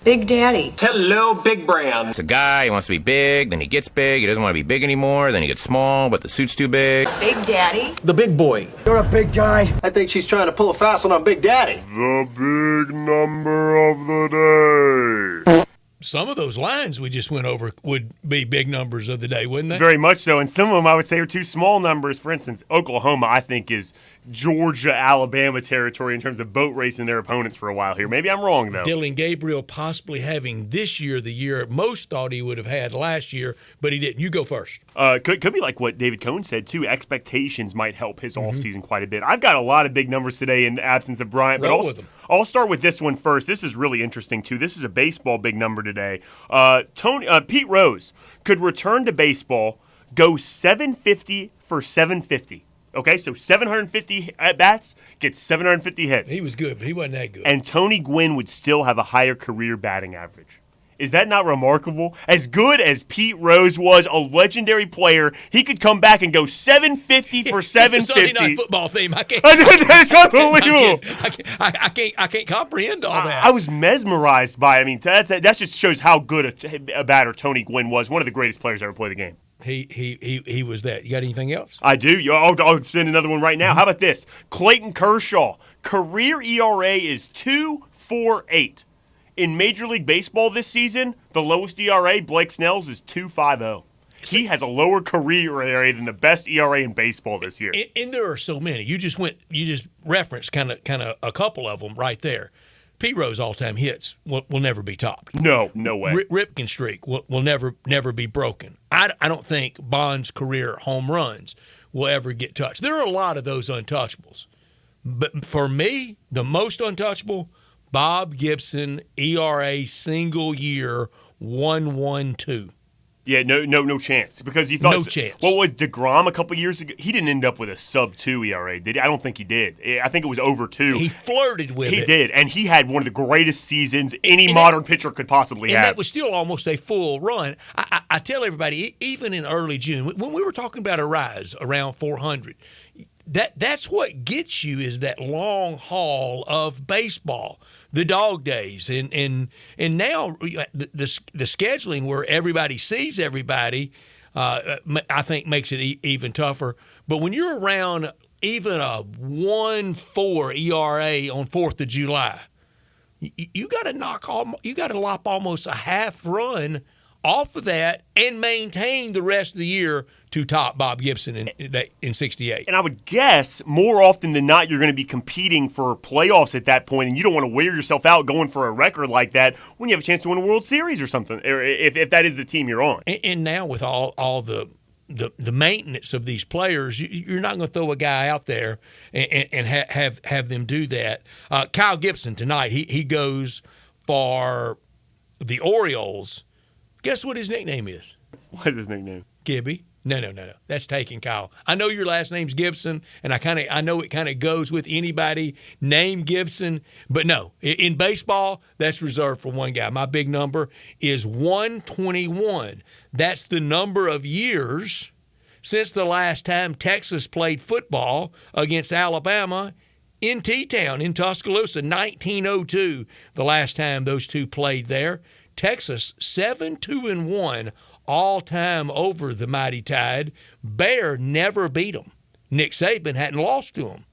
Big Daddy. Hello, Big Brand. It's a guy, he wants to be big, then he gets big, he doesn't want to be big anymore, then he gets small, but the suit's too big. Big Daddy. The big boy. You're a big guy. I think she's trying to pull a fast one on Big Daddy. The big number of the day. Some of those lines we just went over would be big numbers of the day, wouldn't they? Very much so, and some of them I would say are too small numbers. For instance, Oklahoma, I think, is Georgia, Alabama territory in terms of boat racing their opponents for a while here. Maybe I'm wrong, though. Dylan Gabriel possibly having this year the year most thought he would have had last year, but he didn't. You go first. Could be like what David Cohn said, too. Expectations might help his offseason quite a bit. I've got a lot of big numbers today in the absence of Bryant, but I'll start with this one first. This is really interesting, too. This is a baseball big number today. Pete Rose could return to baseball, go 750 for 750. Okay, so 750 at-bats, gets 750 hits. He was good, but he wasn't that good. And Tony Gwynn would still have a higher career batting average. Is that not remarkable? As good as Pete Rose was, a legendary player, he could come back and go 750 for 750. Sunday night football theme. I can't. It's unbelievable. I can't comprehend all that. I was mesmerized by it. I mean, that just shows how good a batter Tony Gwynn was. One of the greatest players to ever play the game. He was that. You got anything else? I do. I'll send another one right now. How about this? Clayton Kershaw. Career ERA is 2.48. In Major League Baseball this season, the lowest ERA, Blake Snell's, is 2.50. He has a lower career ERA than the best ERA in baseball this year. And there are so many. You just referenced kind of a couple of them right there. Pete Rose all-time hits will never be topped. No way. Ripken streak will never be broken. I don't think Bond's career home runs will ever get touched. There are a lot of those untouchables. But for me, the most untouchable, Bob Gibson, ERA single year 1.12. Yeah, no chance. Because you thought no chance. What was DeGrom a couple years ago? He didn't end up with a sub-2 ERA, did he? I don't think he did. I think it was over 2. He flirted with it. He did, and he had one of the greatest seasons any modern pitcher could possibly have. And that was still almost a full run. I tell everybody, even in early June, when we were talking about a rise around 400, that's what gets you is that long haul of baseball. The dog days, and now the scheduling where everybody sees everybody, I think makes it even tougher. But when you're around even a 1.4 ERA on 4th of July, you got to lop almost a half run off of that and maintain the rest of the year to top Bob Gibson in 68. And I would guess more often than not you're going to be competing for playoffs at that point, and you don't want to wear yourself out going for a record like that when you have a chance to win a World Series or something, or if that is the team you're on. And now with all the maintenance of these players, you're not going to throw a guy out there and have them do that. Kyle Gibson tonight, he goes for the Orioles. Guess what his nickname is? What is his nickname? Gibby. No. That's taken, Kyle. I know your last name's Gibson, and I know it kind of goes with anybody named Gibson, but no. In baseball, that's reserved for one guy. My big number is 121. That's the number of years since the last time Texas played football against Alabama in T-Town, in Tuscaloosa, 1902, the last time those two played there. Texas 7-2-1 all-time over the Mighty Tide. Bear never beat them. Nick Saban hadn't lost to them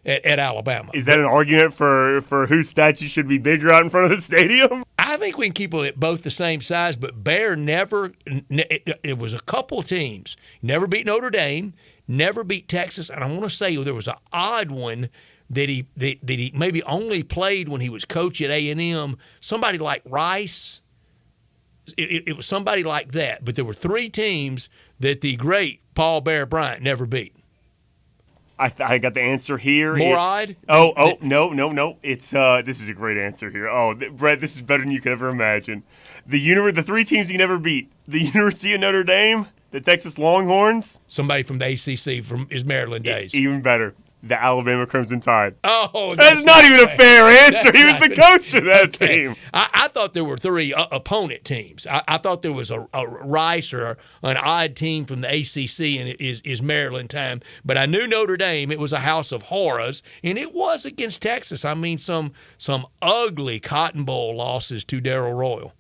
at Alabama. Is that an argument for whose statue should be bigger out in front of the stadium? I think we can keep them at both the same size, but Bear never – it was a couple teams. Never beat Notre Dame, never beat Texas, and I want to say there was an odd one that he maybe only played when he was coach at A&M, somebody like Rice. It was somebody like that. But there were 3 teams that the great Paul Bear Bryant never beat. I got the answer here. More odd? No. It's this is a great answer here. Oh, Brett, this is better than you could ever imagine. The 3 teams he never beat: the University of Notre Dame, the Texas Longhorns. Somebody from the ACC from his Maryland days. Even better. The Alabama Crimson Tide. Oh, that's not even a fair answer. He was the coach of that team. I thought there were three opponent teams. I thought there was a Rice or an odd team from the ACC, and it is Maryland time. But I knew Notre Dame. It was a house of horrors, and it was against Texas. I mean, some ugly Cotton Bowl losses to Darrell Royal.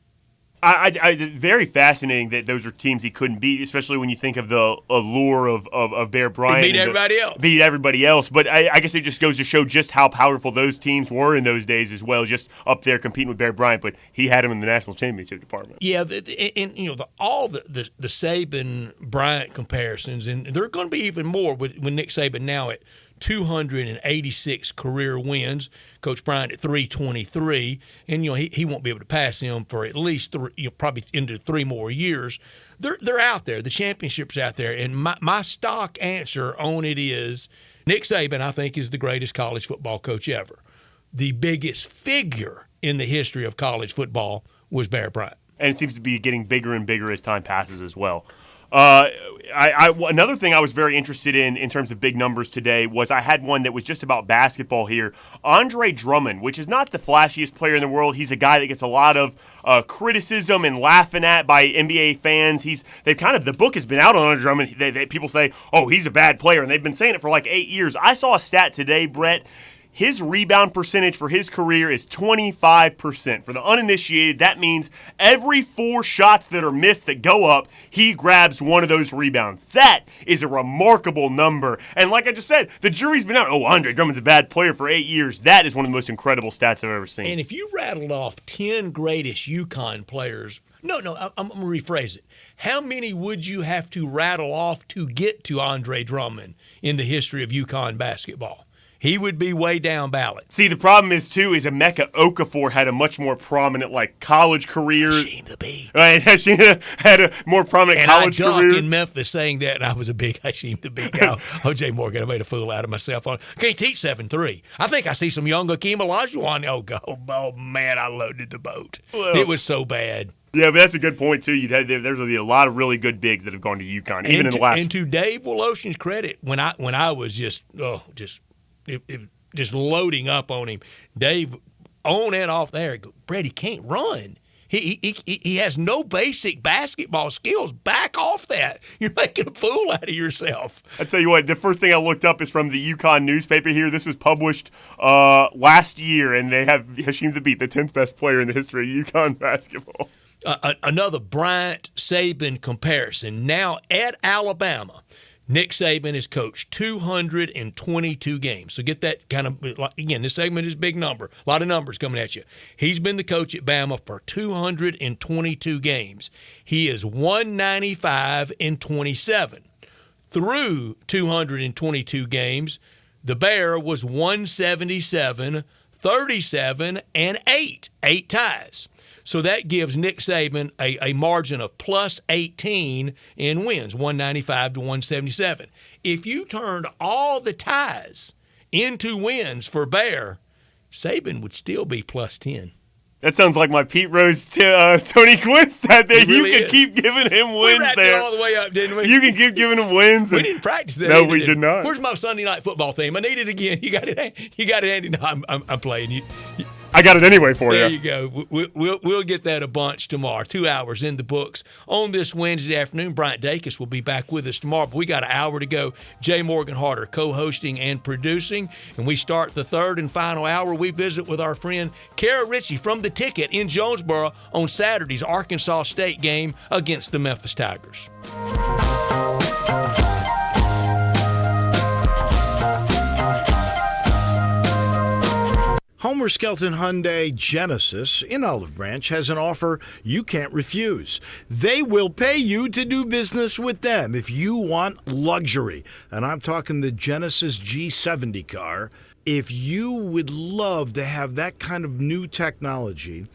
Very fascinating that those are teams he couldn't beat, especially when you think of the allure of Bear Bryant. He beat everybody else. Beat everybody else. But I guess it just goes to show just how powerful those teams were in those days as well, just up there competing with Bear Bryant. But he had him in the national championship department. Yeah, and all the Saban-Bryant comparisons, and there are going to be even more with Nick Saban now at 286 career wins. Coach Bryant at 323, and he won't be able to pass him for at least probably into 3 more years. They're out there. The championship's out there, and my stock answer on it is Nick Saban. I think is the greatest college football coach ever. The biggest figure in the history of college football was Bear Bryant, and it seems to be getting bigger and bigger as time passes as well. Another thing I was very interested in terms of big numbers today was I had one that was just about basketball here. Andre Drummond, which is not the flashiest player in the world. He's a guy that gets a lot of criticism and laughing at by NBA fans. The book has been out on Andre Drummond. People say, oh, he's a bad player, and they've been saying it for like 8 years. I saw a stat today, Brett. His rebound percentage for his career is 25%. For the uninitiated, that means every 4 shots that are missed that go up, he grabs one of those rebounds. That is a remarkable number. And like I just said, the jury's been out. Oh, Andre Drummond's a bad player for 8 years. That is one of the most incredible stats I've ever seen. And if you rattled off 10 greatest UConn players, I'm going to rephrase it. How many would you have to rattle off to get to Andre Drummond in the history of UConn basketball? He would be way down ballot. See, the problem is, too, is Emeka Okafor had a much more prominent, college career. Hasheem Thabeet. Right, Hasheem had a more prominent college career. And I ducked in Memphis saying that, and I was a big Hasheem Thabeet guy. O.J. Morgan, I made a fool out of myself. Can't teach 7'3". I think I see some young Hakeem Olajuwon. Oh, man, I loaded the boat. Well, it was so bad. Yeah, but that's a good point, too. There's a lot of really good bigs that have gone to UConn, even in the last. And to Dave Woloshin's credit, when I was just loading up on him, Dave, on and off there, Brett, he can't run. He has no basic basketball skills. Back off that. You're making a fool out of yourself. I tell you what, the first thing I looked up is from the UConn newspaper here. This was published last year, and they have Hasheem Thabeet, the 10th best player in the history of UConn basketball. Another Bryant-Saban comparison. Now at Alabama, Nick Saban has coached 222 games. So get that kind of, again, this segment is a big number. A lot of numbers coming at you. He's been the coach at Bama for 222 games. He is 195-27. Through 222 games, the Bear was 177-37-8. 8 ties. So that gives Nick Saban a margin of plus 18 in wins, 195-177. If you turned all the ties into wins for Bear, Saban would still be plus 10. That sounds like my Pete Rose Tony Quinn stat there. Really you can keep giving him wins we wrapped there. it all the way up, didn't we? You can keep giving him wins. We didn't practice that. No, either, we did not. Where's my Sunday night football theme? I need it again. You got it, Andy? No, I'm playing you. I got it anyway for you. There you. Go. We'll get that a bunch tomorrow. 2 hours in the books on this Wednesday afternoon. Bryant Dacus will be back with us tomorrow, but we got an hour to go. Jay Morgan Harder co-hosting and producing, and we start the third and final hour. We visit with our friend Kara Ritchie from The Ticket in Jonesboro on Saturday's Arkansas State game against the Memphis Tigers. Homer Skelton Hyundai Genesis in Olive Branch has an offer you can't refuse. They will pay you to do business with them if you want luxury. And I'm talking the Genesis G70 car. If you would love to have that kind of new technology,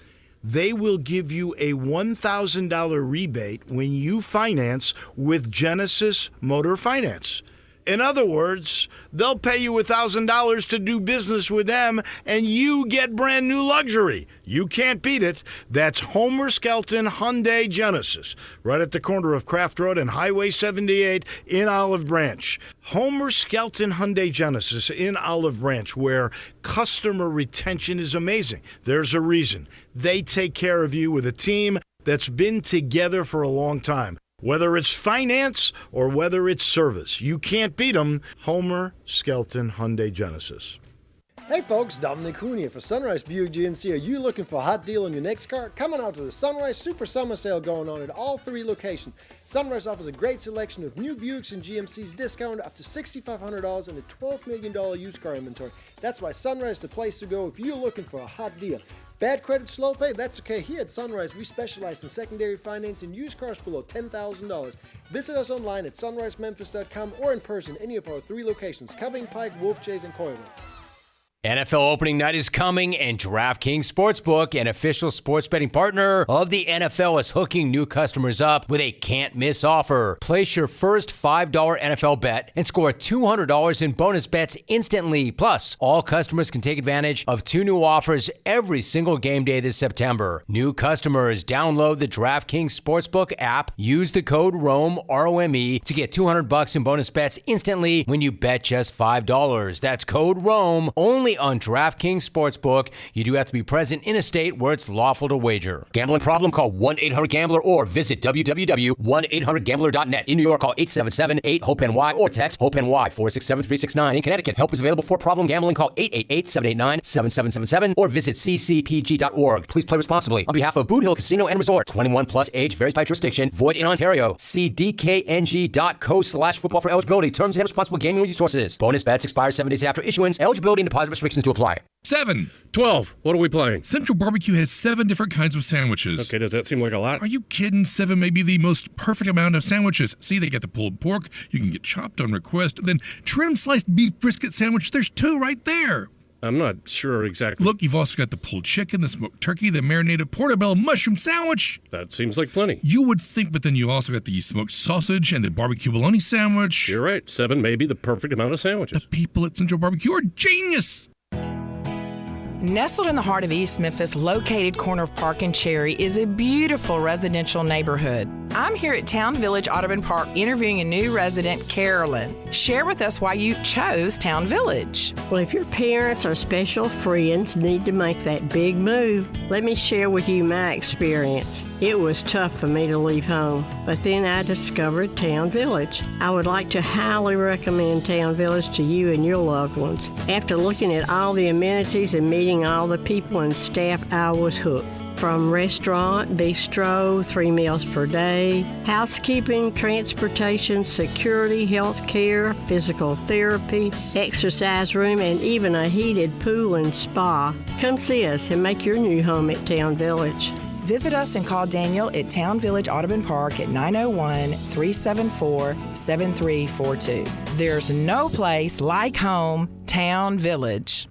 they will give you a $1,000 rebate when you finance with Genesis Motor Finance. In other words, they'll pay you $1,000 to do business with them, and you get brand new luxury. You can't beat it. That's Homer Skelton Hyundai Genesis, right at the corner of Craft Road and Highway 78 in Olive Branch. Homer Skelton Hyundai Genesis in Olive Branch, where customer retention is amazing. There's a reason. They take care of you with a team that's been together for a long time. Whether it's finance or whether it's service, you can't beat them. Homer Skelton Hyundai Genesis. Hey folks, Dominic Hoon here for Sunrise Buick GMC. Are you looking for a hot deal on your next car? Come on out to the Sunrise Super Summer Sale going on at all 3 locations. Sunrise offers a great selection of new Buicks and GMCs discounted up to $6,500 and a $12 million used car inventory. That's why Sunrise is the place to go if you're looking for a hot deal. Bad credit, slow pay? That's okay. Here at Sunrise, we specialize in secondary financing used cars below $10,000. Visit us online at sunrisememphis.com or in person any of our 3 locations, Coving, Pike, Wolf Chase, and Coyville. NFL opening night is coming, and DraftKings Sportsbook, an official sports betting partner of the NFL, is hooking new customers up with a can't-miss offer. Place your first $5 NFL bet and score $200 in bonus bets instantly. Plus, all customers can take advantage of 2 new offers every single game day this September. New customers, download the DraftKings Sportsbook app, use the code ROME, R-O-M-E, to get $200 in bonus bets instantly when you bet just $5. That's code ROME, only on DraftKings Sportsbook. You do have to be present in a state where it's lawful to wager. Gambling problem? Call 1-800-GAMBLER or visit www.1800gambler.net. In New York, call 877-8-HOPE-NY or text HOPE-NY 467-369. In Connecticut, help is available for problem gambling. Call 888-789-7777 or visit ccpg.org. Please play responsibly. On behalf of Boot Hill Casino and Resort, 21 plus, age varies by jurisdiction, void in Ontario. See dkng.co/football for eligibility, terms and responsible gaming resources. Bonus bets expire 7 days after issuance. Eligibility and deposit restrictions to apply. 7. 12. What are we playing? Central Barbecue has 7 different kinds of sandwiches. Okay, does that seem like a lot? Are you kidding? 7 may be the most perfect amount of sandwiches. See, they get the pulled pork. You can get chopped on request. Then trim sliced beef brisket sandwich. There's 2 right there. I'm not sure exactly. Look, you've also got the pulled chicken, the smoked turkey, the marinated portobello mushroom sandwich. That seems like plenty. You would think, but then you also got the smoked sausage and the barbecue bologna sandwich. You're right. 7 may be the perfect amount of sandwiches. The people at Central Barbecue are genius. Nestled in the heart of East Memphis, located corner of Park and Cherry, is a beautiful residential neighborhood. I'm here at Town Village Audubon Park interviewing a new resident, Carolyn. Share with us why you chose Town Village. Well, if your parents or special friends need to make that big move, let me share with you my experience. It was tough for me to leave home, but then I discovered Town Village. I would like to highly recommend Town Village to you and your loved ones. After looking at all the amenities and meeting all the people and staff, I was hooked. From restaurant, bistro, 3 meals per day, housekeeping, transportation, security, health care, physical therapy, exercise room, and even a heated pool and spa. Come see us and make your new home at Town Village. Visit us and call Daniel at Town Village Audubon Park at 901-374-7342. There's no place like home, Town Village.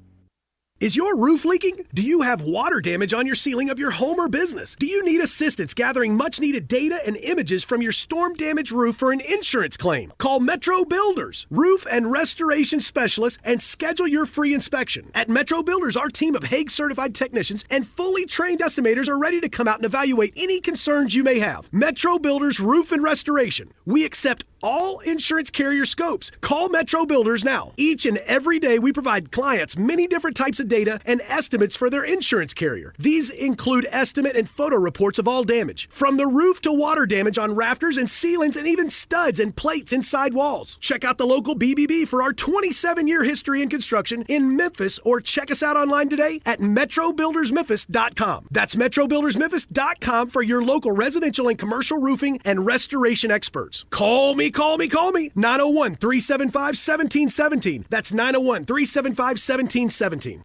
Is your roof leaking? Do you have water damage on your ceiling of your home or business? Do you need assistance gathering much-needed data and images from your storm-damaged roof for an insurance claim? Call Metro Builders, roof and restoration specialists, and schedule your free inspection. At Metro Builders, our team of Hague-certified technicians and fully trained estimators are ready to come out and evaluate any concerns you may have. Metro Builders Roof and Restoration. We accept all insurance carrier scopes. Call Metro Builders now. Each and every day, we provide clients many different types of data and estimates for their insurance carrier. These include estimate and photo reports of all damage, from the roof to water damage on rafters and ceilings and even studs and plates inside walls. Check out the local BBB for our 27-year history in construction in Memphis, or check us out online today at metrobuildersmemphis.com. That's metrobuildersmemphis.com for your local residential and commercial roofing and restoration experts. Call me. 901-375-1717. That's 901-375-1717.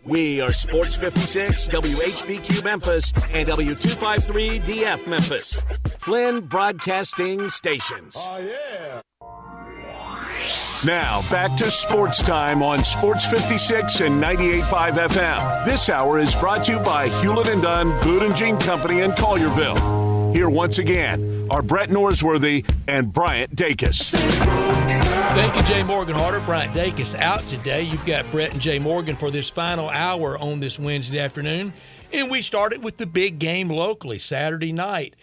We are Sports 56, WHBQ Memphis, and W253DF Memphis. Flynn Broadcasting Stations. Oh, yeah. Now, back to Sports Time on Sports 56 and 98.5 FM. This hour is brought to you by Hewlett & Dunn, Boot & Jean Company in Collierville. Here once again are Brett Norsworthy and Bryant Dacus. Thank you, Jay Morgan Harder. Bryant Dacus out today. You've got Brett and Jay Morgan for this final hour on this Wednesday afternoon. And we started with the big game locally, Saturday night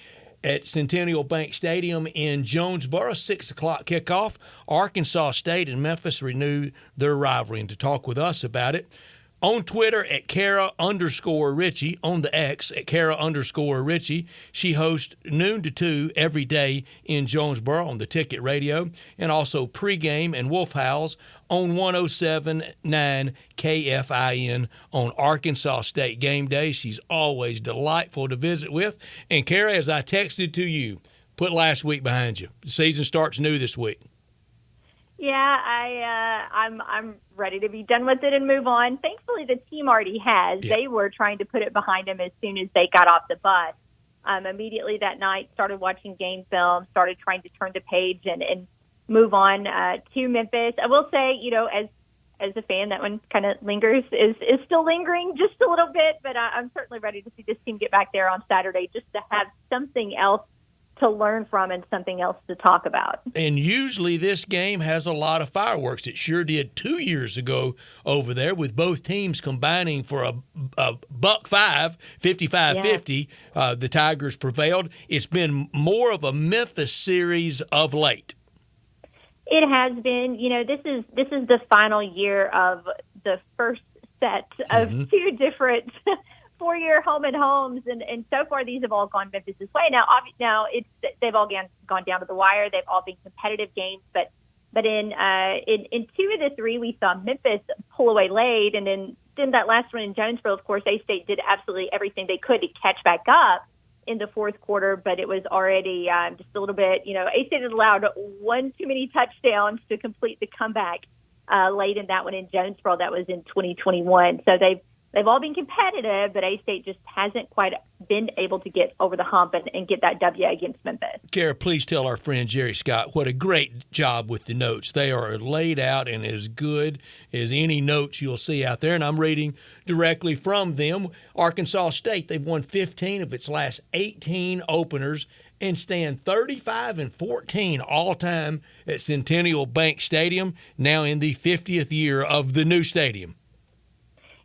at Centennial Bank Stadium in Jonesboro, 6 o'clock kickoff. Arkansas State and Memphis renew their rivalry. And to talk with us about it, on Twitter at Kara_Richie, on the X at Kara_Richie. She hosts noon to 2 every day in Jonesboro on the Ticket Radio, and also pregame and Wolf Howls on 107.9 KFIN on Arkansas State game day. She's always delightful to visit with. And Kara, as I texted to you, put last week behind you. The season starts new this week. Yeah, I'm ready to be done with it and move on. Thankfully, the team already has. Yeah. They were trying to put it behind them as soon as they got off the bus. Immediately that night, started watching game film, started trying to turn the page and move on to Memphis. I will say, as a fan, that one kind of lingers, is still lingering just a little bit, but I'm certainly ready to see this team get back there on Saturday just to have something else to learn from and something else to talk about. And usually this game has a lot of fireworks. It sure did 2 years ago over there with both teams combining for a $105, 55-50. The Tigers prevailed. It's been more of a Memphis series of late. It has been. This is the final year of the first set of two different four-year home and homes, and so far these have all gone Memphis' way. Now they've all gone down to the wire. They've all been competitive games, but in two of the three we saw Memphis pull away late, and then that last one in Jonesboro, of course, A-State did absolutely everything they could to catch back up in the fourth quarter, but it was already just a little bit. A-State had allowed one too many touchdowns to complete the comeback late in that one in Jonesboro. That was in 2021. So They've all been competitive, but A-State just hasn't quite been able to get over the hump and get that W against Memphis. Kara, please tell our friend Jerry Scott what a great job with the notes. They are laid out and as good as any notes you'll see out there, and I'm reading directly from them. Arkansas State, they've won 15 of its last 18 openers and stand 35-14 all-time at Centennial Bank Stadium, now in the 50th year of the new stadium.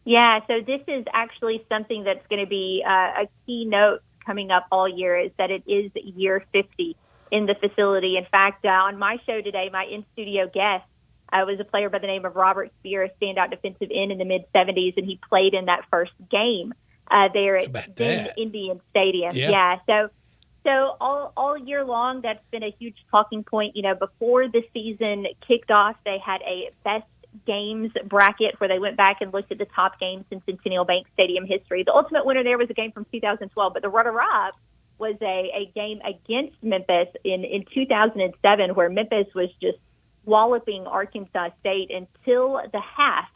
Yeah, so this is actually something that's going to be a key note coming up all year, is that it is year 50 in the facility. In fact, on my show today, my in-studio guest was a player by the name of Robert Spear, a standout defensive end in the mid-'70s, and he played in that first game there at Indian Stadium. Yeah, so all year long, that's been a huge talking point. Before the season kicked off, they had a best games bracket where they went back and looked at the top games in Centennial Bank Stadium history. The ultimate winner there was a game from 2012, but the runner-up was a game against Memphis in 2007, where Memphis was just walloping Arkansas State until the half.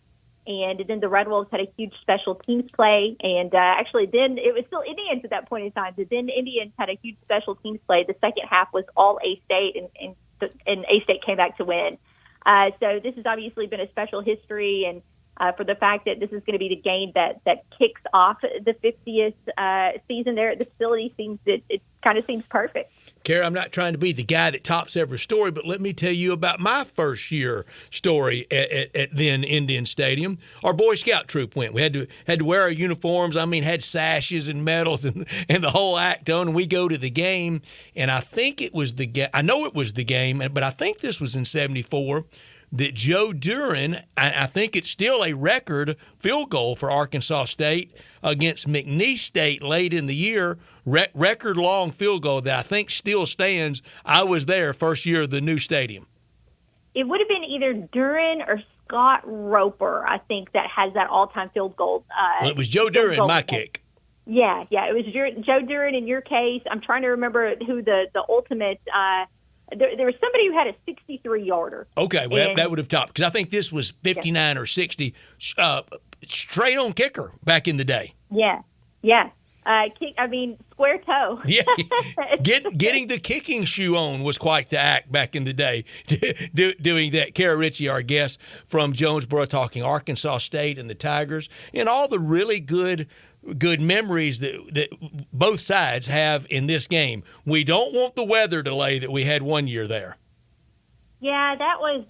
And then the Red Wolves had a huge special teams play. And actually then it was still Indians at that point in time. But then Indians had a huge special teams play. The second half was all A-State, and A-State came back to win. So this has obviously been a special history, and for the fact that this is going to be the game that kicks off the 50th season there at the facility, it kind of seems perfect. Kara, I'm not trying to be the guy that tops every story, but let me tell you about my first year story at then Indian Stadium. Our Boy Scout troop went. We had to wear our uniforms. Had sashes and medals and the whole act on. And we go to the game, and I think it was the game. I know it was the game, but I think this was in '74. That Joe Duran, I think it's still a record field goal for Arkansas State against McNeese State late in the year, record-long field goal that I think still stands. I was there first year of the new stadium. It would have been either Duran or Scott Roper, I think, that has that all-time field goal. Well, it was Joe Duran, my kick. Yeah, it was Joe Duran in your case. I'm trying to remember who the ultimate there was somebody who had a 63-yarder. Okay, well, that would have topped, because I think this was 59 or 60, straight on kicker back in the day. Yeah. Square toe. Yeah, getting the kicking shoe on was quite the act back in the day. Doing that. Kara Ritchie, our guest from Jonesboro, talking Arkansas State and the Tigers, and all the really good memories that both sides have in this game. We don't want the weather delay that we had one year there. Yeah, that was,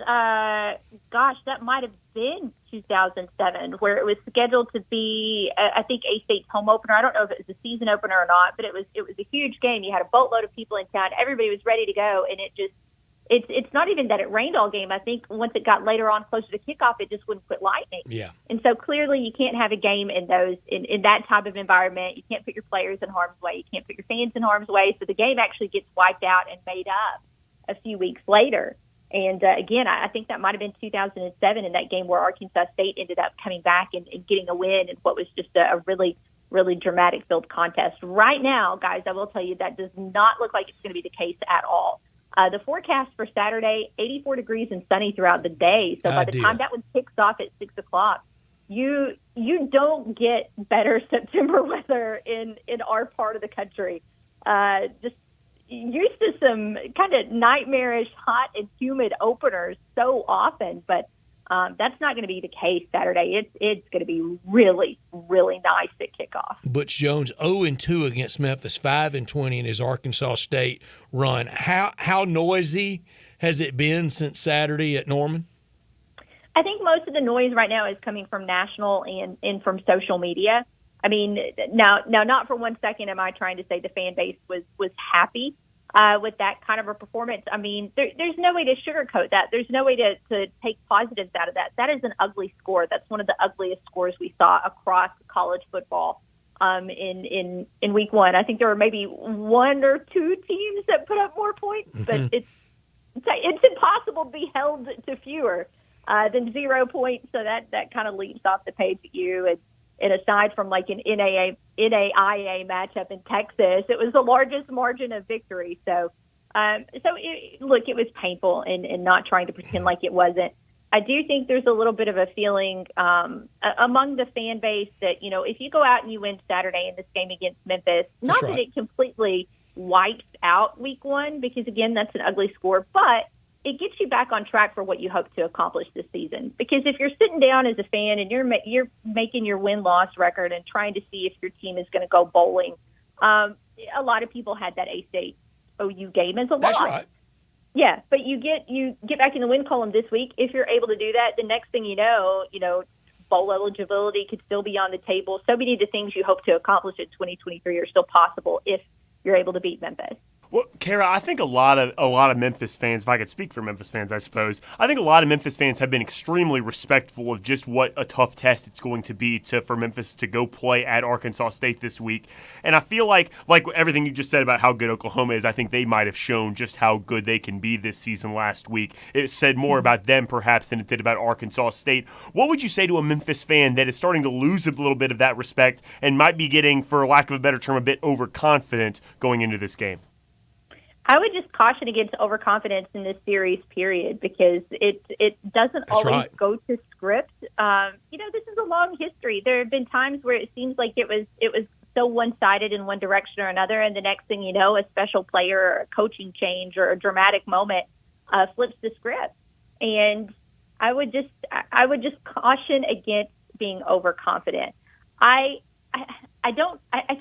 that might have been 2007, where it was scheduled to be, I think, A-State's home opener. I don't know if it was a season opener or not, but it was a huge game. You had a boatload of people in town. Everybody was ready to go, and it's not even that it rained all game. I think once it got later on, closer to kickoff, it just wouldn't quit lightning. Yeah. And so clearly you can't have a game in that type of environment. You can't put your players in harm's way. You can't put your fans in harm's way. So the game actually gets wiped out and made up a few weeks later. And again, I think that might have been 2007 in that game where Arkansas State ended up coming back and getting a win in what was just a really, really dramatic filled contest. Right now, guys, I will tell you that does not look like it's going to be the case at all. The forecast for Saturday, 84 degrees and sunny throughout the day. So by the time that one kicks off at 6 o'clock, you don't get better September weather in our part of the country. Just used to some kind of nightmarish, hot and humid openers so often, but that's not going to be the case Saturday. It's going to be really, really nice at kickoff. Butch Jones 0-2 against Memphis, 5-20 in his Arkansas State run. How noisy has it been since Saturday at Norman? I think most of the noise right now is coming from national and from social media. I mean, now, not for 1 second am I trying to say the fan base was happy with that kind of a performance. I mean, there's no way to sugarcoat that. There's no way to take positives out of that. That is an ugly score. That's one of the ugliest scores we saw across college football in week one. I think there were maybe one or two teams that put up more points, but it's impossible to be held to fewer than 0 points. So that kind of leaps off the page at you. And aside from like an NAIA matchup in Texas, it was the largest margin of victory. So it was painful and not trying to pretend like it wasn't. I do think there's a little bit of a feeling among the fan base that, if you go out and you win Saturday in this game against Memphis, not that it completely wipes out week one, because, again, that's an ugly score, but it gets you back on track for what you hope to accomplish this season. Because if you're sitting down as a fan and you're making your win-loss record and trying to see if your team is going to go bowling, a lot of people had that A-State OU game as a loss. That's right. Yeah, but you get back in the win column this week. If you're able to do that, the next thing you know, bowl eligibility could still be on the table. So many of the things you hope to accomplish in 2023 are still possible if you're able to beat Memphis. Well, Kara, I think a lot of Memphis fans, if I could speak for Memphis fans, I suppose, I think a lot of Memphis fans have been extremely respectful of just what a tough test it's going to be for Memphis to go play at Arkansas State this week. And I feel like everything you just said about how good Oklahoma is, I think they might have shown just how good they can be this season last week. It said more about them perhaps than it did about Arkansas State. What would you say to a Memphis fan that is starting to lose a little bit of that respect and might be getting, for lack of a better term, a bit overconfident going into this game? I would just caution against overconfidence in this series, period, because it doesn't always go to script. This is a long history. There have been times where it seems like it was so one-sided in one direction or another, and the next thing you know, a special player or a coaching change or a dramatic moment flips the script. And I would just caution against being overconfident. I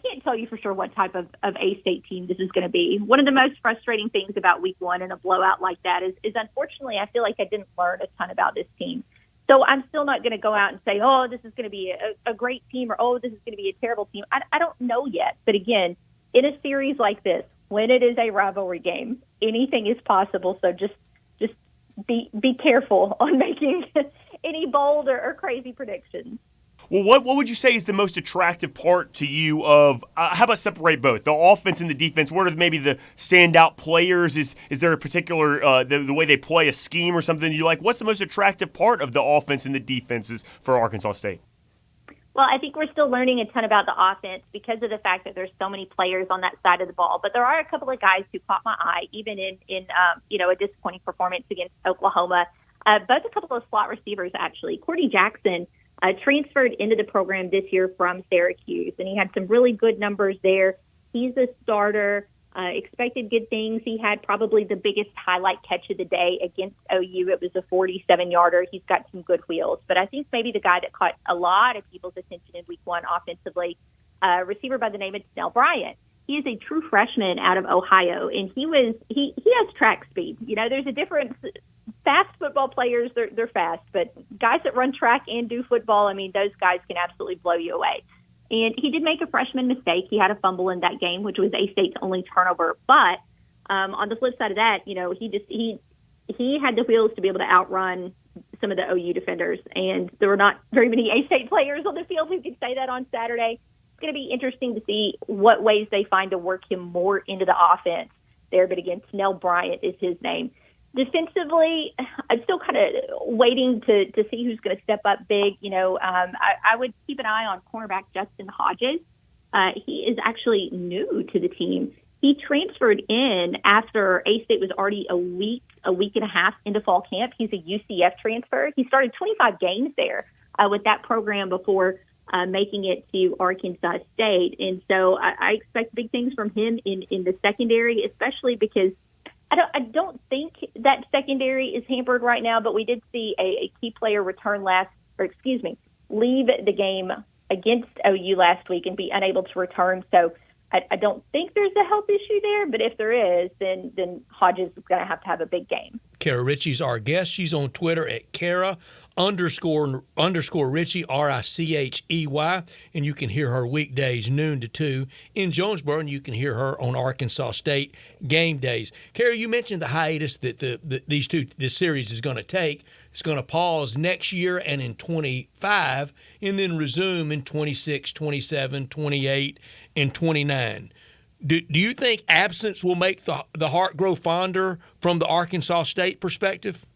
can't tell you for sure what type of A-State team this is going to be. One of the most frustrating things about week one in a blowout like that is unfortunately I feel like I didn't learn a ton about this team. So I'm still not going to go out and say, oh, this is going to be a great team, or, oh, this is going to be a terrible team. I don't know yet. But again, in a series like this, when it is a rivalry game, anything is possible. So just be careful on making any bold or crazy predictions. Well, what would you say is the most attractive part to you of how about separate both, the offense and the defense? What are maybe the standout players? Is there a particular the way they play a scheme or something you like? What's the most attractive part of the offense and the defenses for Arkansas State? Well, I think we're still learning a ton about the offense because of the fact that there's so many players on that side of the ball. But there are a couple of guys who caught my eye, even in a disappointing performance against Oklahoma. Both a couple of slot receivers, actually. Cordy Jackson transferred into the program this year from Syracuse, and he had some really good numbers there. He's a starter. Expected good things. He had probably the biggest highlight catch of the day against OU. It was a 47-yarder. He's got some good wheels. But I think maybe the guy that caught a lot of people's attention in week one offensively, receiver by the name of Snell Bryant. He is a true freshman out of Ohio, and he has track speed. You know, there's a difference. Fast football players, they're fast, but guys that run track and do football, I mean, those guys can absolutely blow you away. And he did make a freshman mistake. He had a fumble in that game, which was A-State's only turnover. But on the flip side of that, you know, he had the wheels to be able to outrun some of the OU defenders. And there were not very many A-State players on the field who could say that on Saturday. It's going to be interesting to see what ways they find to work him more into the offense there. But again, Snell Bryant is his name. Defensively, I'm still kind of waiting to see who's going to step up big. You know, I would keep an eye on cornerback Justin Hodges. He is actually new to the team. He transferred in after A-State was already a week and a half into fall camp. He's a UCF transfer. He started 25 games there with that program before making it to Arkansas State. And so I expect big things from him in the secondary, especially because I don't think that secondary is hampered right now, but we did see a key player leave the game against OU last week and be unable to return. So I don't think there's a health issue there, but if there is, then Hodges is going to have a big game. Kara Ritchie's our guest. She's on Twitter at Kara_Ritchie, Richey, and you can hear her weekdays noon to 2 in Jonesboro, and you can hear her on Arkansas State game days. Kara, you mentioned the hiatus that this series is going to take. It's going to pause next year and in 25, and then resume in 26, 27, 28, and 29. Do you think absence will make the heart grow fonder from the Arkansas State perspective?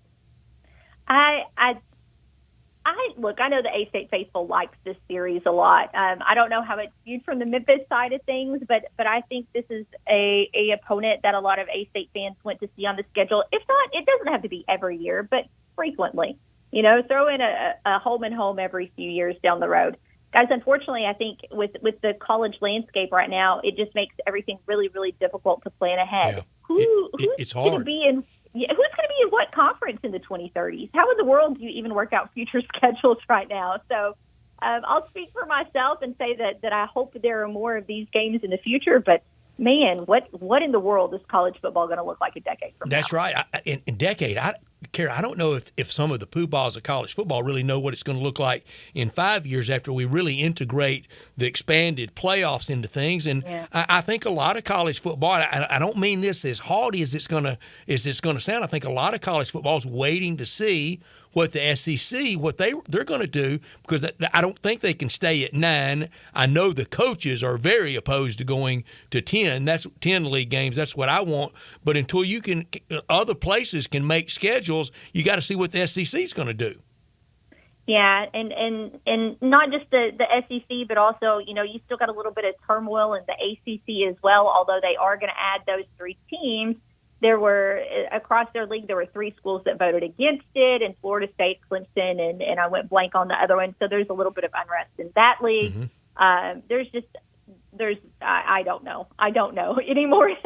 Look, I know the A-State faithful likes this series a lot. I don't know how it's viewed from the Memphis side of things, but I think this is a opponent that a lot of A-State fans went to see on the schedule. If not, it doesn't have to be every year, but frequently. You know, throw in a home and home every few years down the road. Guys, unfortunately, I think with the college landscape right now, it just makes everything really, really difficult to plan ahead. Yeah. It's hard. Who's going to be in what conference in the 2030s? How in the world do you even work out future schedules right now? So I'll speak for myself and say that I hope there are more of these games in the future, but man, what in the world is college football going to look like a decade from now? That's right. In decade, Kara, I don't know if some of the poobahs of college football really know what it's going to look like in 5 years after we really integrate the expanded playoffs into things. And yeah. I think a lot of college football, I don't mean this as haughty as it's going to sound. I think a lot of college football is waiting to see what the SEC, what they're going to do, because I don't think they can stay at 9. I know the coaches are very opposed to going to 10. That's 10 league games. That's what I want. But until other places can make schedules, you got to see what the SEC is going to do. Yeah, and not just the SEC, but also, you know, you still got a little bit of turmoil in the ACC as well, although they are going to add those 3 teams. There were, across their league, there were 3 schools that voted against it, and Florida State, Clemson, and I went blank on the other one. So there's a little bit of unrest in that league. Mm-hmm. I don't know. I don't know anymore at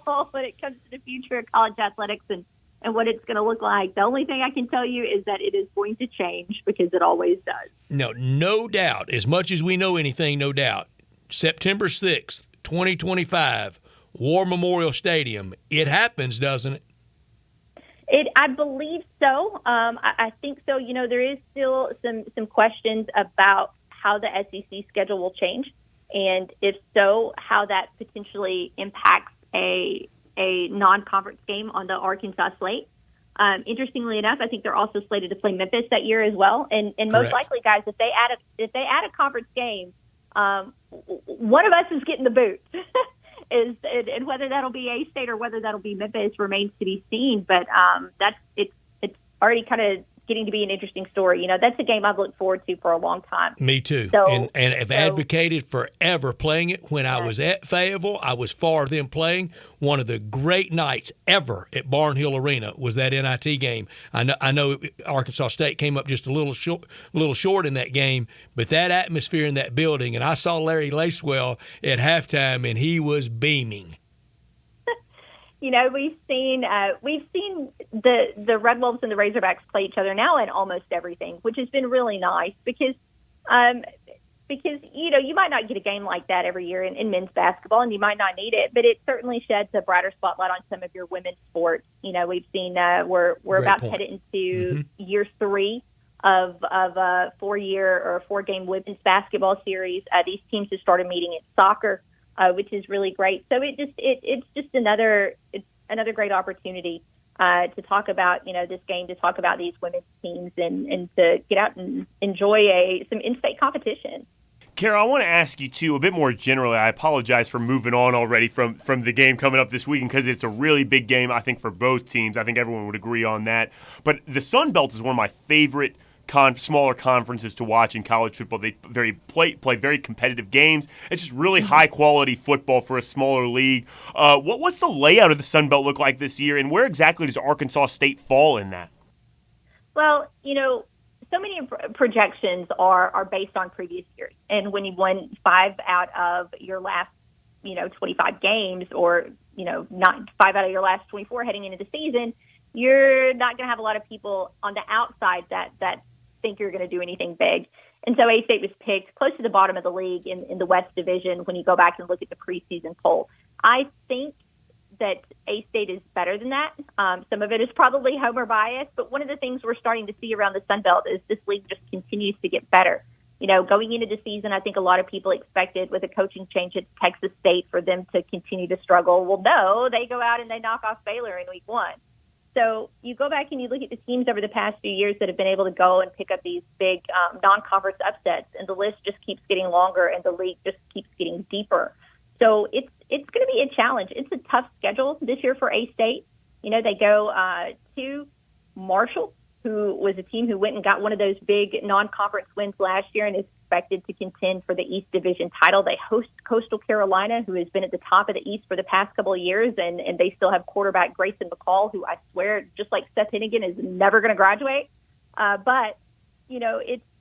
all when it comes to the future of college athletics and what it's going to look like. The only thing I can tell you is that it is going to change, because it always does. No doubt. As much as we know anything, no doubt. September 6th, 2025. War Memorial Stadium. It happens, doesn't it? I believe so. I think so. You know, there is still some questions about how the SEC schedule will change, and if so, how that potentially impacts a non-conference game on the Arkansas slate. Interestingly enough, I think they're also slated to play Memphis that year as well. And most likely, guys, if they add a conference game, one of us is getting the boot. And whether that'll be A-State or whether that'll be Memphis remains to be seen. But it's already kind of getting to be an interesting story. That's a game I've looked forward to for a long time. Me too. So, and have advocated forever playing it. When I was at Fayetteville, I was for them playing. One of the great nights ever at Barnhill Arena was that NIT game. I know Arkansas State came up just a little short in that game, but that atmosphere in that building, and I saw Larry Lacewell at halftime, and he was beaming. We've seen the Red Wolves and the Razorbacks play each other now in almost everything, which has been really nice because you might not get a game like that every year in men's basketball, and you might not need it, but it certainly sheds a brighter spotlight on some of your women's sports. We've seen we're about to head into year 3 of a 4-game women's basketball series. These teams have started meeting in soccer, which is really great. So it's just another great opportunity to talk about this game, to talk about these women's teams, and to get out and enjoy some in-state competition. Kara, I want to ask you, too, a bit more generally. I apologize for moving on already from the game coming up this weekend because it's a really big game, I think, for both teams. I think everyone would agree on that. But the Sun Belt is one of my favorite smaller conferences to watch in college football. They play very competitive games. It's just really high-quality football for a smaller league. What's the layout of the Sun Belt look like this year, and where exactly does Arkansas State fall in that? Well, so many projections are based on previous years. And when you won 5 out of your last, 25 games, or, not 5 out of your last 24 heading into the season, you're not going to have a lot of people on the outside that think you're going to do anything big. And so A-State was picked close to the bottom of the league in the West Division when you go back and look at the preseason poll. I think that A-State is better than that. Some of it is probably homer bias, but one of the things we're starting to see around the Sun Belt is this league just continues to get better. Going into the season, I think a lot of people expected with a coaching change at Texas State for them to continue to struggle. Well, no, they go out and they knock off Baylor in week 1. So you go back and you look at the teams over the past few years that have been able to go and pick up these big non-conference upsets, and the list just keeps getting longer and the league just keeps getting deeper. So it's going to be a challenge. It's a tough schedule this year for A-State. They go to Marshall, who was a team who went and got one of those big non-conference wins last year and is expected to contend for the East Division title. They host Coastal Carolina, who has been at the top of the East for the past couple of years, and they still have quarterback Grayson McCall, who I swear, just like Seth Hennigan, is never going to graduate. But,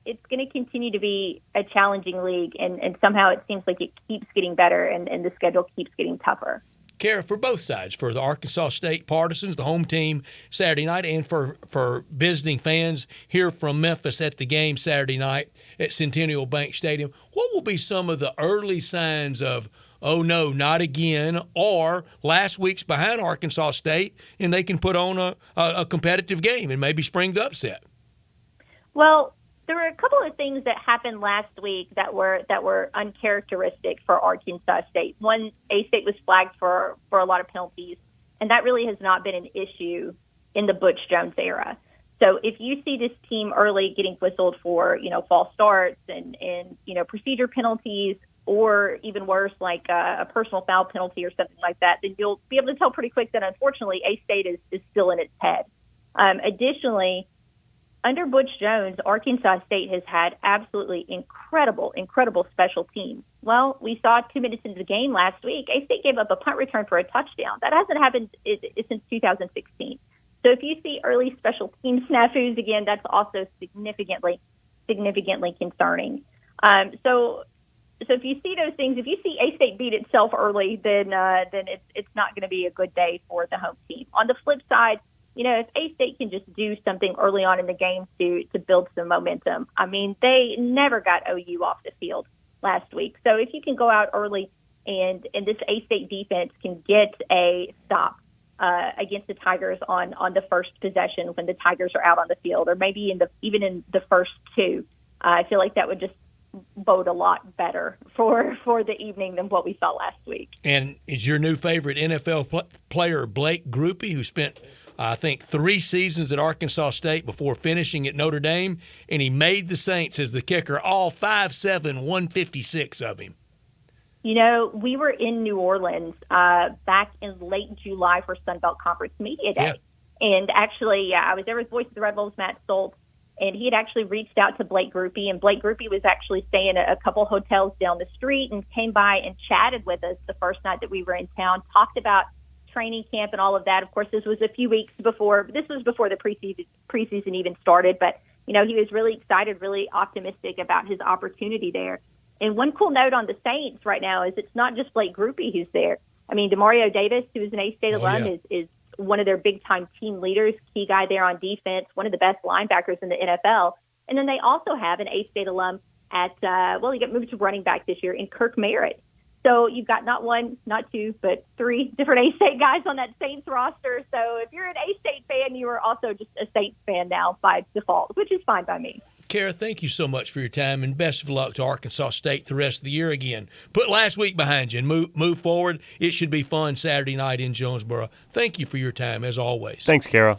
it's going to continue to be a challenging league, and somehow it seems like it keeps getting better and the schedule keeps getting tougher. Kara, for both sides, for the Arkansas State Partisans, the home team Saturday night, and for visiting fans here from Memphis at the game Saturday night at Centennial Bank Stadium, what will be some of the early signs of, oh no, not again, or last week's behind Arkansas State and they can put on a competitive game and maybe spring the upset? Well, there were a couple of things that happened last week that were uncharacteristic for Arkansas State. One, A-State was flagged for a lot of penalties, and that really has not been an issue in the Butch Jones era. So if you see this team early getting whistled for, false starts and procedure penalties, or even worse, like a personal foul penalty or something like that, then you'll be able to tell pretty quick that unfortunately A-State is still in its head. Additionally, under Butch Jones, Arkansas State has had absolutely incredible special teams. Well, we saw 2 minutes into the game last week, A-State gave up a punt return for a touchdown. That hasn't happened since 2016. So if you see early special team snafus again, that's also significantly concerning. So if you see those things, if you see A-State beat itself early, then it's not going to be a good day for the home team. On the flip side, if A-State can just do something early on in the game to build some momentum. I mean, they never got OU off the field last week. So if you can go out early and this A-State defense can get a stop against the Tigers on the first possession when the Tigers are out on the field, or maybe even in the first 2, I feel like that would just bode a lot better for the evening than what we saw last week. And is your new favorite NFL player Blake Grupe, who spent I think 3 seasons at Arkansas State before finishing at Notre Dame, and he made the Saints as the kicker, all 5'7", 156 of him. We were in New Orleans back in late July for Sun Belt Conference Media Day. Yeah. And actually, I was there with Voice of the Red Wolves, Matt Stoltz, And he had actually reached out to Blake Grupe, and Blake Grupe was actually staying at a couple hotels down the street and came by and chatted with us the first night that we were in town, talked about training camp and all of that. Of course, this was a few weeks before. This was before the preseason even started, but he was really excited, really optimistic about his opportunity there. And one cool note on the Saints right now is it's not just Blake Grupe who's there. I mean, Demario Davis, who is an A-State alum, is one of their big-time team leaders, key guy there on defense, one of the best linebackers in the NFL. And then they also have an A-State alum at, he got moved to running back this year in Kirk Merritt. So you've got not one, not two, but three different A-State guys on that Saints roster. So if you're an A-State fan, you are also just a Saints fan now by default, which is fine by me. Kara, thank you so much for your time, and best of luck to Arkansas State the rest of the year again. Put last week behind you and move forward. It should be fun Saturday night in Jonesboro. Thank you for your time, as always. Thanks, Kara.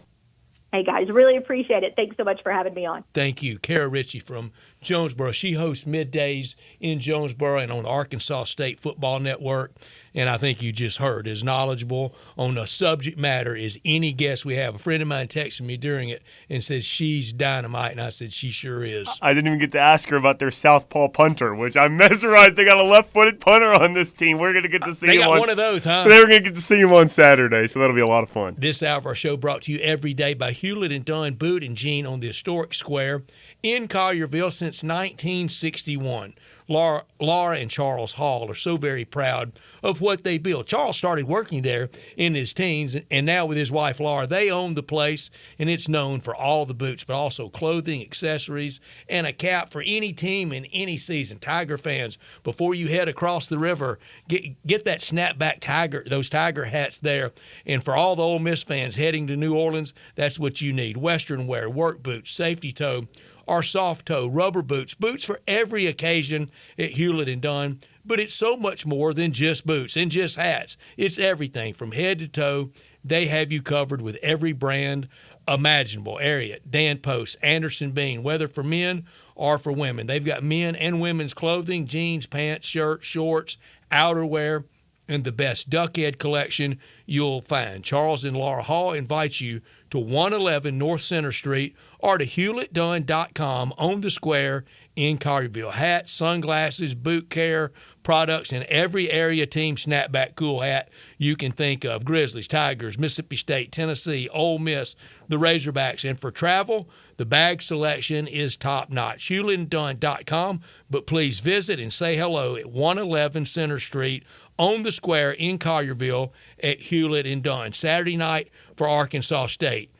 Hey, guys, really appreciate it. Thanks so much for having me on. Thank you. Kara Ritchie from Jonesboro. She hosts middays in Jonesboro and on the Arkansas State Football Network. And I think you just heard, as knowledgeable on the subject matter as any guest we have. A friend of mine texted me during it and said she's dynamite, and I said she sure is. I didn't even get to ask her about their southpaw punter, which I'm mesmerized. They got a left-footed punter on this team. We're going to get to see him. They got one of those, huh? They were going to get to see him on Saturday, so that'll be a lot of fun. This hour of our show brought to you every day by Hewlett and Dunn Boot and Jean on the historic square in Collierville since 1961. Laura and Charles Hall are so very proud of what they built. Charles started working there in his teens, and now with his wife Laura, they own the place, and it's known for all the boots, but also clothing, accessories, and a cap for any team in any season. Tiger fans, before you head across the river, get that snapback Tiger, those Tiger hats there. And for all the Ole Miss fans heading to New Orleans, that's what you need. Western wear, work boots, safety toe, or soft toe, rubber boots for every occasion at Hewlett and Dunn. But it's so much more than just boots and just hats. It's everything from head to toe. They have you covered with every brand imaginable. Ariat, Dan Post, Anderson Bean, whether for men or for women. They've got men and women's clothing, jeans, pants, shirts, shorts, outerwear, and the best duckhead collection you'll find. Charles and Laura Hall invite you to 111 North Center Street or to hewlettdunn.com on the square in Collierville. Hats, sunglasses, boot care products, and every area team snapback cool hat you can think of. Grizzlies, Tigers, Mississippi State, Tennessee, Ole Miss, the Razorbacks. And for travel, the bag selection is top-notch. hewlettdunn.com, but please visit and say hello at 111 Center Street on the square in Collierville at Hewlett and Dunn. Saturday night for Arkansas State.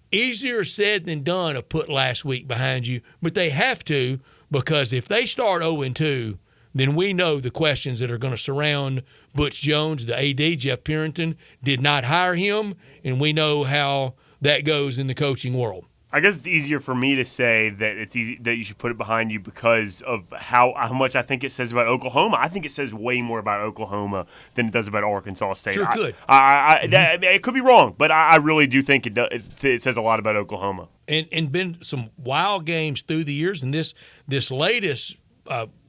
Easier said than done to put last week behind you, but they have to, because if they start 0-2, then we know the questions that are going to surround Butch Jones. The AD, Jeff Purinton, did not hire him, and we know how that goes in the coaching world. I guess it's easier for me to say that it's easy that you should put it behind you because of how much I think it says about Oklahoma. I think it says way more about Oklahoma than it does about Arkansas State. Sure could. It could be wrong, but I really do think it says a lot about Oklahoma. And been some wild games through the years, and this latest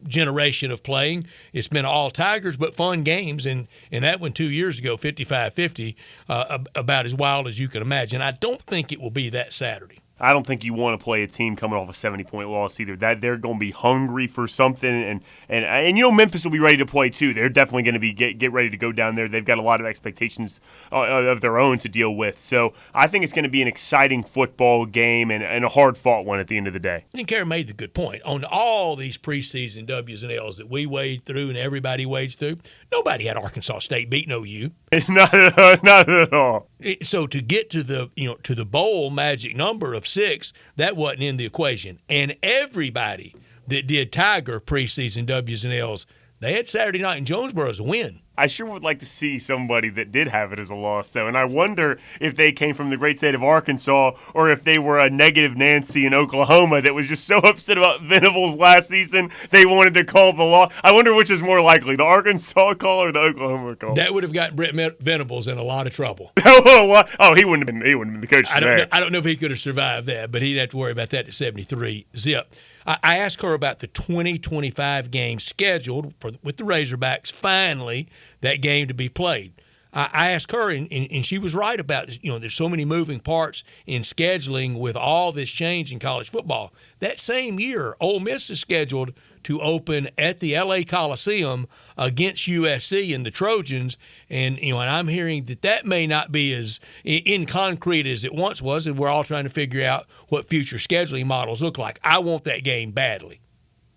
generation of playing, it's been all Tigers but fun games, and that one 2 years ago, 55-50, about as wild as you can imagine. I don't think it will be that Saturday. I don't think you want to play a team coming off a 70-point loss either. That they're going to be hungry for something, and you know Memphis will be ready to play too. They're definitely going to be get ready to go down there. They've got a lot of expectations of their own to deal with. So I think it's going to be an exciting football game and a hard-fought one at the end of the day. I think Karen made the good point. On all these preseason W's and L's that we wade through and everybody wades through, nobody had Arkansas State beating OU. Not at all. So to get to the bowl magic number of 6, that wasn't in the equation. And everybody that did Tiger preseason W's and L's, they had Saturday night in Jonesboro as a win. I sure would like to see somebody that did have it as a loss, though. And I wonder if they came from the great state of Arkansas or if they were a negative Nancy in Oklahoma that was just so upset about Venables last season they wanted to call the law. I wonder which is more likely, the Arkansas call or the Oklahoma call. That would have gotten Brett Venables in a lot of trouble. Oh, he wouldn't have been the coach today. I don't know if he could have survived that, but he'd have to worry about that at 73 zip. I asked her about the 2025 game scheduled with the Razorbacks, finally, that game to be played. I asked her, and she was right about this. There's so many moving parts in scheduling with all this change in college football. That same year, Ole Miss is scheduled to open at the L.A. Coliseum against USC and the Trojans. And I'm hearing that may not be as in concrete as it once was, and we're all trying to figure out what future scheduling models look like. I want that game badly.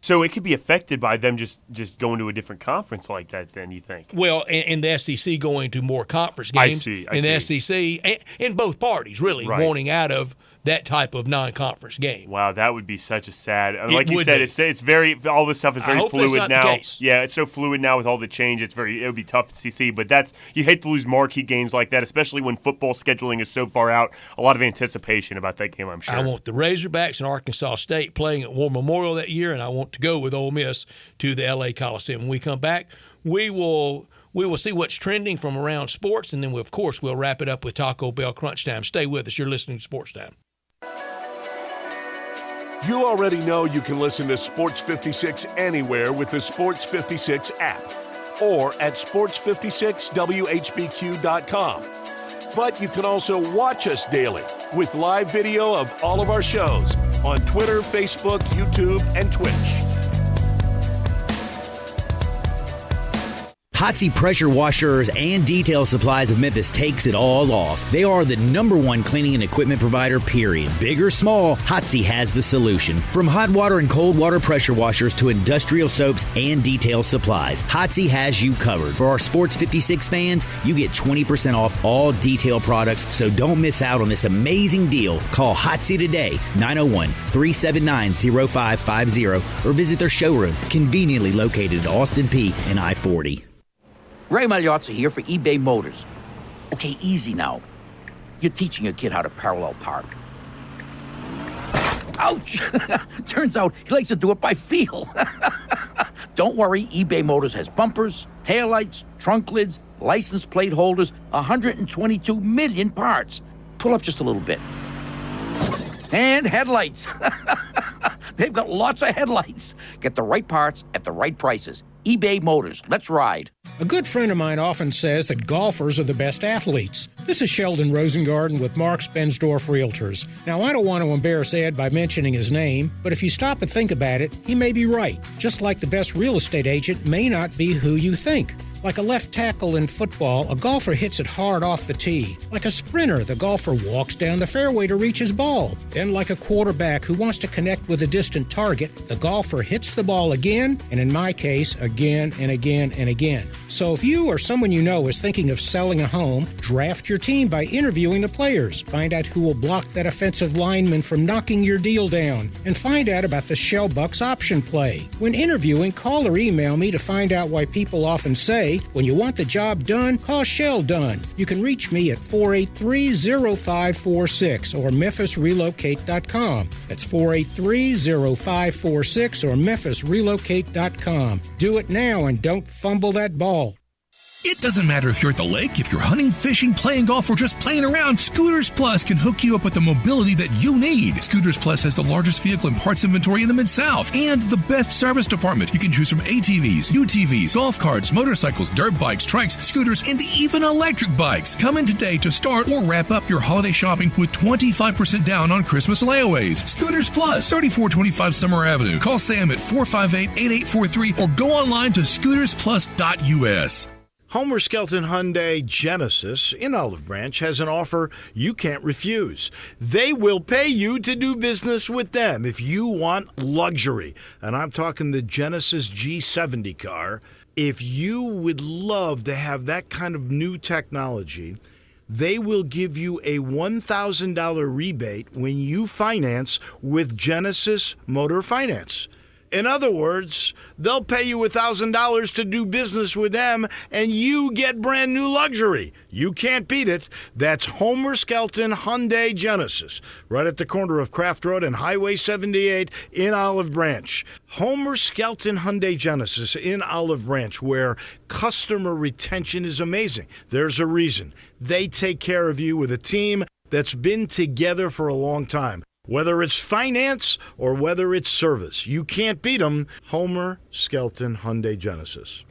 So it could be affected by them just going to a different conference like that, then, you think? Well, and the SEC going to more conference games. I see. The SEC, and both parties really wanting out of that type of non-conference game. Wow, that would be such a sad. Like you said, it's very, all this stuff is very fluid now. The case. Yeah, it's so fluid now with all the change. It would be tough to see. But you hate to lose marquee games like that, especially when football scheduling is so far out. A lot of anticipation about that game, I'm sure. I want the Razorbacks and Arkansas State playing at War Memorial that year, and I want to go with Ole Miss to the L.A. Coliseum. When we come back, we will see what's trending from around sports, and then we'll wrap it up with Taco Bell Crunch Time. Stay with us. You're listening to Sports Time. You already know you can listen to Sports 56 anywhere with the Sports 56 app or at sports56whbq.com. But you can also watch us daily with live video of all of our shows on Twitter, Facebook, YouTube, and Twitch. Hotsy Pressure Washers and Detail Supplies of Memphis takes it all off. They are the #1 cleaning and equipment provider, period. Big or small, Hotsy has the solution. From hot water and cold water pressure washers to industrial soaps and detail supplies, Hotsy has you covered. For our Sports 56 fans, you get 20% off all detail products, so don't miss out on this amazing deal. Call Hotsy today, 901-379-0550, or visit their showroom, conveniently located at Austin P and I-40. Ray Magliozzi here for eBay Motors. Okay, easy now. You're teaching your kid how to parallel park. Ouch! Turns out he likes to do it by feel. Don't worry, eBay Motors has bumpers, taillights, trunk lids, license plate holders, 122 million parts. Pull up just a little bit. And headlights. They've got lots of headlights. Get the right parts at the right prices. eBay Motors. Let's ride. A good friend of mine often says that golfers are the best athletes. This is Sheldon Rosengarten with Marks Bensdorf Realtors. Now, I don't want to embarrass Ed by mentioning his name, but if you stop and think about it, he may be right. Just like the best real estate agent may not be who you think. Like a left tackle in football, a golfer hits it hard off the tee. Like a sprinter, the golfer walks down the fairway to reach his ball. Then like a quarterback who wants to connect with a distant target, the golfer hits the ball again, and in my case, again and again and again. So if you or someone you know is thinking of selling a home, draft your team by interviewing the players. Find out who will block that offensive lineman from knocking your deal down, and find out about the Shell Bucks option play. When interviewing, call or email me to find out why people often say, when you want the job done, call Shell Done. You can reach me at 483-0546 or memphisrelocate.com. That's 483-0546 or memphisrelocate.com. Do it now and don't fumble that ball. It doesn't matter if you're at the lake, if you're hunting, fishing, playing golf, or just playing around, Scooters Plus can hook you up with the mobility that you need. Scooters Plus has the largest vehicle and parts inventory in the Mid-South and the best service department. You can choose from ATVs, UTVs, golf carts, motorcycles, dirt bikes, trikes, scooters, and even electric bikes. Come in today to start or wrap up your holiday shopping with 25% down on Christmas layaways. Scooters Plus, 3425 Summer Avenue. Call Sam at 458-8843 or go online to scootersplus.us. Homer Skelton Hyundai Genesis in Olive Branch has an offer you can't refuse. They will pay you to do business with them if you want luxury. And I'm talking the Genesis G70 car. If you would love to have that kind of new technology, they will give you a $1,000 rebate when you finance with Genesis Motor Finance. In other words, they'll pay you $1,000 to do business with them, and you get brand new luxury. You can't beat it. That's Homer Skelton Hyundai Genesis, right at the corner of Craft Road and Highway 78 in Olive Branch. Homer Skelton Hyundai Genesis in Olive Branch, where customer retention is amazing. There's a reason. They take care of you with a team that's been together for a long time. Whether it's finance or whether it's service, you can't beat them. Homer Skelton Hyundai Genesis.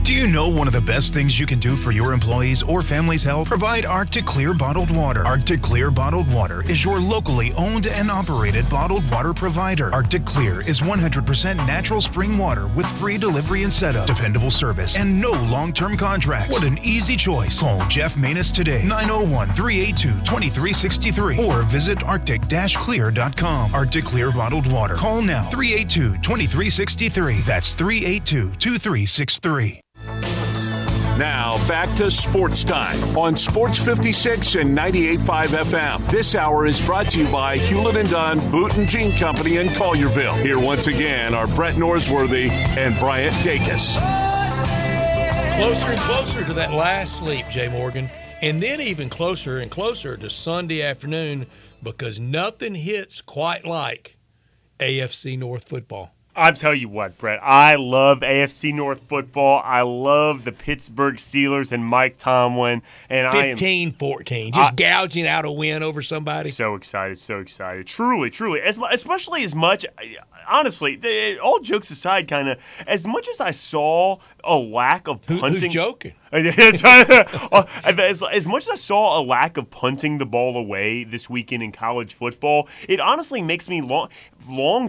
Do you know one of the best things you can do for your employees or family's health? Provide Arctic Clear bottled water. Arctic Clear bottled water is your locally owned and operated bottled water provider. Arctic Clear is 100% natural spring water with free delivery and setup, dependable service, and no long-term contracts. What an easy choice. Call Jeff Manus today, 901-382-2363, or visit arctic-clear.com. Arctic Clear bottled water. Call now, 382-2363. That's 382-2363. Now, back to Sports Time on Sports 56 and 98.5 FM. This hour is brought to you by Hewlett & Dunn, Boot and Jean Company in Collierville. Here once again are Brett Norsworthy and Bryant Dacus. Closer and closer to that last sleep, Jay Morgan, and then even closer and closer to Sunday afternoon, because nothing hits quite like AFC North football. I'll tell you what, Brett, I love AFC North football. I love the Pittsburgh Steelers and Mike Tomlin. And 15-14, just gouging out a win over somebody. So excited, so excited. Truly, truly. Especially as much, honestly, all jokes aside, kind of, as much as I saw a lack of punting. Who's joking? As much as I saw a lack of punting the ball away this weekend in college football, it honestly makes me long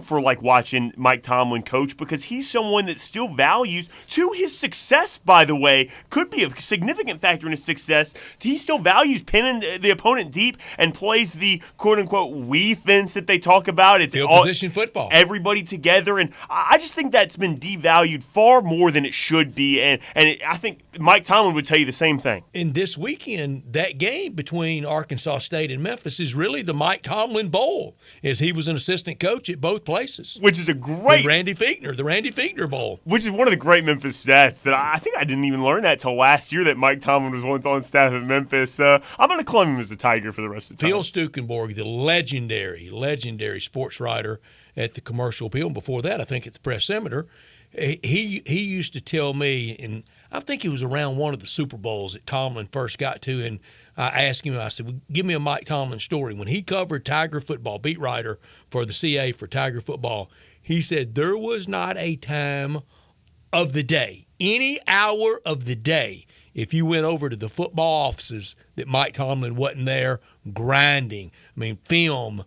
for watching Mike Tomlin coach, because he's someone that still values, to his success, by the way, could be a significant factor in his success. He still values pinning the opponent deep and plays the quote-unquote we-fence that they talk about. It's field position football. Everybody together, and I just think that's been devalued far more than it should be, and I think Mike Tomlin would tell you the same thing. And this weekend, that game between Arkansas State and Memphis is really the Mike Tomlin Bowl, as he was an assistant coach at both places. Which is a great... The Randy Fichtner Bowl. Which is one of the great Memphis stats that I think I didn't even learn that till last year, that Mike Tomlin was once on staff at Memphis. I'm going to claim him as a Tiger for the rest of the time. Phil Stukenborg, the legendary sports writer at the Commercial Appeal, and before that, I think at the Press Senator, he used to tell me, and I think it was around one of the Super Bowls that Tomlin first got to, and I asked him, I said, well, give me a Mike Tomlin story. When he covered Tiger football, beat writer for the CA for Tiger football, he said there was not a time of the day, any hour of the day, if you went over to the football offices, that Mike Tomlin wasn't there grinding. I mean, film,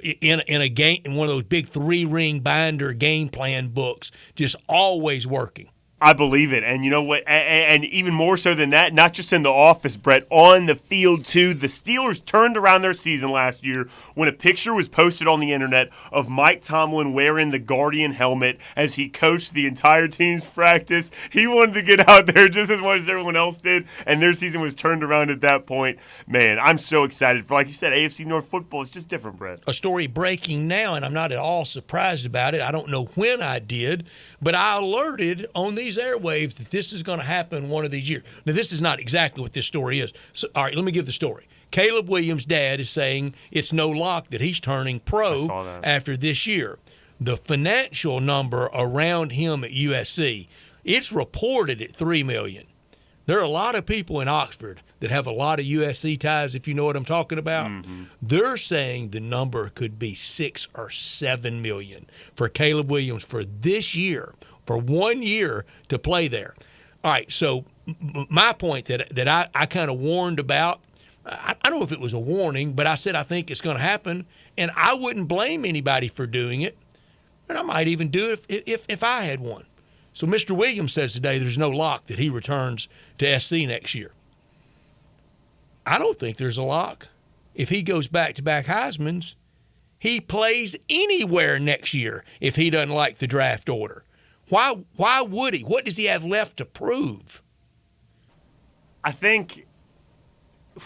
in a game, in one of those big 3-ring binder game plan books, just always working. I believe it. And you know what? And even more so than that, not just in the office, Brett, on the field too. The Steelers turned around their season last year when a picture was posted on the internet of Mike Tomlin wearing the Guardian helmet as he coached the entire team's practice. He wanted to get out there just as much as everyone else did, and their season was turned around at that point. Man, I'm so excited for, like you said, AFC North football. It's just different, Brett. A story breaking now, and I'm not at all surprised about it. I don't know when I did, but I alerted on these airwaves that this is going to happen one of these years. Now, this is not exactly what this story is. So, all right, let me give the story. Caleb Williams' dad is saying it's no lock that he's turning pro after this year. The financial number around him at USC, it's reported at $3 million. There are a lot of people in Oxford that have a lot of USC ties, if you know what I'm talking about. Mm-hmm. They're saying the number could be $6 or $7 million for Caleb Williams for this year, for 1 year to play there. All right, so my point that I kind of warned about, I don't know if it was a warning, but I said I think it's going to happen, and I wouldn't blame anybody for doing it, and I might even do it if I had one. So Mr. Williams says today there's no lock that he returns to SC next year. I don't think there's a lock. If he goes back-to-back Heismans, he plays anywhere next year if he doesn't like the draft order. Why would he? What does he have left to prove? I think,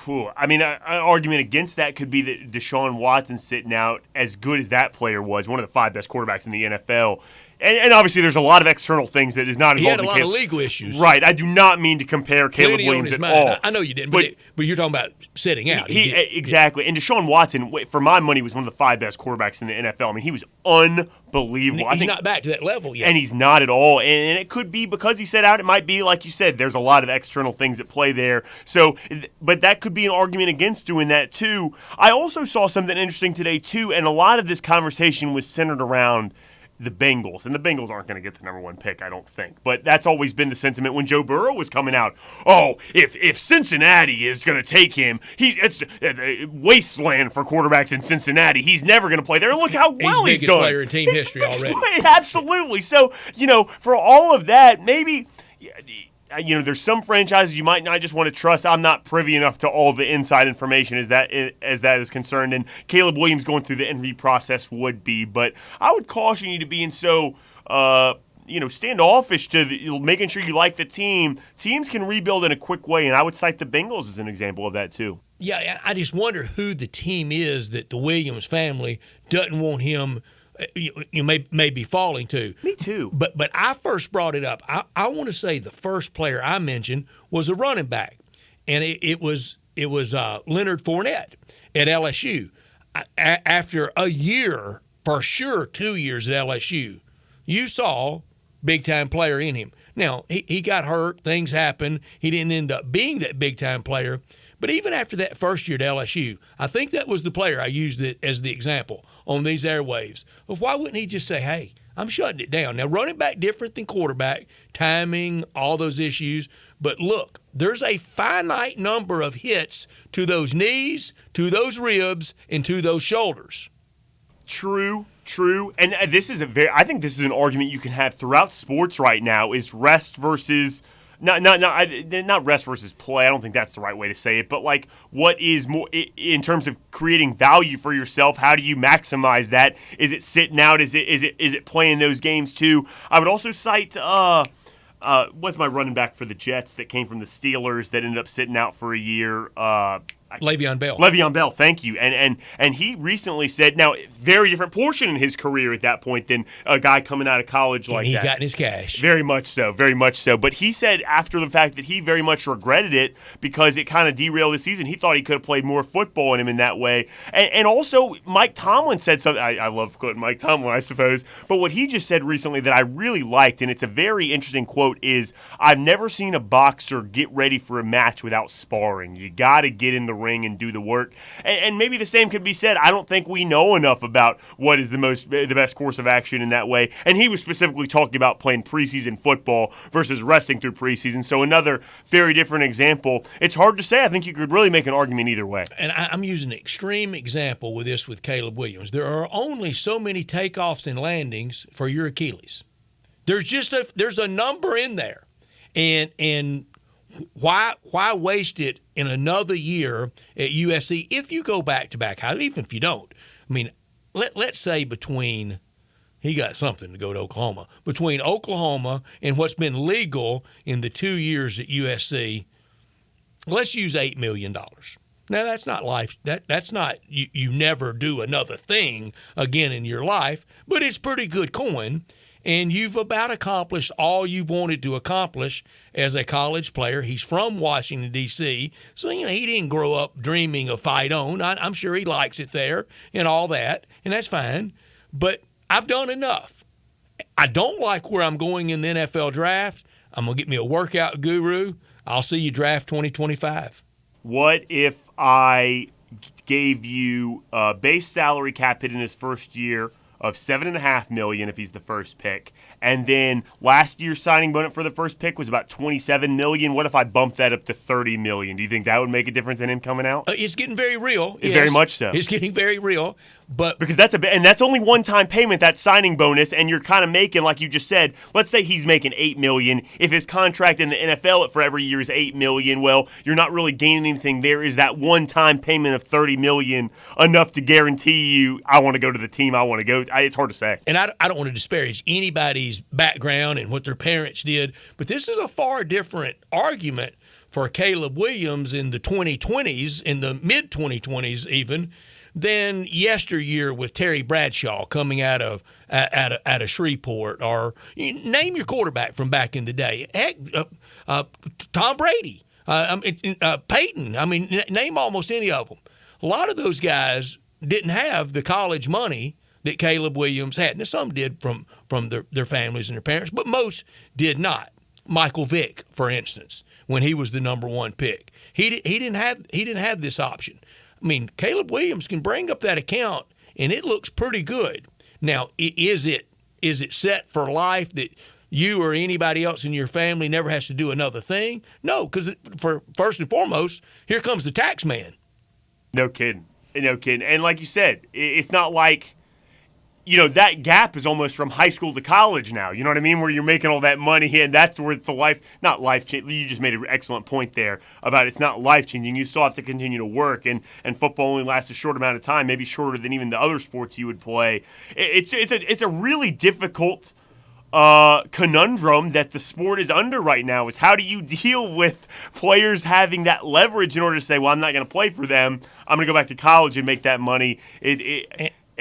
an argument against that could be that Deshaun Watson sitting out, as good as that player was, one of the 5 best quarterbacks in the NFL. And obviously there's a lot of external things that is not involved. He had a lot of legal issues. Right. I do not mean to compare Caleb Williams at all. I know you didn't, but you're talking about sitting out. Exactly. And Deshaun Watson, for my money, was one of the 5 best quarterbacks in the NFL. I mean, he was unbelievable. He's not back to that level yet. And he's not at all. And it could be because he sat out. It might be, like you said, there's a lot of external things at play there. So, but that could be an argument against doing that, too. I also saw something interesting today, too, and a lot of this conversation was centered around the Bengals, and the Bengals aren't going to get the number 1 pick, I don't think. But that's always been the sentiment when Joe Burrow was coming out. Oh, if Cincinnati is going to take him, it's a wasteland for quarterbacks in Cincinnati. He's never going to play there. And look how well he's done. Biggest player in team history already. Absolutely. So, for all of that, maybe there's some franchises you might not just want to trust. I'm not privy enough to all the inside information as that is concerned, and Caleb Williams going through the interview process would be. But I would caution you to being so standoffish to making sure you like the team. Teams can rebuild in a quick way, and I would cite the Bengals as an example of that too. Yeah, I just wonder who the team is that the Williams family doesn't want him. You may be falling to. Me too. But I first brought it up. I want to say the first player I mentioned was a running back, and it was Leonard Fournette at LSU. After a year, for sure 2 years at LSU, you saw big-time player in him. Now, he got hurt. Things happened. He didn't end up being that big-time player. But even after that first year at LSU, I think that was the player I used it as the example on these airwaves. Well, why wouldn't he just say, hey, I'm shutting it down? Now, running back different than quarterback, timing, all those issues. But look, there's a finite number of hits to those knees, to those ribs, and to those shoulders. True. And I think this is an argument you can have throughout sports right now is rest versus not rest versus play. I don't think that's the right way to say it. But like, what is more in terms of creating value for yourself? How do you maximize that? Is it sitting out? Is it playing those games too? I would also cite what's my running back for the Jets that came from the Steelers that ended up sitting out for a year. Le'Veon Bell. Le'Veon Bell, thank you. And he recently said, now, very different portion in his career at that point than a guy coming out of college like that. He got in his cash. Very much so. But he said after the fact that he very much regretted it because it kind of derailed his season. He thought he could have played more football in him in that way. And also, Mike Tomlin said something. I love quoting Mike Tomlin, I suppose. But what he just said recently that I really liked, and it's a very interesting quote, is I've never seen a boxer get ready for a match without sparring. You got to get in the ring and do the work. And maybe the same could be said. I don't think we know enough about what is the best course of action in that way. And he was specifically talking about playing preseason football versus resting through preseason. So another very different example. It's hard to say. I think you could really make an argument either way. And I'm using an extreme example with Caleb Williams. There are only so many takeoffs and landings for your Achilles. There's a number in there. And why waste it in another year at USC if you go back-to-back? Even if you don't. I mean, let's say he got something to go to Oklahoma. Between Oklahoma and what's been legal in the 2 years at USC, let's use $8 million. Now, that's not life. That's not you never do another thing again in your life, but it's pretty good coin. And you've about accomplished all you've wanted to accomplish as a college player. He's from Washington, D.C., so he didn't grow up dreaming of Fight On. I'm sure he likes it there and all that, and that's fine. But I've done enough. I don't like where I'm going in the NFL draft. I'm going to get me a workout guru. I'll see you draft 2025. What if I gave you a base salary cap hit in his first year of $7.5 million if he's the first pick, and then last year's signing bonus for the first pick was about $27 million. What if I bumped that up to $30 million? Do you think that would make a difference in him coming out? It's getting very real. Yes. Very much so. It's getting very real, but because that's only one-time payment, that signing bonus, and you're kind of making, like you just said. Let's say he's making $8 million. If his contract in the NFL for every year is $8 million, well, you're not really gaining anything there. Is that one-time payment of $30 million enough to guarantee you I want to go to the team I want to go? It's hard to say. And I don't want to disparage anybody's background and what their parents did, but this is a far different argument for Caleb Williams in the 2020s, in the mid-2020s even, than yesteryear with Terry Bradshaw coming out of Shreveport, or name your quarterback from back in the day. Heck, Tom Brady, Peyton. I mean, name almost any of them. A lot of those guys didn't have the college money that Caleb Williams had. Now, some did from their families and their parents, but most did not. Michael Vick, for instance, when he was the number one pick, he didn't have this option. I mean, Caleb Williams can bring up that account, and it looks pretty good. Now, is it Is it set for life that you or anybody else in your family never has to do another thing? No, because for first and foremost, here comes the tax man. No kidding. And like you said, it's not like, that gap is almost from high school to college now. You know what I mean? Where you're making all that money, and that's where it's not life-changing. You just made an excellent point there about it's not life-changing. You still have to continue to work, and football only lasts a short amount of time, maybe shorter than even the other sports you would play. It's a really difficult conundrum that the sport is under right now, is how do you deal with players having that leverage in order to say, well, I'm not going to play for them. I'm going to go back to college and make that money.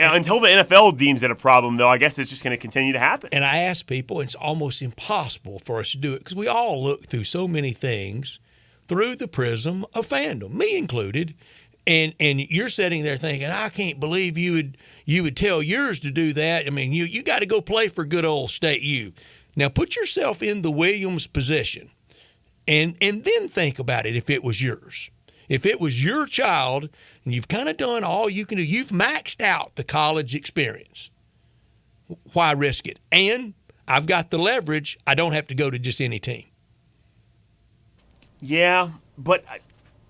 Until the NFL deems it a problem, though, I guess it's just going to continue to happen. And I ask people, it's almost impossible for us to do it because we all look through so many things through the prism of fandom, me included. And you're sitting there thinking, I can't believe you would tell yours to do that. I mean, you got to go play for good old State U. Now put yourself in the Williams position, and then think about it. If it was yours, if it was your child, and you've kind of done all you can do, you've maxed out the college experience. Why risk it? And I've got the leverage. I don't have to go to just any team. Yeah, but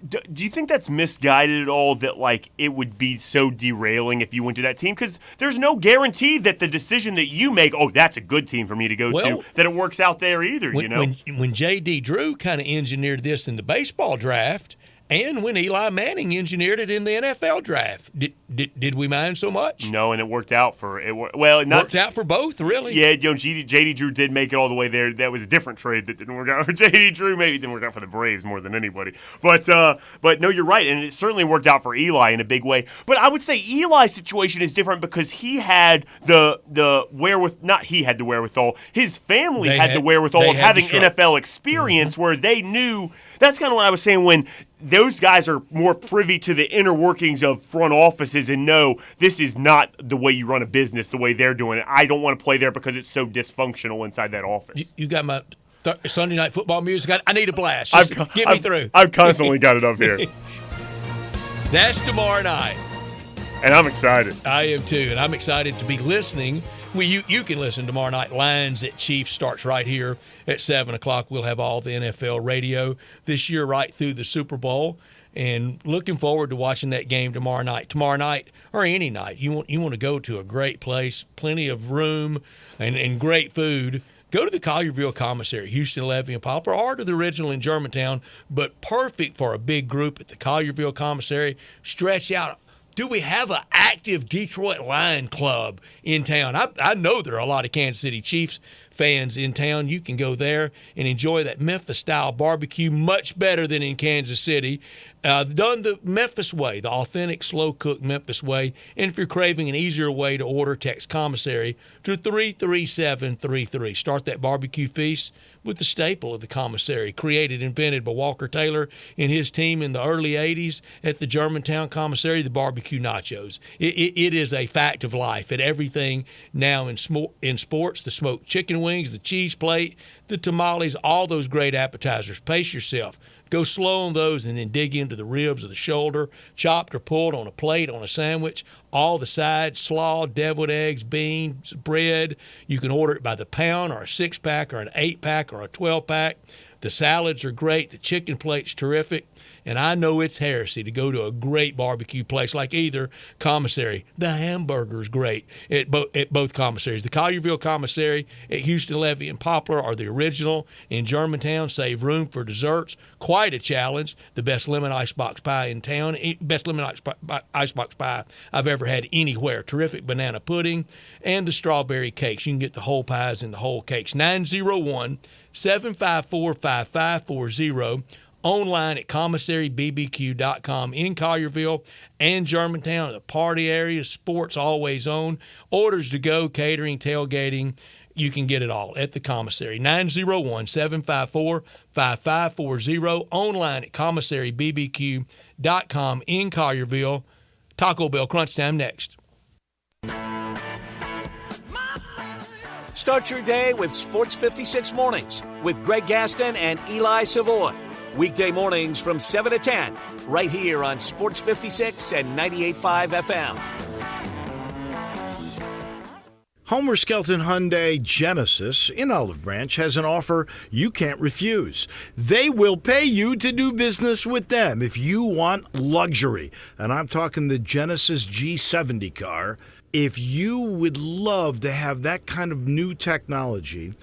do you think that's misguided at all, that it would be so derailing if you went to that team? Because there's no guarantee that the decision that you make, that's a good team for me to go to, that it works out there either, When J.D. Drew kind of engineered this in the baseball draft, and when Eli Manning engineered it in the NFL draft, did we mind so much? No, and it worked out for it. Worked out for both, really. Yeah, J.D. Drew did make it all the way there. That was a different trade that didn't work out. J.D. Drew maybe didn't work out for the Braves more than anybody. But no, you're right, and it certainly worked out for Eli in a big way. But I would say Eli's situation is different because he had the wherewithal. Not he had the wherewithal. His family had the wherewithal of having NFL experience, where they knew. That's kind of what I was saying when those guys are more privy to the inner workings of front offices and know this is not the way you run a business, the way they're doing it. I don't want to play there because it's so dysfunctional inside that office. You got my Sunday night football music. I need a blast. Get me through. I've constantly got it up here. That's tomorrow night. And I'm excited. I am too, and I'm excited to be listening. Well, you can listen tomorrow night. Lions at Chiefs starts right here at 7 o'clock. We'll have all the NFL radio this year right through the Super Bowl. And looking forward to watching that game tomorrow night. Tomorrow night or any night, you want to go to a great place, plenty of room and great food. Go to the Collierville Commissary, Houston, Levy, and Poplar, or to the original in Germantown, but perfect for a big group at the Collierville Commissary. Stretch out. Do we have an active Detroit Lion Club in town? I know there are a lot of Kansas City Chiefs fans in town. You can go there and enjoy that Memphis-style barbecue much better than in Kansas City. Done the Memphis way, the authentic, slow-cooked Memphis way. And if you're craving an easier way to order, text commissary to 33733. Start that barbecue feast with the staple of the commissary, created, invented by Walker Taylor and his team in the early 80s at the Germantown Commissary, the barbecue nachos. It is a fact of life at everything now in sports, the smoked chicken wings, the cheese plate, the tamales, all those great appetizers. Pace yourself. Go slow on those and then dig into the ribs or the shoulder, chopped or pulled on a plate, on a sandwich, all the sides, slaw, deviled eggs, beans, bread. You can order it by the pound or a 6-pack or an 8-pack or a 12-pack. The salads are great. The chicken plate's terrific. And I know it's heresy to go to a great barbecue place like either commissary. The hamburger's great at both commissaries. The Collierville Commissary at Houston, Levy, and Poplar are the original. In Germantown, save room for desserts. Quite a challenge. The best lemon icebox pie in town. Best lemon icebox pie I've ever had anywhere. Terrific banana pudding. And the strawberry cakes. You can get the whole pies and the whole cakes. 901-754-5540. Online at commissarybbq.com in Collierville and Germantown, the party area, sports always on, orders to go, catering, tailgating. You can get it all at the commissary. 901-754-5540. Online at commissarybbq.com in Collierville. Taco Bell Crunch Time next. Start your day with Sports 56 Mornings with Greg Gaston and Eli Savoy. Weekday mornings from 7 to 10, right here on Sports 56 and 98.5 FM. Homer Skelton Hyundai Genesis in Olive Branch has an offer you can't refuse. They will pay you to do business with them if you want luxury. And I'm talking the Genesis G70 car. If you would love to have that kind of new technology,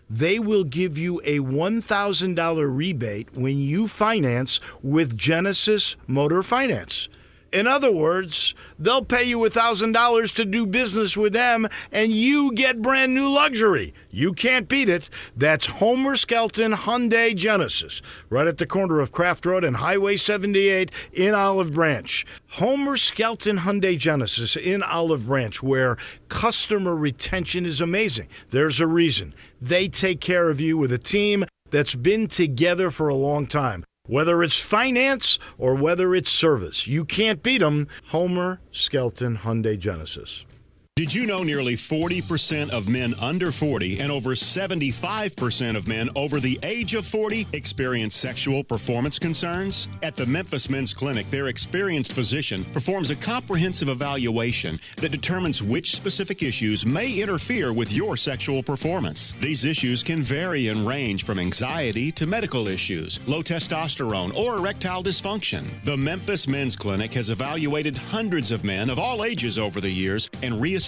they will give you a $1,000 rebate when you finance with Genesis Motor Finance. In other words, they'll pay you $1,000 to do business with them, and you get brand new luxury. You can't beat it. That's Homer Skelton Hyundai Genesis, right at the corner of Craft Road and Highway 78 in Olive Branch. Homer Skelton Hyundai Genesis in Olive Branch, where customer retention is amazing. There's a reason. They take care of you with a team that's been together for a long time. Whether it's finance or whether it's service, you can't beat them. Homer Skelton Hyundai Genesis. Did you know nearly 40% of men under 40 and over 75% of men over the age of 40 experience sexual performance concerns? At the Memphis Men's Clinic, their experienced physician performs a comprehensive evaluation that determines which specific issues may interfere with your sexual performance. These issues can vary and range from anxiety to medical issues, low testosterone, or erectile dysfunction. The Memphis Men's Clinic has evaluated hundreds of men of all ages over the years and reestablished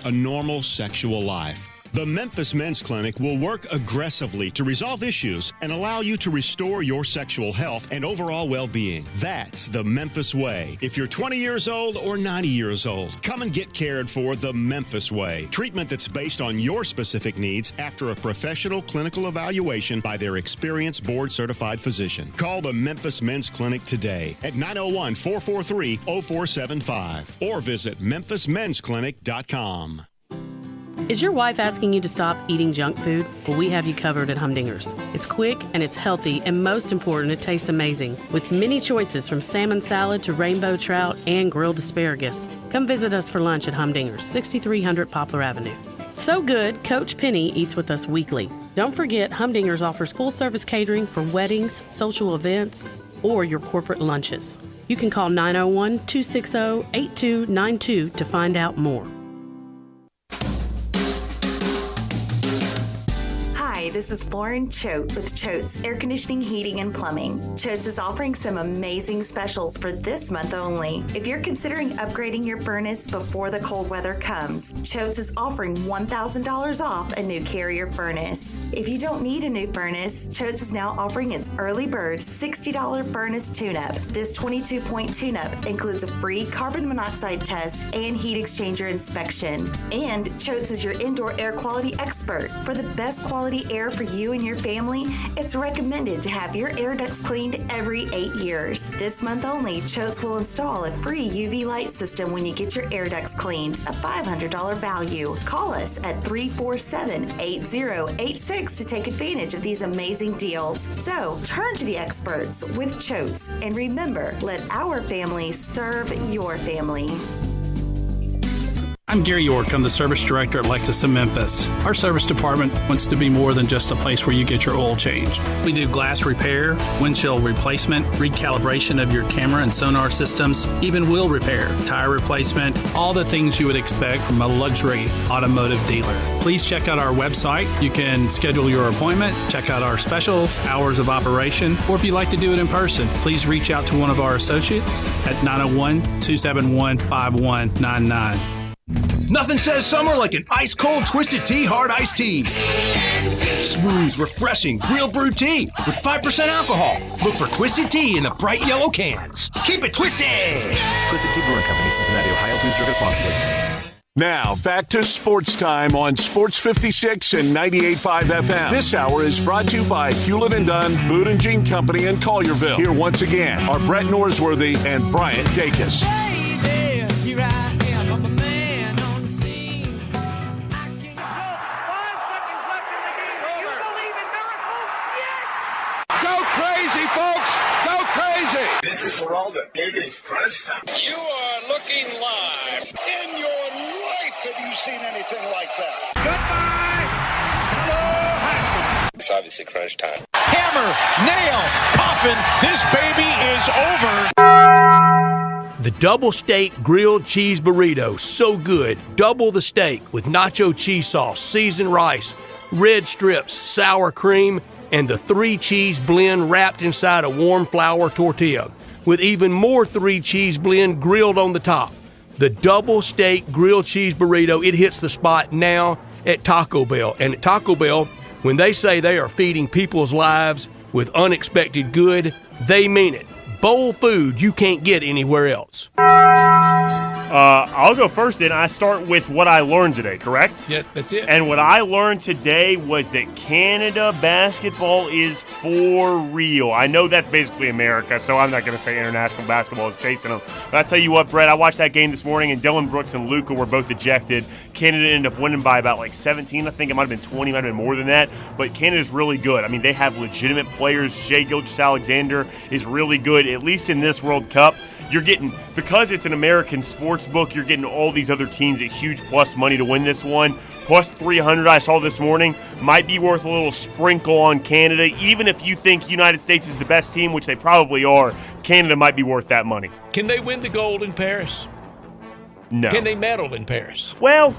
a normal sexual life. The Memphis Men's Clinic will work aggressively to resolve issues and allow you to restore your sexual health and overall well-being. That's the Memphis way. If you're 20 years old or 90 years old, come and get cared for the Memphis way. Treatment that's based on your specific needs after a professional clinical evaluation by their experienced board-certified physician. Call the Memphis Men's Clinic today at 901-443-0475 or visit memphismensclinic.com. Is your wife asking you to stop eating junk food? Well, we have you covered at Humdinger's. It's quick and it's healthy, and most important, it tastes amazing. With many choices from salmon salad to rainbow trout and grilled asparagus. Come visit us for lunch at Humdinger's, 6300 Poplar Avenue. So good, Coach Penny eats with us weekly. Don't forget, Humdinger's offers full-service catering for weddings, social events, or your corporate lunches. You can call 901-260-8292 to find out more. Hi, this is Lauren Choate with Choate's Air Conditioning, Heating, and Plumbing. Choate's is offering some amazing specials for this month only. If you're considering upgrading your furnace before the cold weather comes, Choate's is offering $1,000 off a new Carrier furnace. If you don't need a new furnace, Choate's is now offering its early bird $60 furnace tune-up. This 22-point tune-up includes a free carbon monoxide test and heat exchanger inspection. And Choate's is your indoor air quality expert. For the best quality air for you and your family, it's recommended to have your air ducts cleaned every 8 years. This month only, Choate's will install a free UV light system when you get your air ducts cleaned, a $500 value. Call us at 347-8086 to take advantage of these amazing deals. So, turn to the experts with Choate's, and remember, let our family serve your family. I'm Gary York. I'm the service director at Lexus of Memphis. Our service department wants to be more than just a place where you get your oil changed. We do glass repair, windshield replacement, recalibration of your camera and sonar systems, even wheel repair, tire replacement, all the things you would expect from a luxury automotive dealer. Please check out our website. You can schedule your appointment, check out our specials, hours of operation, or if you'd like to do it in person, please reach out to one of our associates at 901-271-5199. Nothing says summer like an ice-cold Twisted Tea Hard Iced Tea. Smooth, refreshing, real brewed tea with 5% alcohol. Look for Twisted Tea in the bright yellow cans. Keep it twisted! Twisted Tea Brewing Company, Cincinnati, Ohio. Please drink responsibly. Now, back to Sports Time on Sports 56 and 98.5 FM. This hour is brought to you by Hewlett & Dunn, Boot & Jean Company in Collierville. Here once again are Brett Norsworthy and Bryant Dacus. This is for all the biggest crunch time. You are looking live. In your life have you seen anything like that? Goodbye. Hello, Haskell. It's obviously crunch time. Hammer, nail, coffin. This baby is over. The double steak grilled cheese burrito, so good. Double the steak with nacho cheese sauce, seasoned rice, red strips, sour cream, and the 3-cheese blend wrapped inside a warm flour tortilla with even more 3-cheese blend grilled on the top. The double steak grilled cheese burrito, it hits the spot now at Taco Bell. And at Taco Bell, when they say they are feeding people's lives with unexpected good, they mean it. Bowl food you can't get anywhere else. I'll go first, and I start with what I learned today, correct? Yeah, that's it. And what I learned today was that Canada basketball is for real. I know that's basically America, so I'm not going to say international basketball is chasing them. But I tell you what, Brett, I watched that game this morning, and Dylan Brooks and Luka were both ejected. Canada ended up winning by about 17. I think it might have been 20, might have been more than that. But Canada's really good. I mean, they have legitimate players. Shai Gilgeous-Alexander is really good, at least in this World Cup. You're getting, because it's an American sports book, you're getting all these other teams at huge plus money to win this one. Plus 300 I saw this morning might be worth a little sprinkle on Canada. Even if you think United States is the best team, which they probably are, Canada might be worth that money. Can they win the gold in Paris? No. Can they medal in Paris? Well,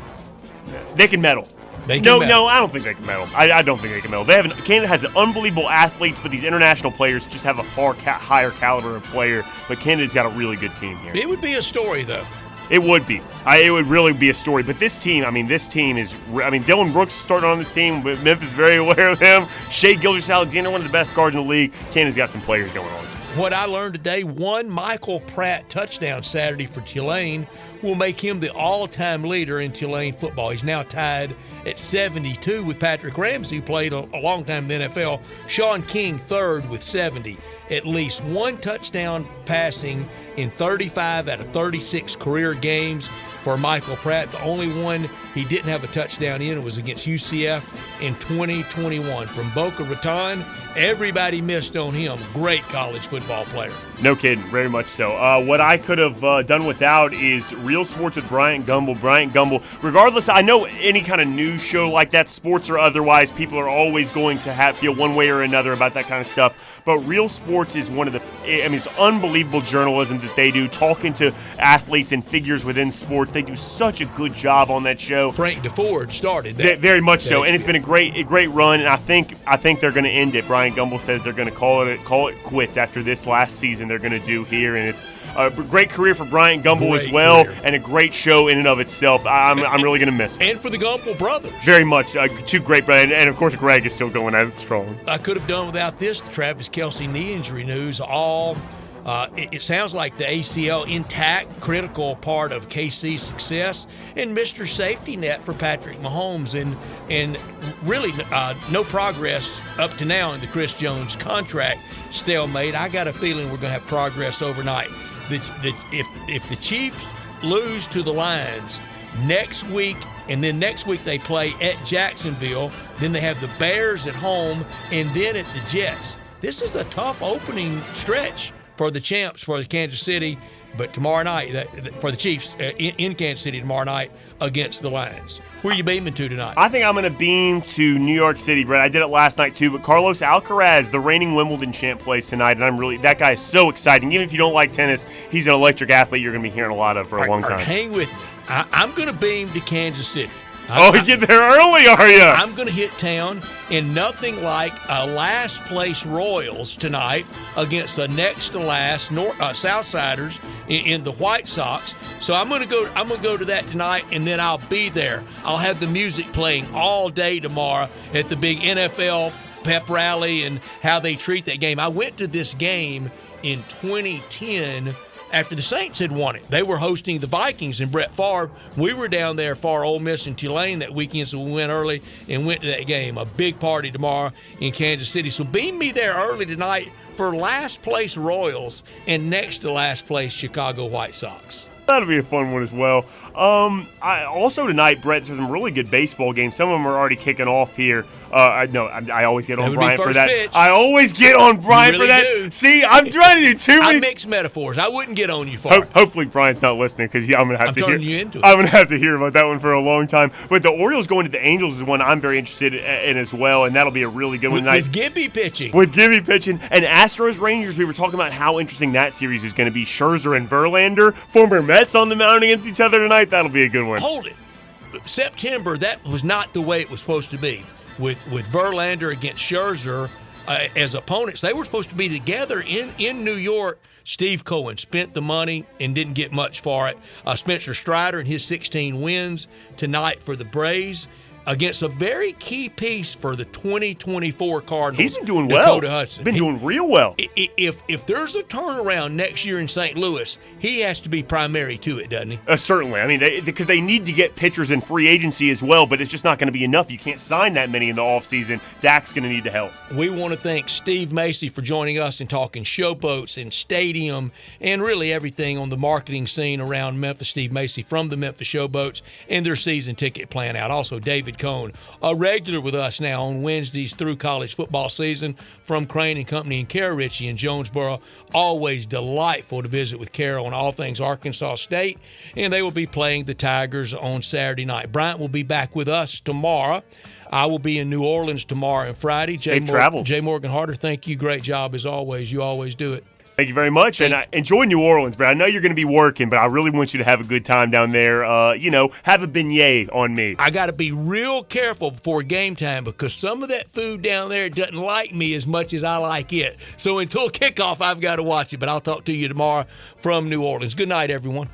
they can medal. No, I don't think they can medal. I don't think they can medal. Canada has unbelievable athletes, but these international players just have a far higher caliber of player. But Canada's got a really good team here. It would be a story, though. It would be. It would really be a story. But this team is. Dylan Brooks is starting on this team, but Memphis is very aware of him. Shai Gilgeous-Alexander, one of the best guards in the league. Canada's got some players going on. What I learned today, one Michael Pratt touchdown Saturday for Tulane will make him the all-time leader in Tulane football. He's now tied at 72 with Patrick Ramsey, who played a long time in the NFL. Sean King third with 70. At least one touchdown passing in 35 out of 36 career games for Michael Pratt. The only one he didn't have a touchdown in was against UCF in 2021. From Boca Raton, everybody missed on him. Great college football player. No kidding, very much so. What I could have done without is Real Sports with Bryant Gumbel. Bryant Gumbel, regardless, I know any kind of news show like that, sports or otherwise, people are always going to feel one way or another about that kind of stuff. But Real Sports is one of it's unbelievable journalism that they do, talking to athletes and figures within sports. They do such a good job on that show. Frank DeFord started that. Very much so, and it's been a great run, and I think they're going to end it. Bryant Gumbel says they're going to call it quits after this last season they're going to do here, and it's a great career for Bryant Gumbel as well, and a great show in and of itself. I'm really going to miss it. And for the Gumbel brothers. Very much. Two great brothers, and of course Greg is still going at it strong. I could have done without this. The Travis Kelce knee injury news. It sounds like the ACL intact, critical part of KC's success, and Mr. Safety Net for Patrick Mahomes, and really no progress up to now in the Chris Jones contract stalemate. I got a feeling we're going to have progress overnight. If the Chiefs lose to the Lions next week, and then next week they play at Jacksonville, then they have the Bears at home, and then at the Jets. This is a tough opening stretch for the champs, for the Kansas City, but tomorrow night, for the Chiefs in Kansas City tomorrow night against the Lions. Where are you beaming to tonight? I think I'm going to beam to New York City, Brett. I did it last night too, but Carlos Alcaraz, the reigning Wimbledon champ, plays tonight, and that guy is so exciting. Even if you don't like tennis, he's an electric athlete you're going to be hearing a lot of for a long time. Hang with me. I'm going to beam to Kansas City. You get there early, are you? I'm going to hit town, and nothing like a last place Royals tonight against the next to last Southsiders in the White Sox. So I'm going to go to that tonight, and then I'll be there. I'll have the music playing all day tomorrow at the big NFL pep rally and how they treat that game. I went to this game in 2010. After the Saints had won it. They were hosting the Vikings and Brett Favre. We were down there for Ole Miss and Tulane that weekend, so we went early and went to that game. A big party tomorrow in Kansas City. So beam me there early tonight for last place Royals and next to last place Chicago White Sox. That'll be a fun one as well. Also tonight, Brett, there's some really good baseball games. Some of them are already kicking off here. I always get on Brian for that. Pitch. I always get on Brian really for that. Do. See, I'm trying to do too many. I mix metaphors. I wouldn't get on you for it. Hopefully Brian's not listening because I'm gonna have to turning hear. You into it. I'm gonna have to hear about that one for a long time. But the Orioles going to the Angels is one I'm very interested in as well, and that'll be a really good one tonight. With Gibby pitching. And Astros Rangers, we were talking about how interesting that series is going to be. Scherzer and Verlander, former Mets, on the mound against each other tonight. That'll be a good one. Hold it. September, that was not the way it was supposed to be. With Verlander against Scherzer as opponents, they were supposed to be together in New York. Steve Cohen spent the money and didn't get much for it. Spencer Strider and his 16 wins tonight for the Braves against a very key piece for the 2024 Cardinals. He's been doing Dakota well. Hudson. Been doing real well. If there's a turnaround next year in St. Louis, he has to be primary to it, doesn't he? Certainly. I mean, because they need to get pitchers in free agency as well, but it's just not going to be enough. You can't sign that many in the offseason. Dak's going to need to help. We want to thank Steve Macy for joining us and talking showboats and stadium and really everything on the marketing scene around Memphis. Steve Macy from the Memphis Showboats and their season ticket plan out. Also, David Cohn, a regular with us now on Wednesdays through college football season from Crane & Company and Carol Ritchie in Jonesboro. Always delightful to visit with Carol on all things Arkansas State, and they will be playing the Tigers on Saturday night. Bryant will be back with us tomorrow. I will be in New Orleans tomorrow and Friday. Safe travels. Jay Morgan Harder, thank you. Great job as always. You always do it. Thank you very much, and enjoy New Orleans, but I know you're going to be working, but I really want you to have a good time down there. Have a beignet on me. I got to be real careful before game time because some of that food down there doesn't like me as much as I like it. So until kickoff, I've got to watch it, but I'll talk to you tomorrow from New Orleans. Good night, everyone.